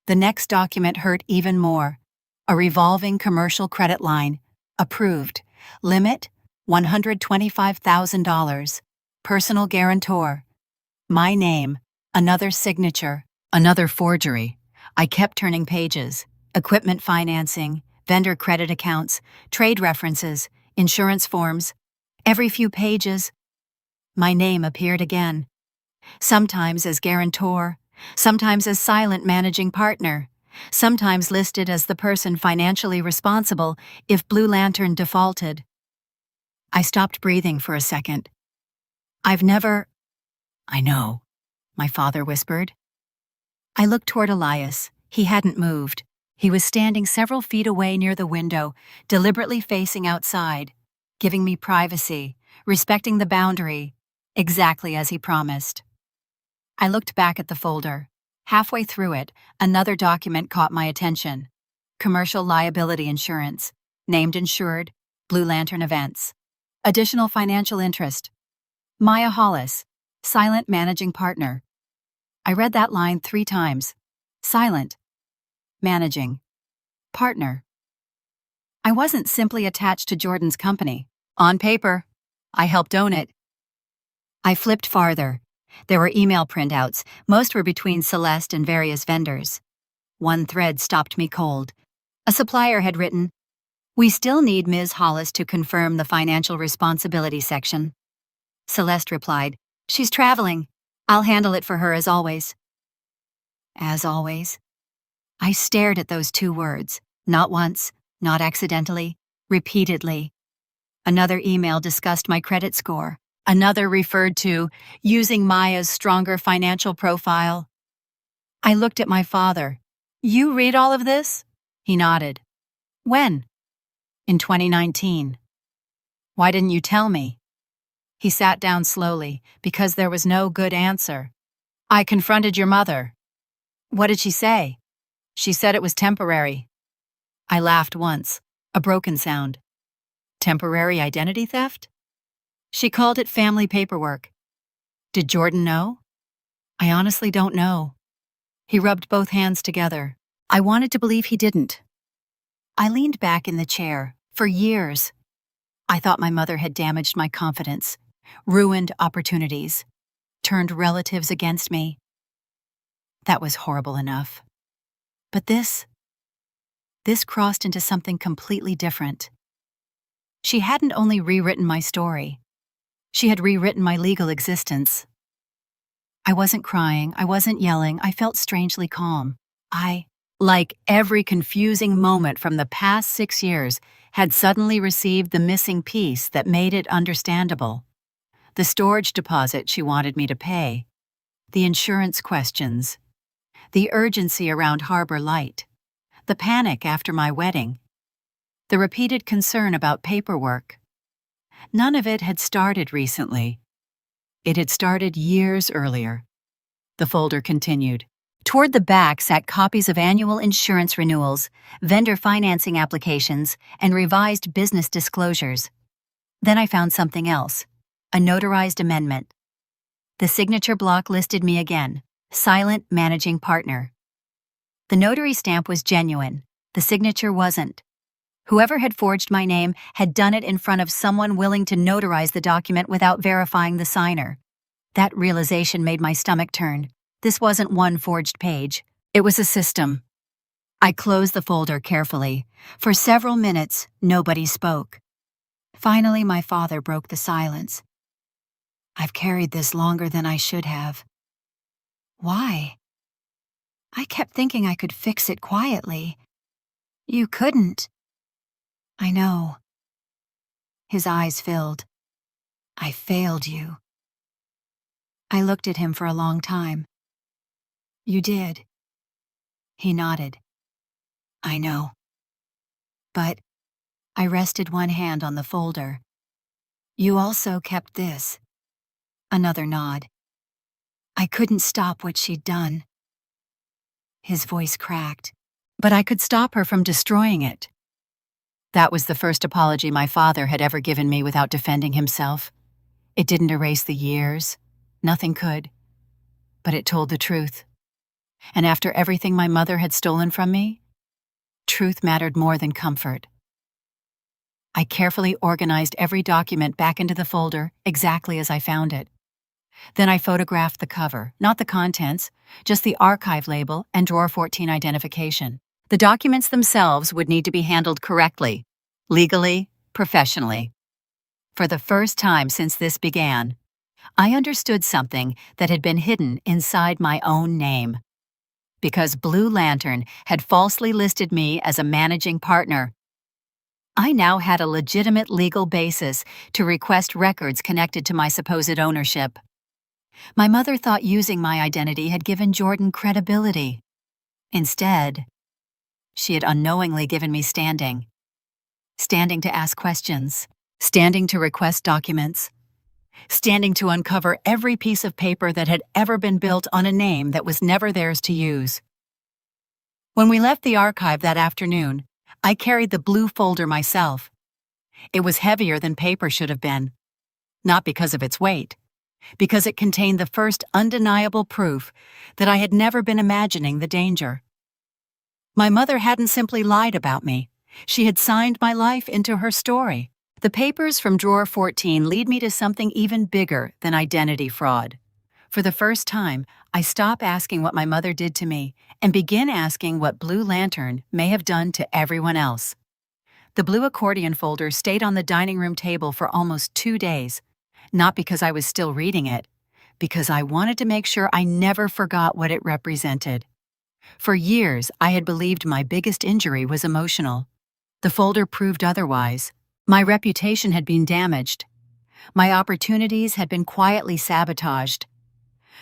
The next document hurt even more. A revolving commercial credit line. Approved. Limit, $125,000. Personal guarantor. My name. Another signature. Another forgery. I kept turning pages. Equipment financing, vendor credit accounts, trade references, insurance forms. Every few pages, my name appeared again. Sometimes as guarantor, sometimes as silent managing partner, sometimes listed as the person financially responsible if Blue Lantern defaulted. I stopped breathing for a second. "I know," my father whispered. I looked toward Elias. He hadn't moved. He was standing several feet away near the window, deliberately facing outside, giving me privacy, respecting the boundary, exactly as he promised. I looked back at the folder. Halfway through it, another document caught my attention. Commercial liability insurance. Named insured. Blue Lantern Events. Additional financial interest. Maya Hollis. Silent managing partner. I read that line 3 times. Silent. Managing. Partner. I wasn't simply attached to Jordan's company. On paper, I helped own it. I flipped farther. There were email printouts. Most were between Celeste and various vendors. One thread stopped me cold. A supplier had written, "We still need Ms. Hollis to confirm the financial responsibility section." Celeste replied, "She's traveling. I'll handle it for her as always." As always. I stared at those 2 words, not once, not accidentally, repeatedly. Another email discussed my credit score. Another referred to using Maya's stronger financial profile. I looked at my father. "You read all of this?" He nodded. "When?" "In 2019. "Why didn't you tell me?" He sat down slowly, because there was no good answer. "I confronted your mother." "What did she say?" "She said it was temporary." I laughed once, a broken sound. Temporary identity theft? She called it family paperwork. Did Jordan know? I honestly don't know. He rubbed both hands together. I wanted to believe he didn't. I leaned back in the chair. For years, I thought my mother had damaged my confidence, ruined opportunities, turned relatives against me. That was horrible enough. But this crossed into something completely different. She hadn't only rewritten my story. She had rewritten my legal existence. I wasn't crying, I wasn't yelling, I felt strangely calm. Like every confusing moment from the past 6 years, had suddenly received the missing piece that made it understandable. The storage deposit she wanted me to pay. The insurance questions. The urgency around Harbor Light. The panic after my wedding. The repeated concern about paperwork. None of it had started recently. It had started years earlier. The folder continued. Toward the back sat copies of annual insurance renewals, vendor financing applications, and revised business disclosures. Then I found something else, a notarized amendment. The signature block listed me again, silent managing partner. The notary stamp was genuine, the signature wasn't. Whoever had forged my name had done it in front of someone willing to notarize the document without verifying the signer. That realization made my stomach turn. This wasn't one forged page. It was a system. I closed the folder carefully. For several minutes, nobody spoke. Finally, my father broke the silence. "I've carried this longer than I should have." "Why?" "I kept thinking I could fix it quietly." "You couldn't." "I know." His eyes filled. "I failed you." I looked at him for a long time. You did. He nodded. I know. But I rested one hand on the folder. You also kept this. Another nod. I couldn't stop what she'd done. His voice cracked. But I could stop her from destroying it. That was the first apology my father had ever given me without defending himself. It didn't erase the years. Nothing could. But it told the truth. And after everything my mother had stolen from me, truth mattered more than comfort. I carefully organized every document back into the folder exactly as I found it. Then I photographed the cover, not the contents, just the archive label and drawer 14 identification. The documents themselves would need to be handled correctly, legally, professionally. For the first time since this began, I understood something that had been hidden inside my own name. Because Blue Lantern had falsely listed me as a managing partner, I now had a legitimate legal basis to request records connected to my supposed ownership. My mother thought using my identity had given Jordan credibility. Instead, she had unknowingly given me standing. Standing to ask questions, standing to request documents, standing to uncover every piece of paper that had ever been built on a name that was never theirs to use. When we left the archive that afternoon, I carried the blue folder myself. It was heavier than paper should have been. Not because of its weight, because it contained the first undeniable proof that I had never been imagining the danger. My mother hadn't simply lied about me. She had signed my life into her story. The papers from drawer 14 lead me to something even bigger than identity fraud. For the first time, I stop asking what my mother did to me and begin asking what Blue Lantern may have done to everyone else. The blue accordion folder stayed on the dining room table for almost 2 days, not because I was still reading it, because I wanted to make sure I never forgot what it represented. For years, I had believed my biggest injury was emotional. The folder proved otherwise. My reputation had been damaged. My opportunities had been quietly sabotaged.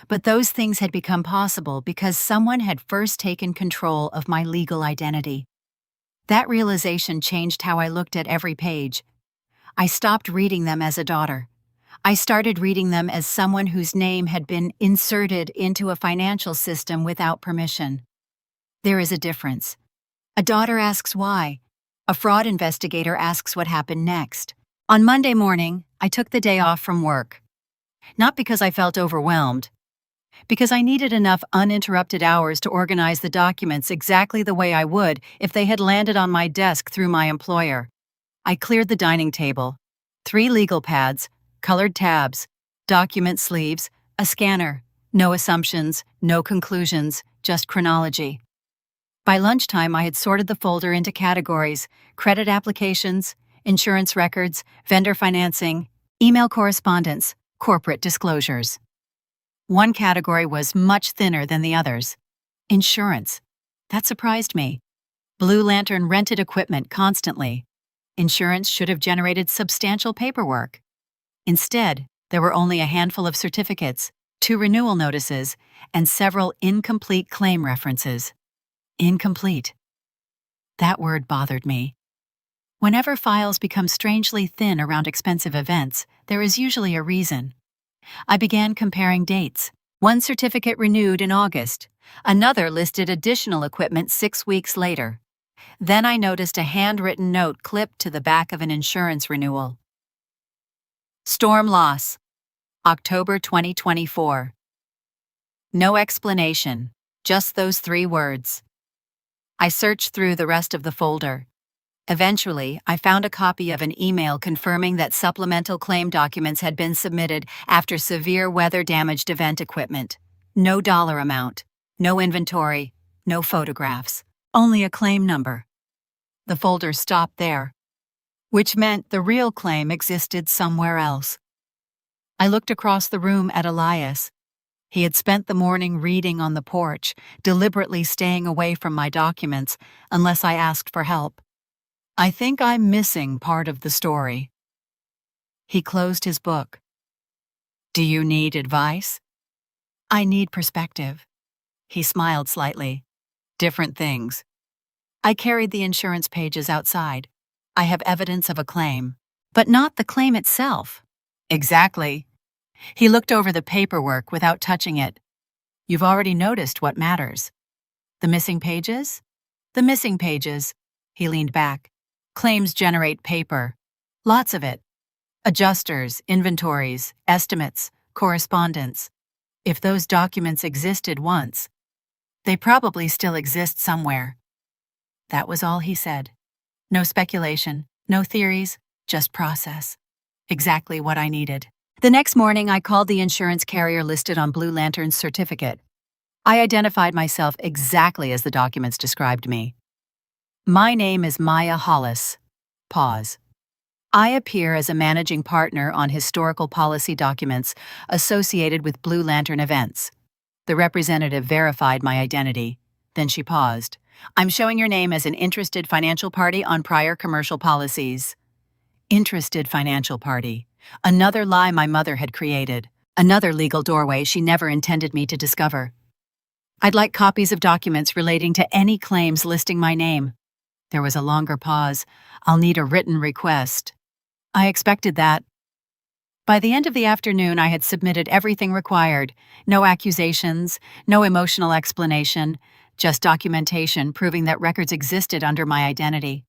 But those things had become possible because someone had first taken control of my legal identity. That realization changed how I looked at every page. I stopped reading them as a daughter. I started reading them as someone whose name had been inserted into a financial system without permission. There is a difference. A daughter asks why. A fraud investigator asks what happened next. On Monday morning, I took the day off from work. Not because I felt overwhelmed, because I needed enough uninterrupted hours to organize the documents exactly the way I would if they had landed on my desk through my employer. I cleared the dining table. 3 legal pads, colored tabs, document sleeves, a scanner. No assumptions, no conclusions, just chronology. By lunchtime, I had sorted the folder into categories: credit applications, insurance records, vendor financing, email correspondence, corporate disclosures. One category was much thinner than the others. Insurance. That surprised me. Blue Lantern rented equipment constantly. Insurance should have generated substantial paperwork. Instead, there were only a handful of certificates, 2 renewal notices, and several incomplete claim references. Incomplete. That word bothered me. Whenever files become strangely thin around expensive events, there is usually a reason. I began comparing dates. One certificate renewed in August. Another listed additional equipment 6 weeks later. Then I noticed a handwritten note clipped to the back of an insurance renewal. Storm loss. October 2024. No explanation, just those 3 words. I searched through the rest of the folder. Eventually, I found a copy of an email confirming that supplemental claim documents had been submitted after severe weather-damaged event equipment. No dollar amount, no inventory, no photographs, only a claim number. The folder stopped there, which meant the real claim existed somewhere else. I looked across the room at Elias. He had spent the morning reading on the porch, deliberately staying away from my documents unless I asked for help. I think I'm missing part of the story. He closed his book. Do you need advice? I need perspective. He smiled slightly. Different things. I carried the insurance pages outside. I have evidence of a claim, but not the claim itself. Exactly. He looked over the paperwork without touching it. You've already noticed what matters. The missing pages? The missing pages. He leaned back. Claims generate paper. Lots of it. Adjusters, inventories, estimates, correspondence. If those documents existed once, they probably still exist somewhere. That was all he said. No speculation, no theories, just process. Exactly what I needed. The next morning, I called the insurance carrier listed on Blue Lantern's certificate. I identified myself exactly as the documents described me. My name is Maya Hollis. Pause. I appear as a managing partner on historical policy documents associated with Blue Lantern events. The representative verified my identity. Then she paused. I'm showing your name as an interested financial party on prior commercial policies. Interested financial party. Another lie my mother had created. Another legal doorway she never intended me to discover. I'd like copies of documents relating to any claims listing my name. There was a longer pause. I'll need a written request. I expected that. By the end of the afternoon, I had submitted everything required. No accusations, no emotional explanation, just documentation proving that records existed under my identity.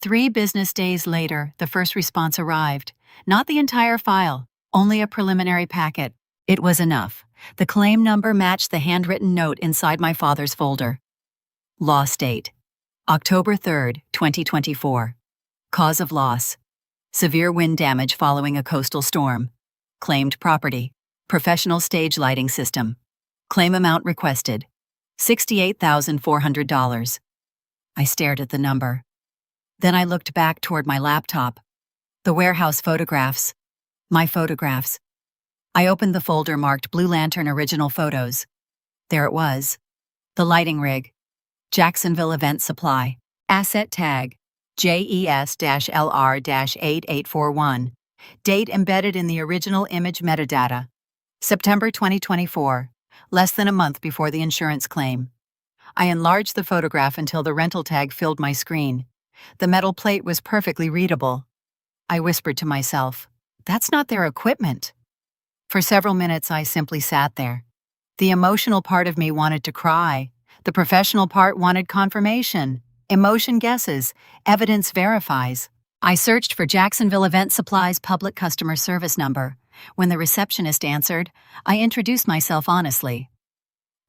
3 business days later, the first response arrived. Not the entire file, only a preliminary packet. It was enough. The claim number matched the handwritten note inside my father's folder. Loss date: October 3rd, 2024. Cause of loss: severe wind damage following a coastal storm. Claimed property: professional stage lighting system. Claim amount requested: $68,400. I stared at the number. Then I looked back toward my laptop. The warehouse photographs. My photographs. I opened the folder marked Blue Lantern Original Photos. There it was. The lighting rig. Jacksonville Event Supply. Asset tag: JES-LR-8841. Date embedded in the original image metadata: September 2024, less than a month before the insurance claim. I enlarged the photograph until the rental tag filled my screen. The metal plate was perfectly readable. I whispered to myself, that's not their equipment. For several minutes, I simply sat there. The emotional part of me wanted to cry. The professional part wanted confirmation. Emotion guesses, evidence verifies. I searched for Jacksonville Event Supply's public customer service number. When the receptionist answered, I introduced myself honestly.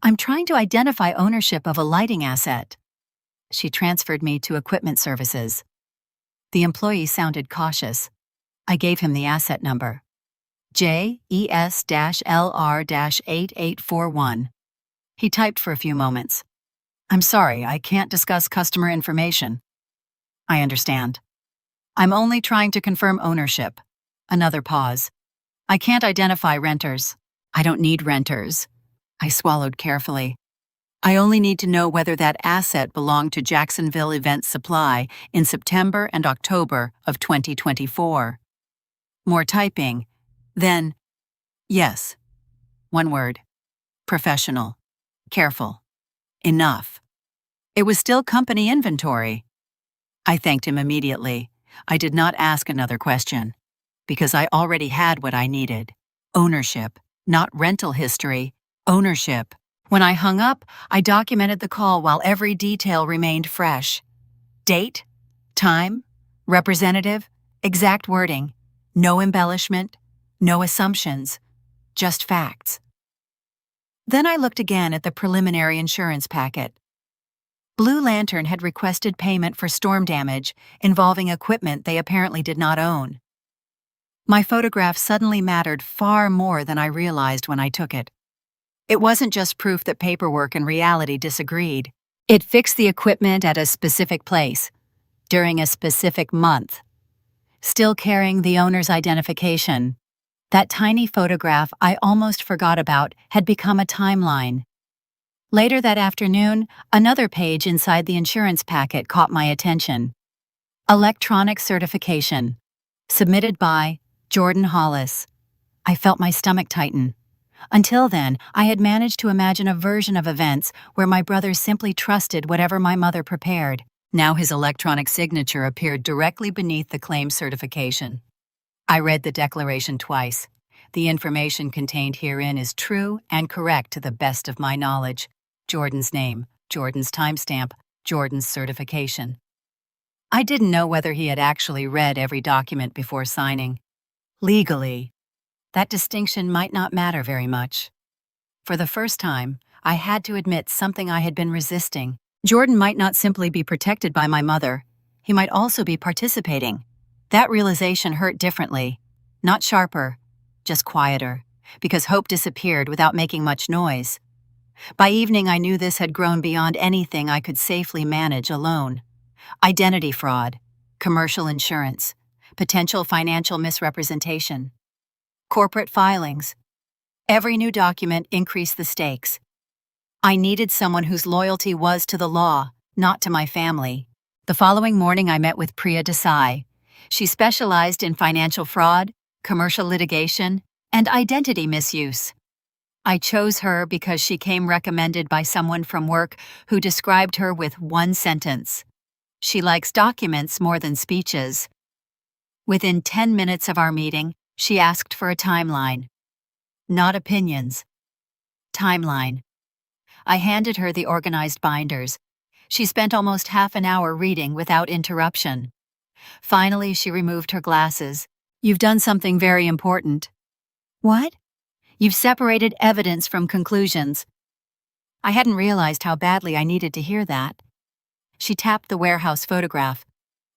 I'm trying to identify ownership of a lighting asset. She transferred me to equipment services. The employee sounded cautious. I gave him the asset number: JES-LR-8841. He typed for a few moments. I'm sorry, I can't discuss customer information. I understand. I'm only trying to confirm ownership. Another pause. I can't identify renters. I don't need renters. I swallowed carefully. I only need to know whether that asset belonged to Jacksonville Event Supply in September and October of 2024. More typing. Then, yes. One word. Professional. Careful. Enough. It was still company inventory. I thanked him immediately. I did not ask another question, because I already had what I needed. Ownership, not rental history. Ownership. When I hung up, I documented the call while every detail remained fresh. Date, time, representative, exact wording. No embellishment, no assumptions, just facts. Then I looked again at the preliminary insurance packet. Blue Lantern had requested payment for storm damage involving equipment they apparently did not own. My photograph suddenly mattered far more than I realized when I took it. It wasn't just proof that paperwork and reality disagreed. It fixed the equipment at a specific place, during a specific month. Still carrying the owner's identification. That tiny photograph I almost forgot about had become a timeline. Later that afternoon, another page inside the insurance packet caught my attention. Electronic certification. Submitted by Jordan Hollis. I felt my stomach tighten. Until then, I had managed to imagine a version of events where my brother simply trusted whatever my mother prepared. Now his electronic signature appeared directly beneath the claim certification. I read the declaration twice. The information contained herein is true and correct to the best of my knowledge. Jordan's name, Jordan's timestamp, Jordan's certification. I didn't know whether he had actually read every document before signing. Legally, that distinction might not matter very much. For the first time, I had to admit something I had been resisting. Jordan might not simply be protected by my mother, he might also be participating. That realization hurt differently, not sharper, just quieter, because hope disappeared without making much noise. By evening, I knew this had grown beyond anything I could safely manage alone. Identity fraud, commercial insurance, potential financial misrepresentation, corporate filings. Every new document increased the stakes. I needed someone whose loyalty was to the law, not to my family. The following morning, I met with Priya Desai. She specialized in financial fraud, commercial litigation, and identity misuse. I chose her because she came recommended by someone from work who described her with one sentence. She likes documents more than speeches. Within 10 minutes of our meeting, she asked for a timeline. Not opinions. Timeline. I handed her the organized binders. She spent almost half an hour reading without interruption. Finally, she removed her glasses. You've done something very important. What? You've separated evidence from conclusions. I hadn't realized how badly I needed to hear that. She tapped the warehouse photograph.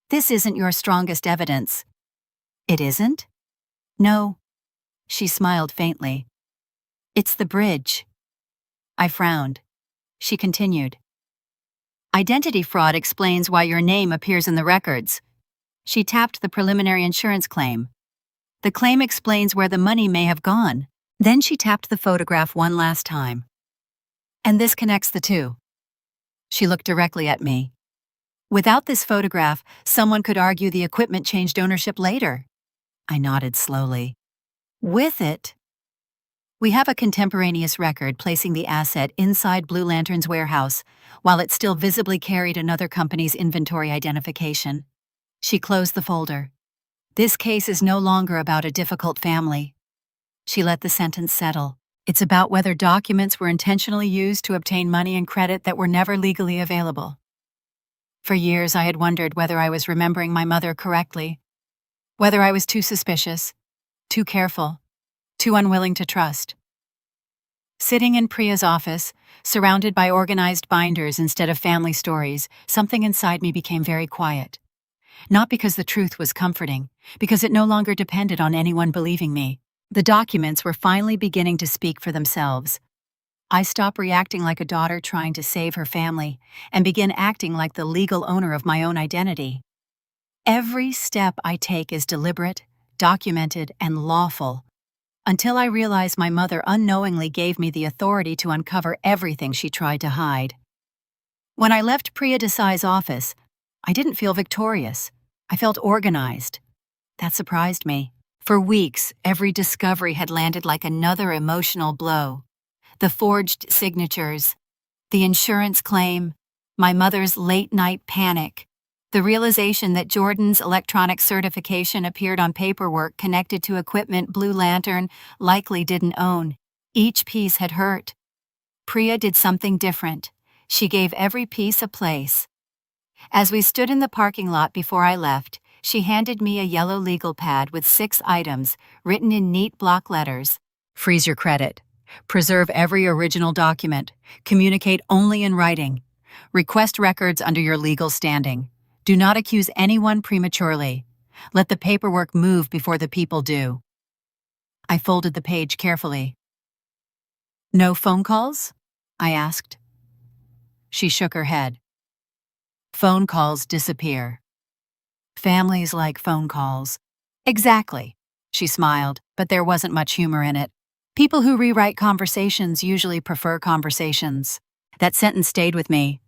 This isn't your strongest evidence. It isn't? No. She smiled faintly. It's the bridge. I frowned. She continued. Identity fraud explains why your name appears in the records. She tapped the preliminary insurance claim. The claim explains where the money may have gone. Then she tapped the photograph one last time. And this connects the two. She looked directly at me. Without this photograph, someone could argue the equipment changed ownership later. I nodded slowly. With it, we have a contemporaneous record placing the asset inside Blue Lantern's warehouse, while it still visibly carried another company's inventory identification. She closed the folder. This case is no longer about a difficult family. She let the sentence settle. It's about whether documents were intentionally used to obtain money and credit that were never legally available. For years, I had wondered whether I was remembering my mother correctly, whether I was too suspicious, too careful, too unwilling to trust. Sitting in Priya's office, surrounded by organized binders instead of family stories, something inside me became very quiet. Not because the truth was comforting, because it no longer depended on anyone believing me. The documents were finally beginning to speak for themselves. I stopped reacting like a daughter trying to save her family and began acting like the legal owner of my own identity. Every step I take is deliberate, documented, and lawful, until I realized my mother unknowingly gave me the authority to uncover everything she tried to hide. When I left Priya Desai's office, I didn't feel victorious. I felt organized. That surprised me. For weeks, every discovery had landed like another emotional blow. The forged signatures, the insurance claim, my mother's late-night panic, the realization that Jordan's electronic certification appeared on paperwork connected to equipment Blue Lantern likely didn't own. Each piece had hurt. Priya did something different. She gave every piece a place. As we stood in the parking lot before I left, she handed me a yellow legal pad with 6 items written in neat block letters. Freeze your credit. Preserve every original document. Communicate only in writing. Request records under your legal standing. Do not accuse anyone prematurely. Let the paperwork move before the people do. I folded the page carefully. No phone calls? I asked. She shook her head. Phone calls disappear. Families like phone calls. Exactly. She smiled, but there wasn't much humor in it. People who rewrite conversations usually prefer conversations. That sentence stayed with me.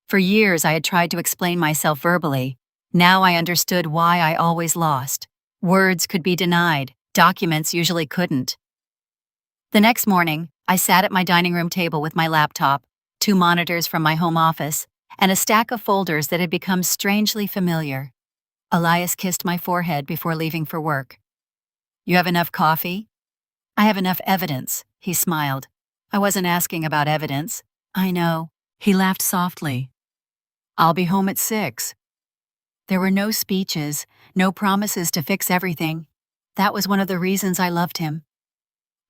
For years, I had tried to explain myself verbally. Now I understood why I always lost. Words could be denied. Documents usually couldn't. The next morning, I sat at my dining room table with my laptop, 2 monitors from my home office, and a stack of folders that had become strangely familiar. Elias kissed my forehead before leaving for work. "You have enough coffee?" "I have enough evidence," he smiled. "I wasn't asking about evidence." "I know." He laughed softly. "I'll be home at 6. There were no speeches, no promises to fix everything. That was one of the reasons I loved him.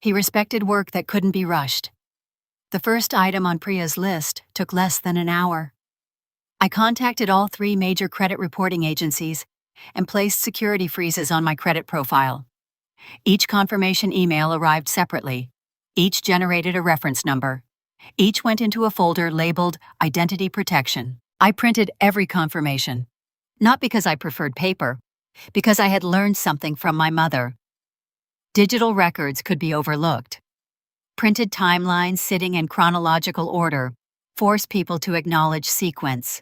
He respected work that couldn't be rushed. The first item on Priya's list took less than an hour. I contacted all 3 major credit reporting agencies and placed security freezes on my credit profile. Each confirmation email arrived separately. Each generated a reference number. Each went into a folder labeled Identity Protection. I printed every confirmation. Not because I preferred paper, because I had learned something from my mother. Digital records could be overlooked. Printed timelines sitting in chronological order force people to acknowledge sequence.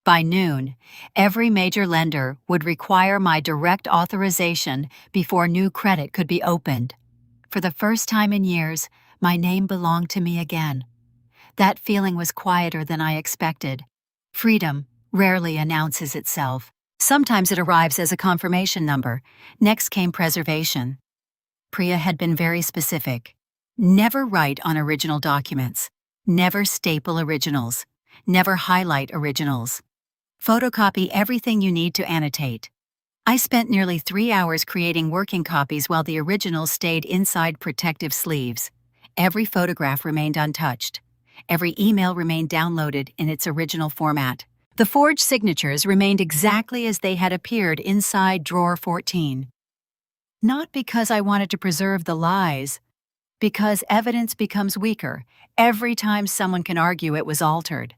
By noon, every major lender would require my direct authorization before new credit could be opened. For the first time in years, my name belonged to me again. That feeling was quieter than I expected. Freedom rarely announces itself. Sometimes it arrives as a confirmation number. Next came preservation. Priya had been very specific. Never write on original documents. Never staple originals. Never highlight originals. Photocopy everything you need to annotate. I spent nearly 3 hours creating working copies while the originals stayed inside protective sleeves. Every photograph remained untouched. Every email remained downloaded in its original format. The forged signatures remained exactly as they had appeared inside drawer 14. Not because I wanted to preserve the lies, because evidence becomes weaker every time someone can argue it was altered.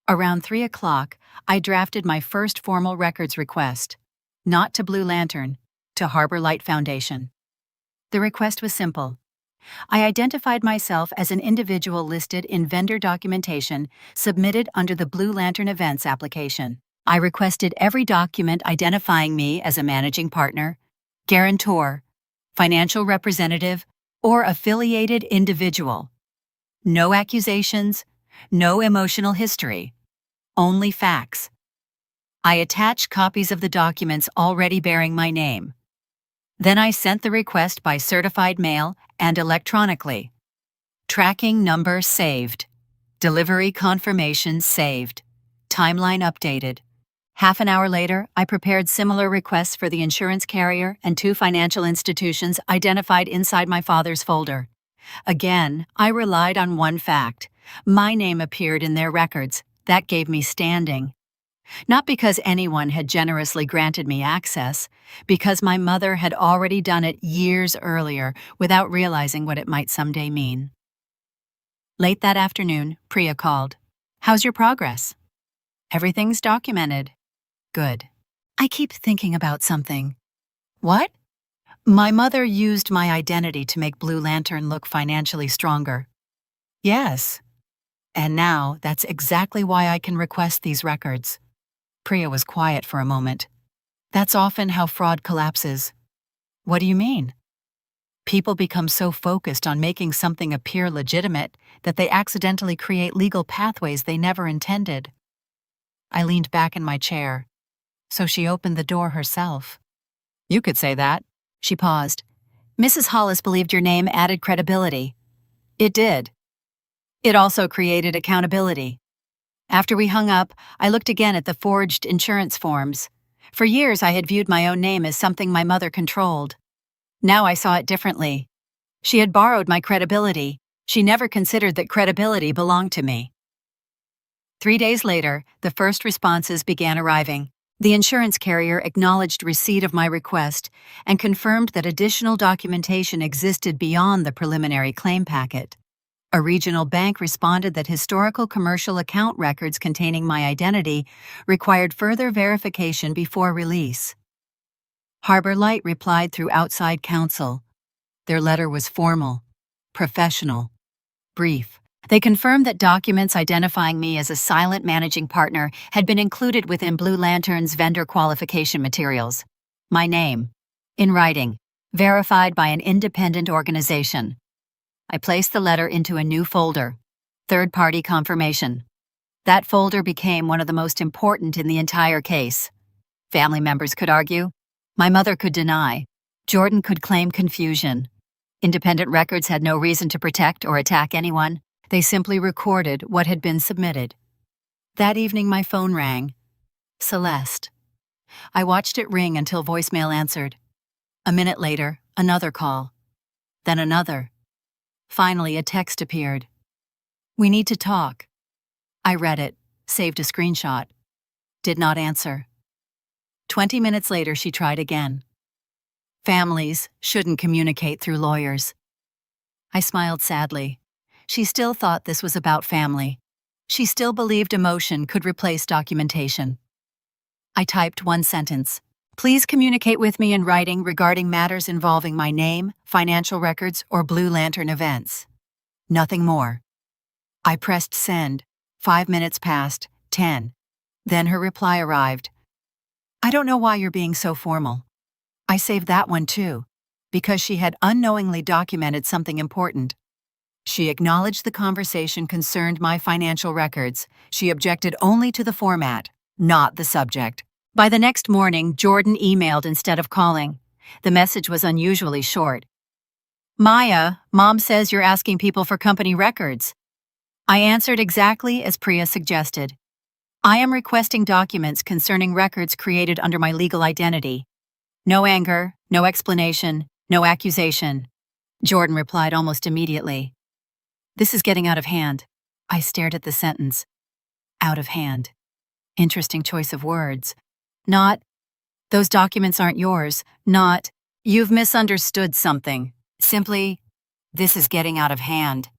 Around 3 o'clock, I drafted my first formal records request, not to Blue Lantern, to Harbor Light Foundation. The request was simple. I identified myself as an individual listed in vendor documentation submitted under the Blue Lantern Events application. I requested every document identifying me as a managing partner, guarantor, financial representative, or affiliated individual. No accusations, no emotional history, only facts. I attached copies of the documents already bearing my name. Then I sent the request by certified mail and electronically. Tracking number saved. Delivery confirmation saved. Timeline updated. Half an hour later, I prepared similar requests for the insurance carrier and 2 financial institutions identified inside my father's folder. Again, I relied on one fact. My name appeared in their records. That gave me standing. Not because anyone had generously granted me access, because my mother had already done it years earlier without realizing what it might someday mean. Late that afternoon, Priya called. "How's your progress?" "Everything's documented." "Good." "I keep thinking about something." "What?" "My mother used my identity to make Blue Lantern look financially stronger." "Yes. And now that's exactly why I can request these records." Priya was quiet for a moment. "That's often how fraud collapses." "What do you mean?" People become so focused on making something appear legitimate that they accidentally create legal pathways they never intended. I leaned back in my chair. "So she opened the door herself." "You could say that." She paused. "Mrs. Hollis believed your name added credibility." "It did. It also created accountability." After we hung up, I looked again at the forged insurance forms. For years, I had viewed my own name as something my mother controlled. Now I saw it differently. She had borrowed my credibility. She never considered that credibility belonged to me. 3 days later, the first responses began arriving. The insurance carrier acknowledged receipt of my request and confirmed that additional documentation existed beyond the preliminary claim packet. A regional bank responded that historical commercial account records containing my identity required further verification before release. Harbor Light replied through outside counsel. Their letter was formal, professional, brief. They confirmed that documents identifying me as a silent managing partner had been included within Blue Lantern's vendor qualification materials. My name, in writing, verified by an independent organization. I placed the letter into a new folder, third-party confirmation. That folder became one of the most important in the entire case. Family members could argue. My mother could deny. Jordan could claim confusion. Independent records had no reason to protect or attack anyone. They simply recorded what had been submitted. That evening my phone rang. Celeste. I watched it ring until voicemail answered. A minute later, another call. Then another. Finally, a text appeared. "We need to talk." I read it, saved a screenshot. Did not answer. 20 minutes later, she tried again. Families shouldn't communicate through lawyers. I smiled sadly. She still thought this was about family. She still believed emotion could replace documentation. I typed one sentence. "Please communicate with me in writing regarding matters involving my name, financial records, or Blue Lantern events." Nothing more. I pressed send. 5 minutes passed, 10. Then her reply arrived. "I don't know why you're being so formal." I saved that one too, because she had unknowingly documented something important. She acknowledged the conversation concerned my financial records. She objected only to the format, not the subject. By the next morning, Jordan emailed instead of calling. The message was unusually short. "Maya, Mom says you're asking people for company records." I answered exactly as Priya suggested. "I am requesting documents concerning records created under my legal identity." No anger, no explanation, no accusation. Jordan replied almost immediately. "This is getting out of hand." I stared at the sentence. Out of hand. Interesting choice of words. Not, "Those documents aren't yours." Not, "You've misunderstood something." Simply, "This is getting out of hand."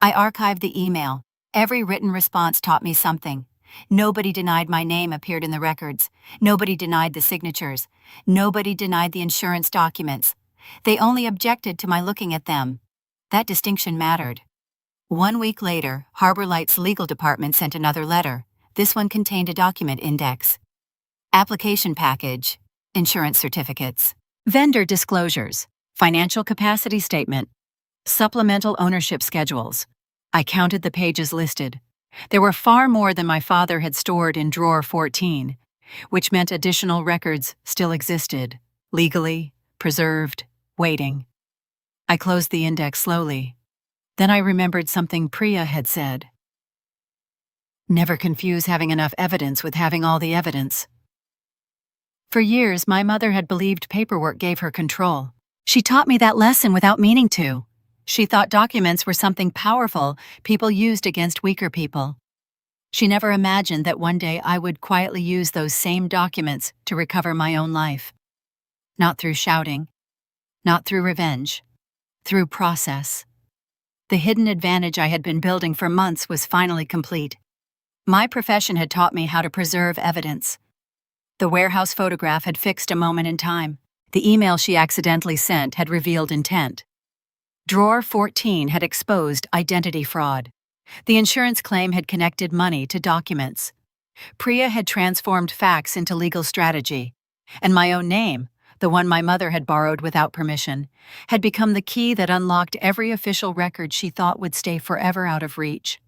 I archived the email. Every written response taught me something. Nobody denied my name appeared in the records. Nobody denied the signatures. Nobody denied the insurance documents. They only objected to my looking at them. That distinction mattered. 1 week later, Harbor Light's legal department sent another letter. This one contained a document index. Application package, insurance certificates, vendor disclosures, financial capacity statement, supplemental ownership schedules. I counted the pages listed. There were far more than my father had stored in drawer 14, which meant additional records still existed, legally, preserved, waiting. I closed the index slowly. Then I remembered something Priya had said. Never confuse having enough evidence with having all the evidence. For years, my mother had believed paperwork gave her control. She taught me that lesson without meaning to. She thought documents were something powerful people used against weaker people. She never imagined that one day I would quietly use those same documents to recover my own life. Not through shouting, not through revenge, through process. The hidden advantage I had been building for months was finally complete. My profession had taught me how to preserve evidence. The warehouse photograph had fixed a moment in time. The email she accidentally sent had revealed intent. Drawer 14 had exposed identity fraud. The insurance claim had connected money to documents. Priya had transformed facts into legal strategy. And my own name, the one my mother had borrowed without permission, had become the key that unlocked every official record she thought would stay forever out of reach.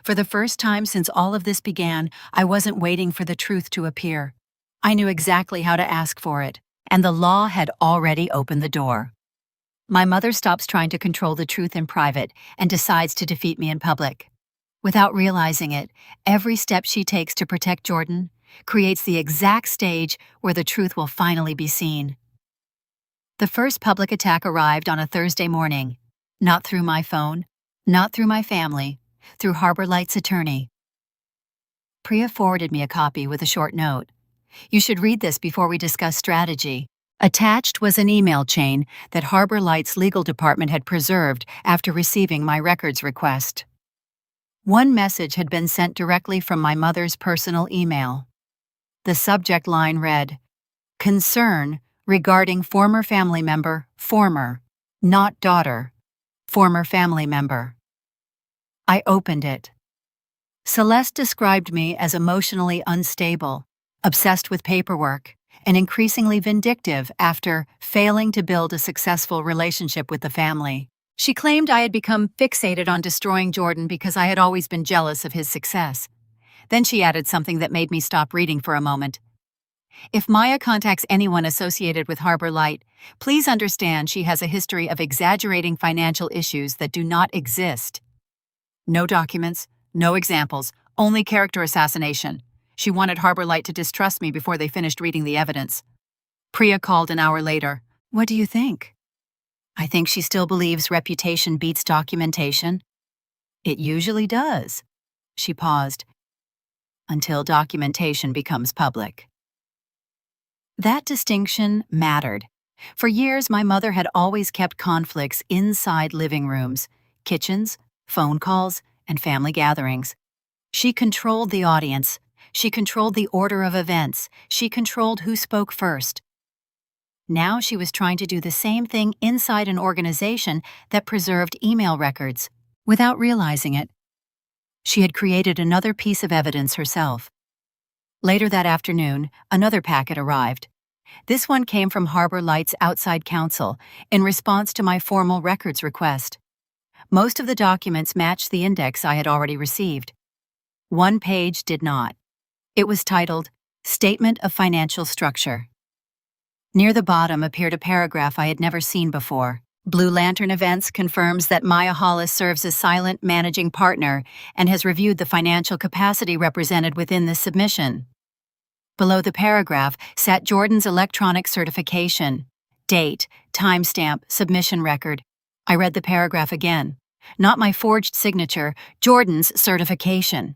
For the first time since all of this began, I wasn't waiting for the truth to appear. I knew exactly how to ask for it, and the law had already opened the door. My mother stops trying to control the truth in private and decides to defeat me in public. Without realizing it, every step she takes to protect Jordan creates the exact stage where the truth will finally be seen. The first public attack arrived on a Thursday morning, not through my phone, not through my family, through Harbor Light's attorney. Priya forwarded me a copy with a short note. "You should read this before we discuss strategy." Attached was an email chain that Harbor Light's legal department had preserved after receiving my records request. One message had been sent directly from my mother's personal email. The subject line read, "Concern regarding former family member, former, not daughter, former family member." I opened it. Celeste described me as emotionally unstable, obsessed with paperwork, and increasingly vindictive after failing to build a successful relationship with the family. She claimed I had become fixated on destroying Jordan because I had always been jealous of his success. Then she added something that made me stop reading for a moment. If Maya contacts anyone associated with Harbor Light, please understand she has a history of exaggerating financial issues that do not exist. No documents, no examples, only character assassination. She wanted Harbor Light to distrust me before they finished reading the evidence. Priya called an hour later. What do you think? I think she still believes reputation beats documentation. It usually does. She paused. Until documentation becomes public. That distinction mattered. For years, my mother had always kept conflicts inside living rooms, kitchens, phone calls, and family gatherings. She controlled the audience. She controlled the order of events. She controlled who spoke first. Now she was trying to do the same thing inside an organization that preserved email records. Without realizing it, she had created another piece of evidence herself. Later that afternoon, another packet arrived. This one came from Harbor Light's outside counsel in response to my formal records request. Most of the documents matched the index I had already received. One page did not. It was titled, Statement of Financial Structure. Near the bottom appeared a paragraph I had never seen before. Blue Lantern Events confirms that Maya Hollis serves as silent managing partner and has reviewed the financial capacity represented within this submission. Below the paragraph sat Jordan's electronic certification. Date, timestamp, submission record. I read the paragraph again. Not my forged signature, Jordan's certification.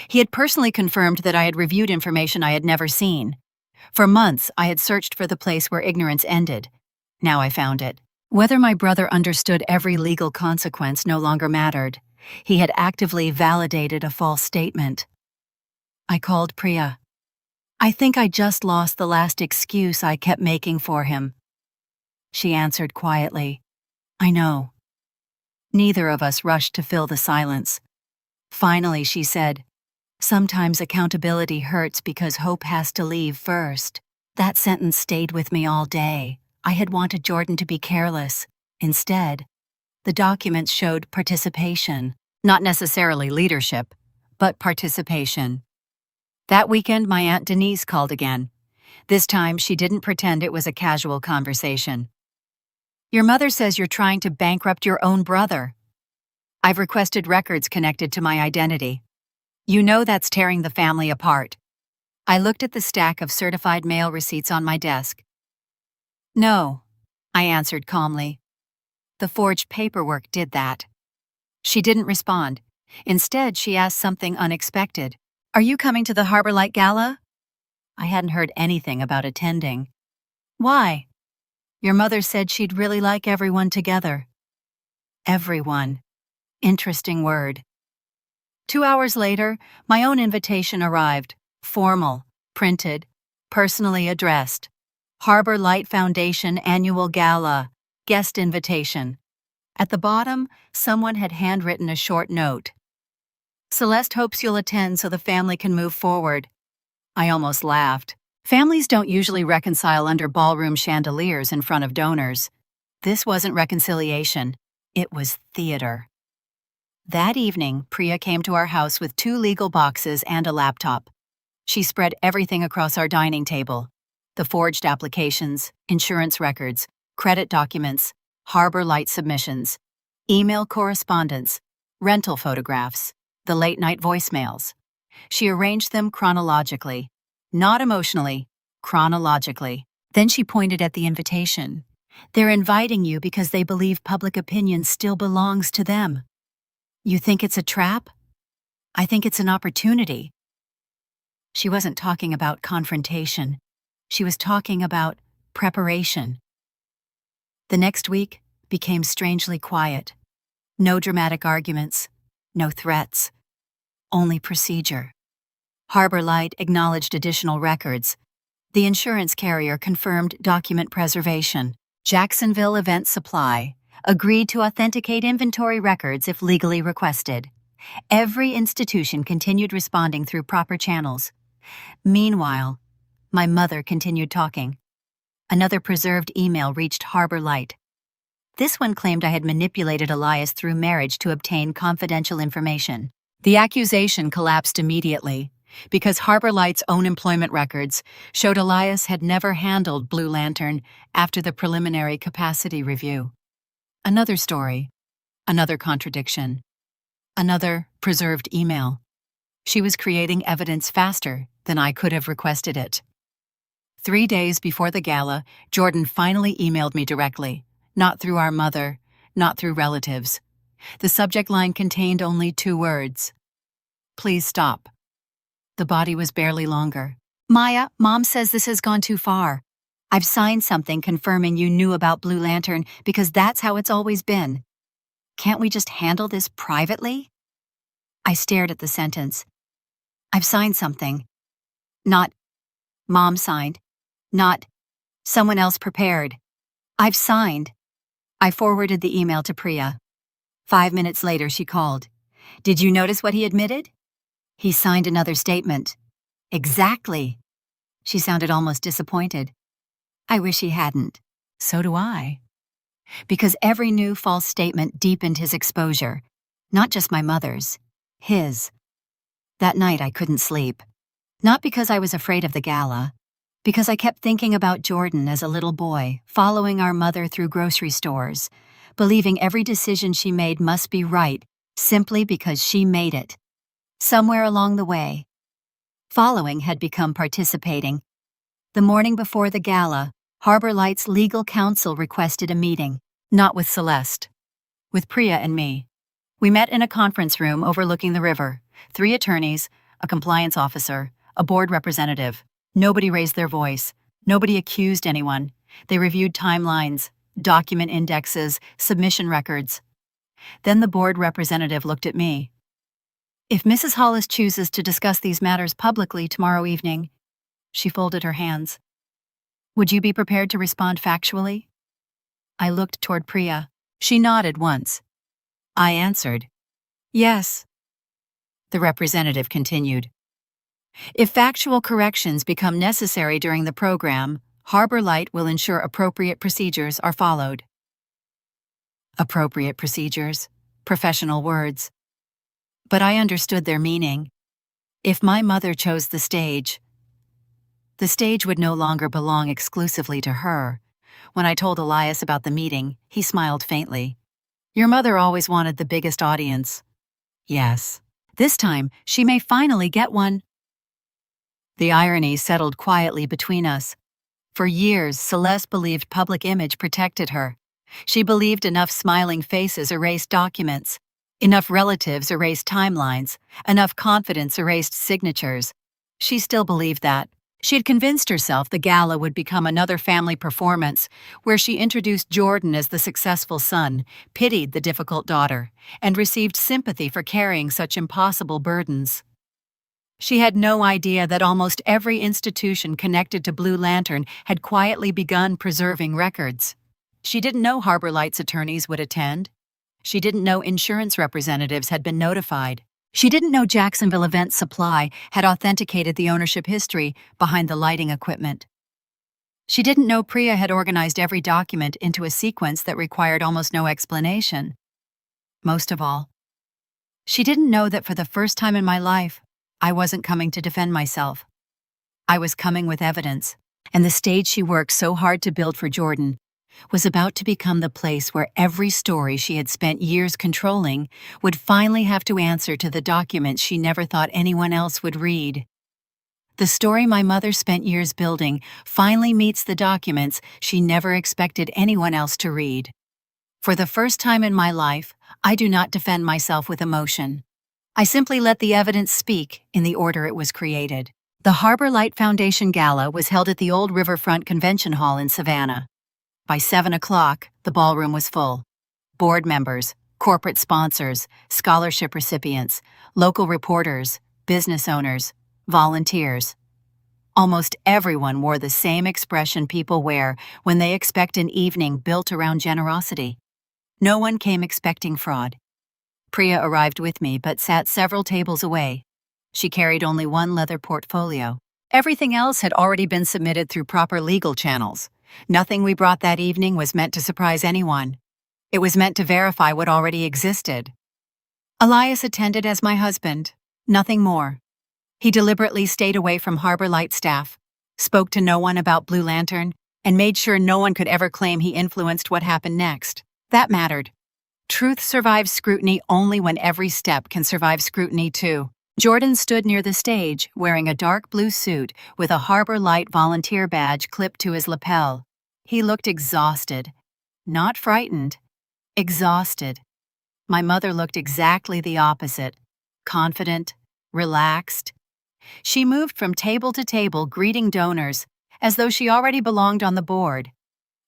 He had personally confirmed that I had reviewed information I had never seen. For months, I had searched for the place where ignorance ended. Now I found it. Whether my brother understood every legal consequence no longer mattered. He had actively validated a false statement. I called Priya. I think I just lost the last excuse I kept making for him. She answered quietly, I know. Neither of us rushed to fill the silence. Finally, she said, Sometimes accountability hurts because hope has to leave first. That sentence stayed with me all day. I had wanted Jordan to be careless. Instead, the documents showed participation. Not necessarily leadership, but participation. That weekend, my Aunt Denise called again. This time, she didn't pretend it was a casual conversation. Your mother says you're trying to bankrupt your own brother. I've requested records connected to my identity. You know that's tearing the family apart. I looked at the stack of certified mail receipts on my desk. No, I answered calmly. The forged paperwork did that. She didn't respond. Instead, she asked something unexpected. Are you coming to the Harbor Light Gala? I hadn't heard anything about attending. Why? Your mother said she'd really like everyone together. Everyone. Interesting word. 2 hours later, my own invitation arrived. Formal, printed, personally addressed. Harbor Light Foundation Annual Gala. Guest invitation. At the bottom, someone had handwritten a short note. Celeste hopes you'll attend so the family can move forward. I almost laughed. Families don't usually reconcile under ballroom chandeliers in front of donors. This wasn't reconciliation. It was theater. That evening, Priya came to our house with 2 legal boxes and a laptop. She spread everything across our dining table. The forged applications, insurance records, credit documents, Harbor Light submissions, email correspondence, rental photographs, the late-night voicemails. She arranged them chronologically. Not emotionally, chronologically. Then she pointed at the invitation. They're inviting you because they believe public opinion still belongs to them. You think it's a trap? I think it's an opportunity. She wasn't talking about confrontation. She was talking about preparation. The next week became strangely quiet. No dramatic arguments, no threats, only procedure. Harbor Light acknowledged additional records. The insurance carrier confirmed document preservation. Jacksonville Event Supply agreed to authenticate inventory records if legally requested. Every institution continued responding through proper channels. Meanwhile, My mother continued talking. Another preserved email reached Harbor Light. This one claimed I had manipulated Elias through marriage to obtain confidential information. The accusation collapsed immediately because Harbor Light's own employment records showed Elias had never handled Blue Lantern after the preliminary capacity review. Another story, another contradiction, another preserved email. She was creating evidence faster than I could have requested it. 3 days before the gala, Jordan finally emailed me directly, not through our mother, not through relatives. The subject line contained only 2 words. Please stop. The body was barely longer. Maya, Mom says this has gone too far. I've signed something confirming you knew about Blue Lantern because that's how it's always been. Can't we just handle this privately? I stared at the sentence. I've signed something. Not Mom signed. Not someone else prepared. I've signed. I forwarded the email to Priya. 5 minutes later, she called. Did you notice what he admitted? He signed another statement. Exactly. She sounded almost disappointed. I wish he hadn't. So do I. Because every new false statement deepened his exposure. Not just my mother's. His. That night I couldn't sleep. Not because I was afraid of the gala. Because I kept thinking about Jordan as a little boy, following our mother through grocery stores, believing every decision she made must be right, simply because she made it. Somewhere along the way, following had become participating. The morning before the gala, Harbor Light's legal counsel requested a meeting, not with Celeste, with Priya and me. We met in a conference room overlooking the river, 3 attorneys, a compliance officer, a board representative. Nobody raised their voice. Nobody accused anyone. They reviewed timelines, document indexes, submission records. Then the board representative looked at me. If Mrs. Hollis chooses to discuss these matters publicly tomorrow evening, she folded her hands. Would you be prepared to respond factually? I looked toward Priya. She nodded once. I answered, yes. The representative continued. If factual corrections become necessary during the program, Harbor Light will ensure appropriate procedures are followed. Appropriate procedures, professional words. But I understood their meaning. If my mother chose the stage would no longer belong exclusively to her. When I told Elias about the meeting, he smiled faintly. Your mother always wanted the biggest audience. Yes. This time, she may finally get one. The irony settled quietly between us. For years, Celeste believed public image protected her. She believed enough smiling faces erased documents. Enough relatives erased timelines, enough confidence erased signatures. She still believed that. She had convinced herself the gala would become another family performance, where she introduced Jordan as the successful son, pitied the difficult daughter, and received sympathy for carrying such impossible burdens. She had no idea that almost every institution connected to Blue Lantern had quietly begun preserving records. She didn't know Harbor Light's attorneys would attend. She didn't know insurance representatives had been notified. She didn't know Jacksonville Event Supply had authenticated the ownership history behind the lighting equipment. She didn't know Priya had organized every document into a sequence that required almost no explanation. Most of all, she didn't know that for the first time in my life, I wasn't coming to defend myself. I was coming with evidence, and the stage she worked so hard to build for Jordan was about to become the place where every story she had spent years controlling would finally have to answer to the documents she never thought anyone else would read. The story my mother spent years building finally meets the documents she never expected anyone else to read. For the first time in my life, I do not defend myself with emotion. I simply let the evidence speak in the order it was created. The Harbor Light Foundation Gala was held at the old Riverfront Convention Hall in Savannah. By 7 o'clock, the ballroom was full. Board members, corporate sponsors, scholarship recipients, local reporters, business owners, volunteers. Almost everyone wore the same expression people wear when they expect an evening built around generosity. No one came expecting fraud. Priya arrived with me but sat several tables away. She carried only one leather portfolio. Everything else had already been submitted through proper legal channels. Nothing we brought that evening was meant to surprise anyone. It was meant to verify what already existed. Elias attended as my husband, nothing more. He deliberately stayed away from Harbor Light staff, spoke to no one about Blue Lantern, and made sure no one could ever claim he influenced what happened next. That mattered. Truth survives scrutiny only when every step can survive scrutiny too. Jordan stood near the stage, wearing a dark blue suit with a Harbor Light volunteer badge clipped to his lapel. He looked exhausted. Not frightened. Exhausted. My mother looked exactly the opposite. Confident, relaxed. She moved from table to table greeting donors, as though she already belonged on the board.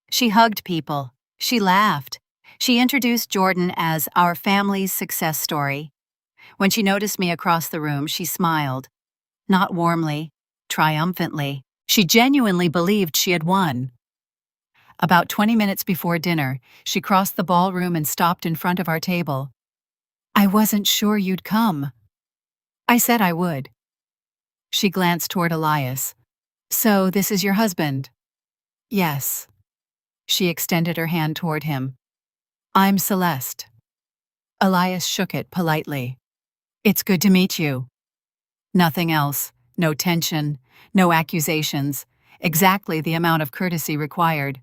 She hugged people. She laughed. She introduced Jordan as our family's success story. When she noticed me across the room, she smiled. Not warmly, triumphantly. She genuinely believed she had won. About 20 minutes before dinner, she crossed the ballroom and stopped in front of our table. "I wasn't sure you'd come." I said I would. She glanced toward Elias. "So this is your husband?" "Yes." She extended her hand toward him. "I'm Celeste." Elias shook it politely. "It's good to meet you." Nothing else. No tension, no accusations. Exactly the amount of courtesy required.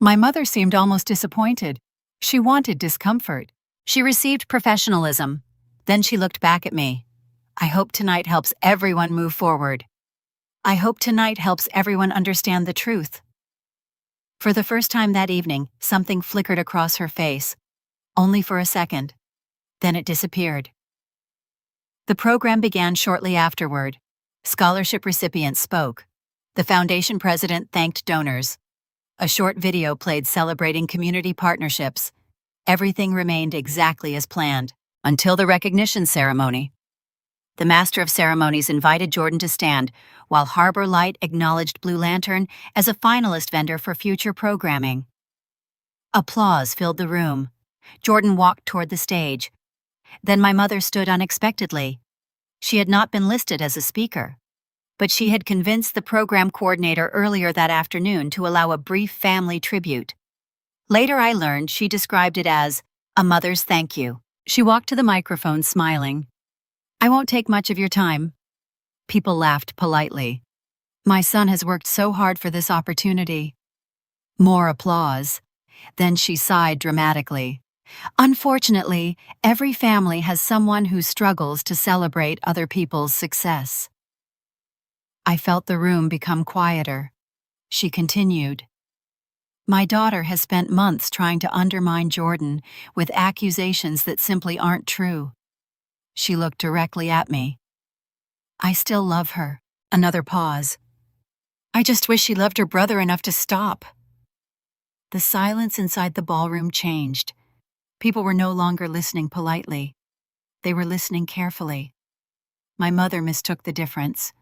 My mother seemed almost disappointed. She wanted discomfort. She received professionalism. Then she looked back at me. "I hope tonight helps everyone move forward. I hope tonight helps everyone understand the truth." For the first time that evening, something flickered across her face. Only for a second. Then it disappeared. The program began shortly afterward. Scholarship recipients spoke. The foundation president thanked donors. A short video played celebrating community partnerships. Everything remained exactly as planned, until the recognition ceremony. The Master of Ceremonies invited Jordan to stand, while Harbor Light acknowledged Blue Lantern as a finalist vendor for future programming. Applause filled the room. Jordan walked toward the stage. Then my mother stood unexpectedly. She had not been listed as a speaker, but she had convinced the program coordinator earlier that afternoon to allow a brief family tribute. Later I learned she described it as a mother's thank you. She walked to the microphone smiling. "I won't take much of your time." People laughed politely. "My son has worked so hard for this opportunity." More applause. Then she sighed dramatically. "Unfortunately, every family has someone who struggles to celebrate other people's success." I felt the room become quieter. She continued. "My daughter has spent months trying to undermine Jordan with accusations that simply aren't true." She looked directly at me. "I still love her." Another pause. "I just wish she loved her brother enough to stop." The silence inside the ballroom changed. People were no longer listening politely. They were listening carefully. My mother mistook the difference.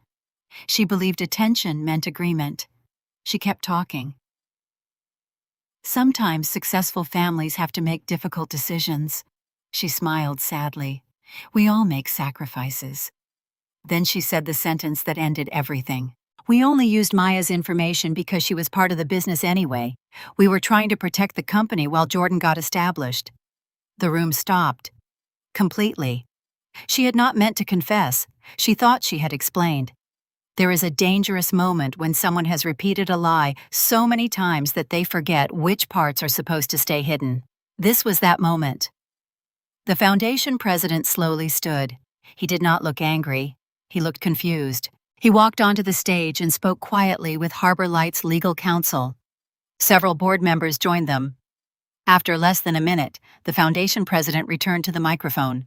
She believed attention meant agreement. She kept talking. "Sometimes successful families have to make difficult decisions." She smiled sadly. "We all make sacrifices." Then she said the sentence that ended everything. "We only used Maya's information because she was part of the business anyway. We were trying to protect the company while Jordan got established." The room stopped. Completely. She had not meant to confess. She thought she had explained. There is a dangerous moment when someone has repeated a lie so many times that they forget which parts are supposed to stay hidden. This was that moment. The foundation president slowly stood. He did not look angry. He looked confused. He walked onto the stage and spoke quietly with Harbor Light's legal counsel. Several board members joined them. After less than a minute, the foundation president returned to the microphone.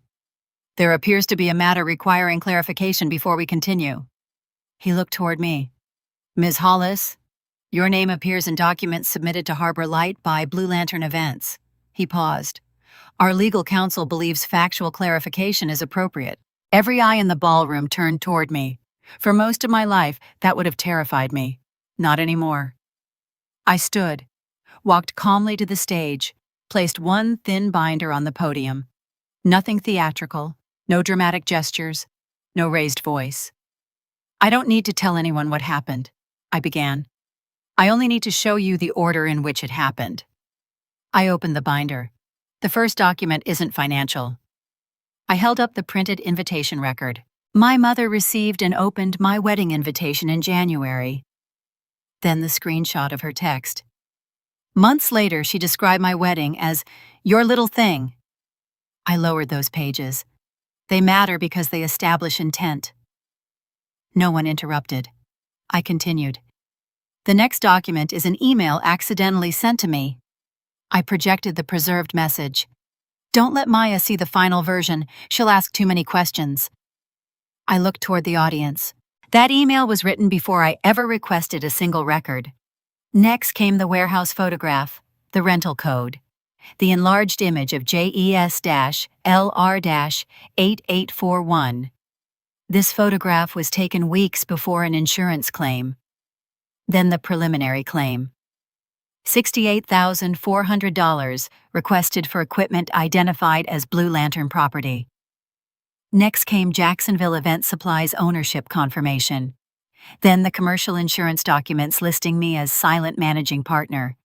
"There appears to be a matter requiring clarification before we continue." He looked toward me. "Ms. Hollis, your name appears in documents submitted to Harbor Light by Blue Lantern Events." He paused. "Our legal counsel believes factual clarification is appropriate." Every eye in the ballroom turned toward me. For most of my life, that would have terrified me. Not anymore. I stood, walked calmly to the stage, placed one thin binder on the podium. Nothing theatrical, no dramatic gestures, no raised voice. I don't need to tell anyone what happened, I began. I only need to show you the order in which it happened. I opened the binder. The first document isn't financial. I held up the printed invitation record. My mother received and opened my wedding invitation in January. Then the screenshot of her text. Months later, she described my wedding as your little thing. I lowered those pages. They matter because they establish intent. No one interrupted. I continued. The next document is an email accidentally sent to me. I projected the preserved message. Don't let Maya see the final version. She'll ask too many questions. I looked toward the audience. That email was written before I ever requested a single record. Next came the warehouse photograph, the rental code, the enlarged image of JES-LR-8841. This photograph was taken weeks before an insurance claim. Then the preliminary claim. $68,400 requested for equipment identified as Blue Lantern property. Next came Jacksonville Event Supplies ownership confirmation. Then the commercial insurance documents listing me as silent managing partner.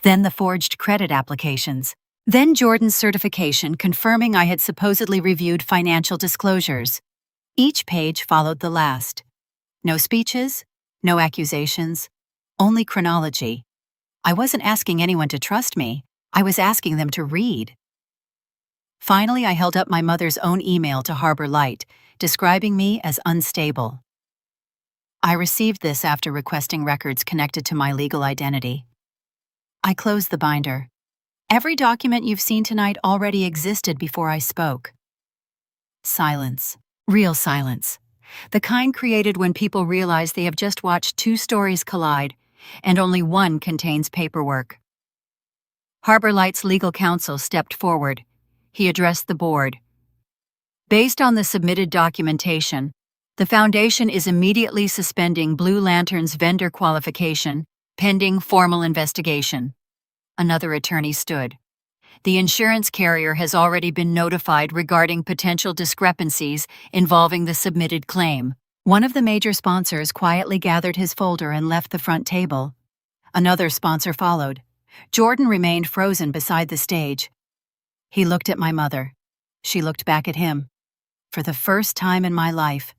Then the forged credit applications. Then Jordan's certification confirming I had supposedly reviewed financial disclosures. Each page followed the last. No speeches, no accusations, only chronology. I wasn't asking anyone to trust me. I was asking them to read. Finally, I held up my mother's own email to Harbor Light, describing me as unstable. I received this after requesting records connected to my legal identity. I closed the binder. Every document you've seen tonight already existed before I spoke. Silence. Real silence. The kind created when people realize they have just watched two stories collide, and only one contains paperwork. Harbor Light's legal counsel stepped forward. He addressed the board. Based on the submitted documentation, the Foundation is immediately suspending Blue Lantern's vendor qualification, pending formal investigation. Another attorney stood. The insurance carrier has already been notified regarding potential discrepancies involving the submitted claim. One of the major sponsors quietly gathered his folder and left the front table. Another sponsor followed. Jordan remained frozen beside the stage. He looked at my mother. She looked back at him. For the first time in my life,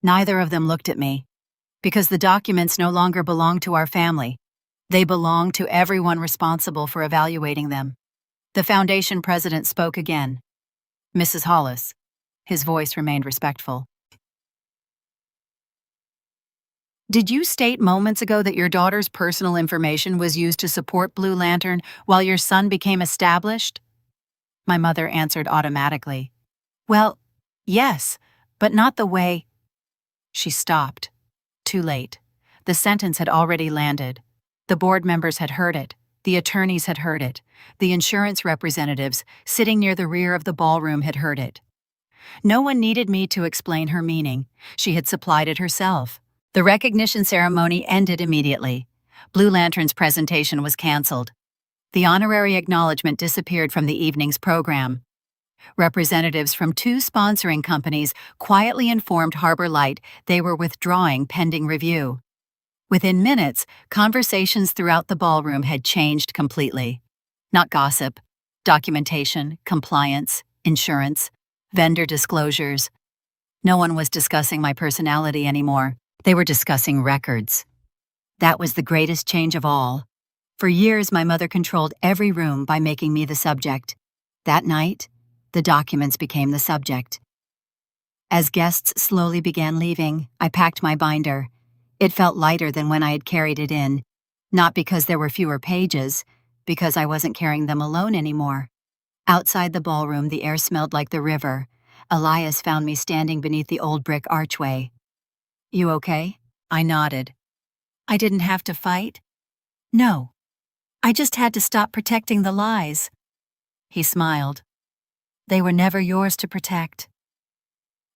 neither of them looked at me. Because the documents no longer belong to our family. They belong to everyone responsible for evaluating them. The Foundation president spoke again. Mrs. Hollis. His voice remained respectful. Did you state moments ago that your daughter's personal information was used to support Blue Lantern while your son became established? My mother answered automatically. Well, yes, but not the way. She stopped. Too late. The sentence had already landed. The board members had heard it. The attorneys had heard it. The insurance representatives, sitting near the rear of the ballroom, had heard it. No one needed me to explain her meaning. She had supplied it herself. The recognition ceremony ended immediately. Blue Lantern's presentation was canceled. The honorary acknowledgement disappeared from the evening's program. Representatives from two sponsoring companies quietly informed Harbor Light they were withdrawing pending review. Within minutes, conversations throughout the ballroom had changed completely. Not gossip, documentation, compliance, insurance, vendor disclosures. No one was discussing my personality anymore. They were discussing records. That was the greatest change of all. For years, my mother controlled every room by making me the subject. That night, the documents became the subject. As guests slowly began leaving, I packed my binder. It felt lighter than when I had carried it in, not because there were fewer pages, because I wasn't carrying them alone anymore. Outside the ballroom, the air smelled like the river. Elias found me standing beneath the old brick archway. You okay? I nodded. I didn't have to fight? No. I just had to stop protecting the lies. He smiled. They were never yours to protect.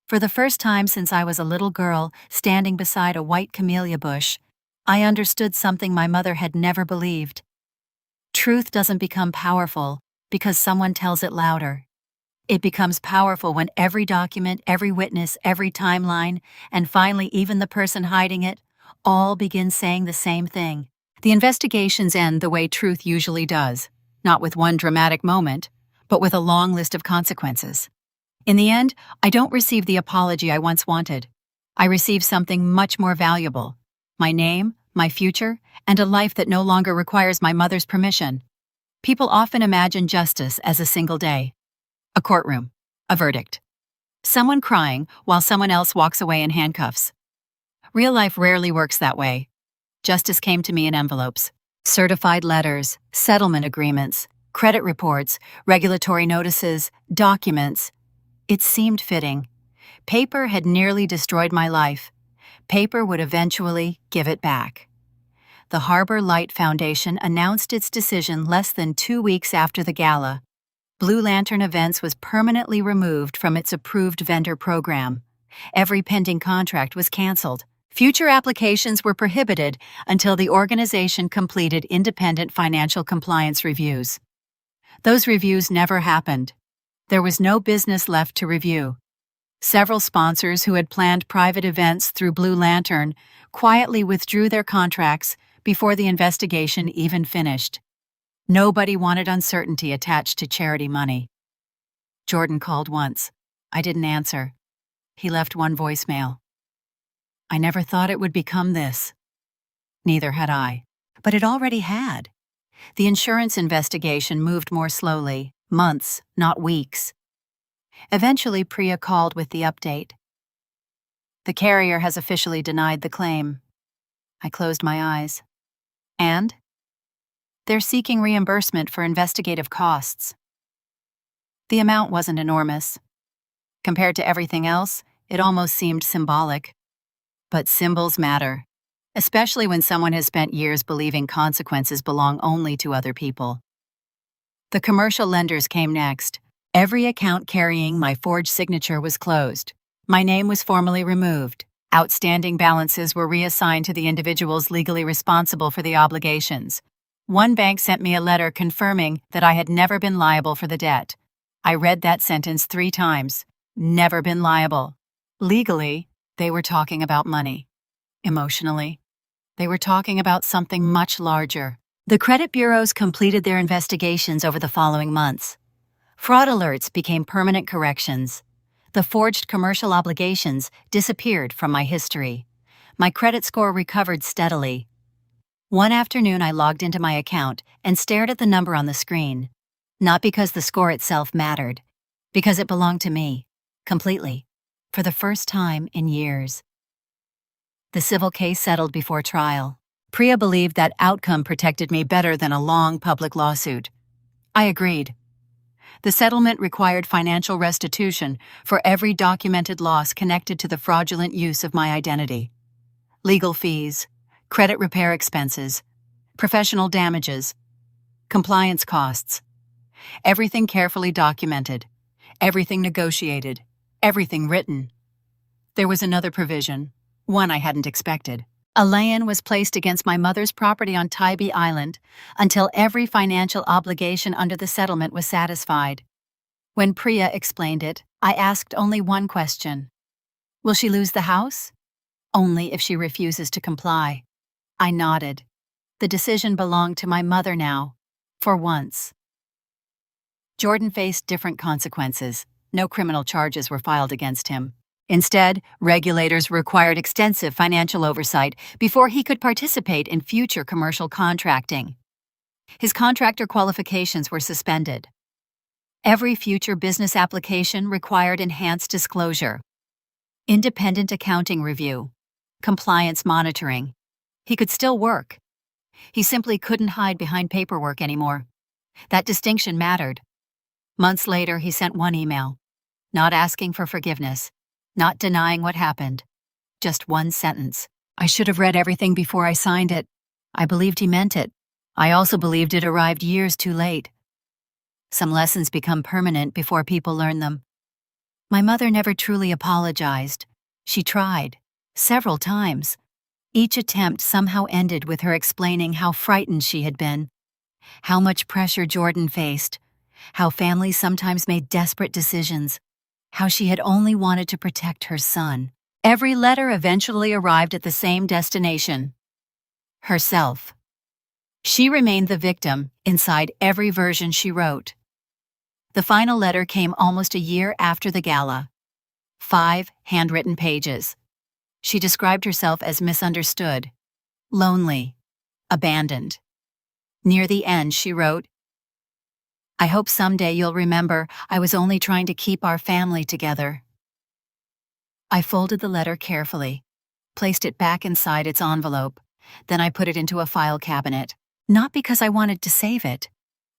For the first time since I was a little girl, standing beside a white camellia bush, I understood something my mother had never believed. Truth doesn't become powerful because someone tells it louder. It becomes powerful when every document, every witness, every timeline, and finally even the person hiding it, all begin saying the same thing. The investigations end the way truth usually does, not with one dramatic moment, but with a long list of consequences. In the end, I don't receive the apology I once wanted. I receive something much more valuable: my name, my future, and a life that no longer requires my mother's permission. People often imagine justice as a single day. A courtroom, a verdict, someone crying while someone else walks away in handcuffs. Real life rarely works that way. Justice came to me in envelopes: certified letters, settlement agreements, credit reports, regulatory notices, documents. It seemed fitting. Paper had nearly destroyed my life. Paper would eventually give it back. The Harbor Light Foundation announced its decision less than 2 weeks after the gala. Blue Lantern Events was permanently removed from its approved vendor program. Every pending contract was canceled. Future applications were prohibited until the organization completed independent financial compliance reviews. Those reviews never happened. There was no business left to review. Several sponsors who had planned private events through Blue Lantern quietly withdrew their contracts before the investigation even finished. Nobody wanted uncertainty attached to charity money. Jordan called once. I didn't answer. He left one voicemail. I never thought it would become this. Neither had I. But it already had. The insurance investigation moved more slowly, months, not weeks. Eventually, Priya called with the update. The carrier has officially denied the claim. I closed my eyes. And? They're seeking reimbursement for investigative costs. The amount wasn't enormous. Compared to everything else, it almost seemed symbolic. But symbols matter, especially when someone has spent years believing consequences belong only to other people. The commercial lenders came next. Every account carrying my forged signature was closed. My name was formally removed. Outstanding balances were reassigned to the individuals legally responsible for the obligations. One bank sent me a letter confirming that I had never been liable for the debt. I read that sentence 3 times. Never been liable. Legally, they were talking about money. Emotionally, they were talking about something much larger. The credit bureaus completed their investigations over the following months. Fraud alerts became permanent corrections. The forged commercial obligations disappeared from my history. My credit score recovered steadily. One afternoon, I logged into my account and stared at the number on the screen. Not because the score itself mattered, because it belonged to me, completely, for the first time in years. The civil case settled before trial. Priya believed that outcome protected me better than a long public lawsuit. I agreed. The settlement required financial restitution for every documented loss connected to the fraudulent use of my identity. Legal fees, credit repair expenses, professional damages, compliance costs. Everything carefully documented, everything negotiated, everything written. There was another provision, one I hadn't expected. A lien was placed against my mother's property on Tybee Island until every financial obligation under the settlement was satisfied. When Priya explained it, I asked only one question. Will she lose the house? Only if she refuses to comply. I nodded. The decision belonged to my mother now, for once. Jordan faced different consequences. No criminal charges were filed against him. Instead, regulators required extensive financial oversight before he could participate in future commercial contracting. His contractor qualifications were suspended. Every future business application required enhanced disclosure, independent accounting review, compliance monitoring. He could still work. He simply couldn't hide behind paperwork anymore. That distinction mattered. Months later, he sent one email, not asking for forgiveness, not denying what happened. Just one sentence. I should have read everything before I signed it. I believed he meant it. I also believed it arrived years too late. Some lessons become permanent before people learn them. My mother never truly apologized. She tried, several times. Each attempt somehow ended with her explaining how frightened she had been, how much pressure Jordan faced, how families sometimes made desperate decisions, how she had only wanted to protect her son. Every letter eventually arrived at the same destination: herself. She remained the victim inside every version she wrote. The final letter came almost a year after the gala. 5 handwritten pages. She described herself as misunderstood, lonely, abandoned. Near the end, she wrote, "I hope someday you'll remember I was only trying to keep our family together." I folded the letter carefully, placed it back inside its envelope, then I put it into a file cabinet. Not because I wanted to save it,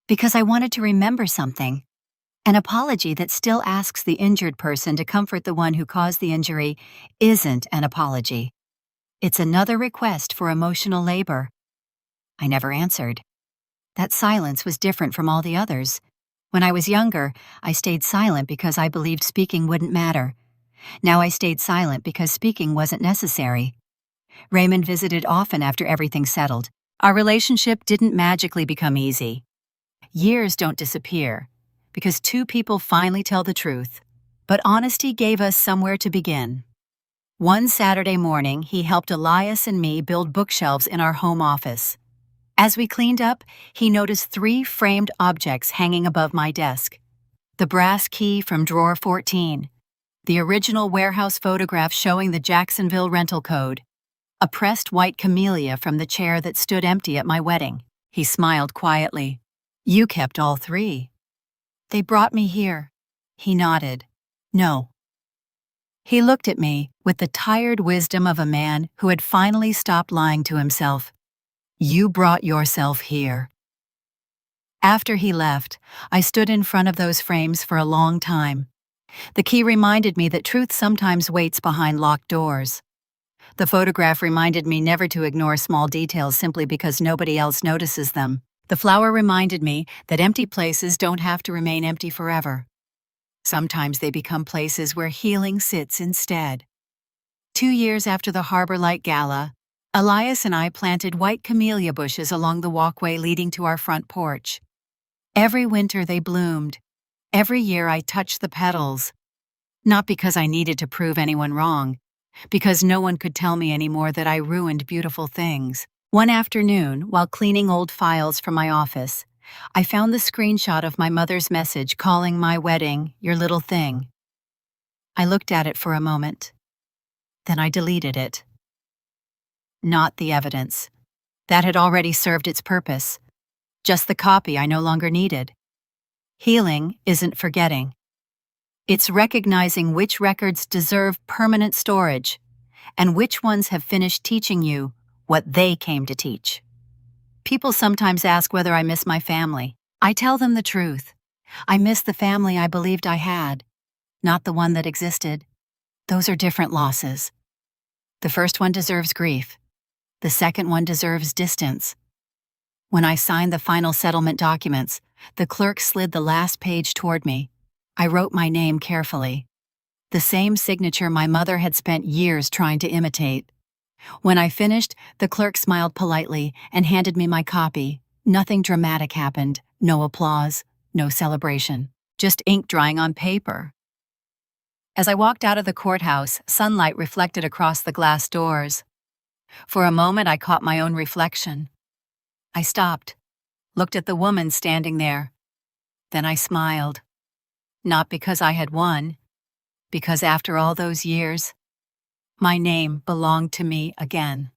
because I wanted to remember something. An apology that still asks the injured person to comfort the one who caused the injury isn't an apology. It's another request for emotional labor. I never answered. That silence was different from all the others. When I was younger, I stayed silent because I believed speaking wouldn't matter. Now I stayed silent because speaking wasn't necessary. Raymond visited often after everything settled. Our relationship didn't magically become easy. Years don't disappear, because 2 people finally tell the truth. But honesty gave us somewhere to begin. One Saturday morning, he helped Elias and me build bookshelves in our home office. As we cleaned up, he noticed 3 framed objects hanging above my desk: the brass key from drawer 14, the original warehouse photograph showing the Jacksonville rental code, a pressed white camellia from the chair that stood empty at my wedding. He smiled quietly. "You kept all 3. "They brought me here." He nodded. "No." He looked at me with the tired wisdom of a man who had finally stopped lying to himself. "You brought yourself here." After he left, I stood in front of those frames for a long time. The key reminded me that truth sometimes waits behind locked doors. The photograph reminded me never to ignore small details simply because nobody else notices them. The flower reminded me that empty places don't have to remain empty forever. Sometimes they become places where healing sits instead. 2 years after the Harbor Light Gala, Elias and I planted white camellia bushes along the walkway leading to our front porch. Every winter they bloomed. Every year I touched the petals. Not because I needed to prove anyone wrong, because no one could tell me anymore that I ruined beautiful things. One afternoon, while cleaning old files from my office, I found the screenshot of my mother's message calling my wedding "your little thing." I looked at it for a moment. Then I deleted it. Not the evidence. That had already served its purpose. Just the copy I no longer needed. Healing isn't forgetting. It's recognizing which records deserve permanent storage and which ones have finished teaching you what they came to teach. People sometimes ask whether I miss my family. I tell them the truth. I miss the family I believed I had, not the one that existed. Those are different losses. The first one deserves grief. The second one deserves distance. When I signed the final settlement documents, the clerk slid the last page toward me. I wrote my name carefully. The same signature my mother had spent years trying to imitate. When I finished, the clerk smiled politely and handed me my copy. Nothing dramatic happened. No applause, no celebration. Just ink drying on paper. As I walked out of the courthouse, sunlight reflected across the glass doors. For a moment, I caught my own reflection. I stopped, looked at the woman standing there. Then I smiled. Not because I had won, because after all those years, my name belonged to me again.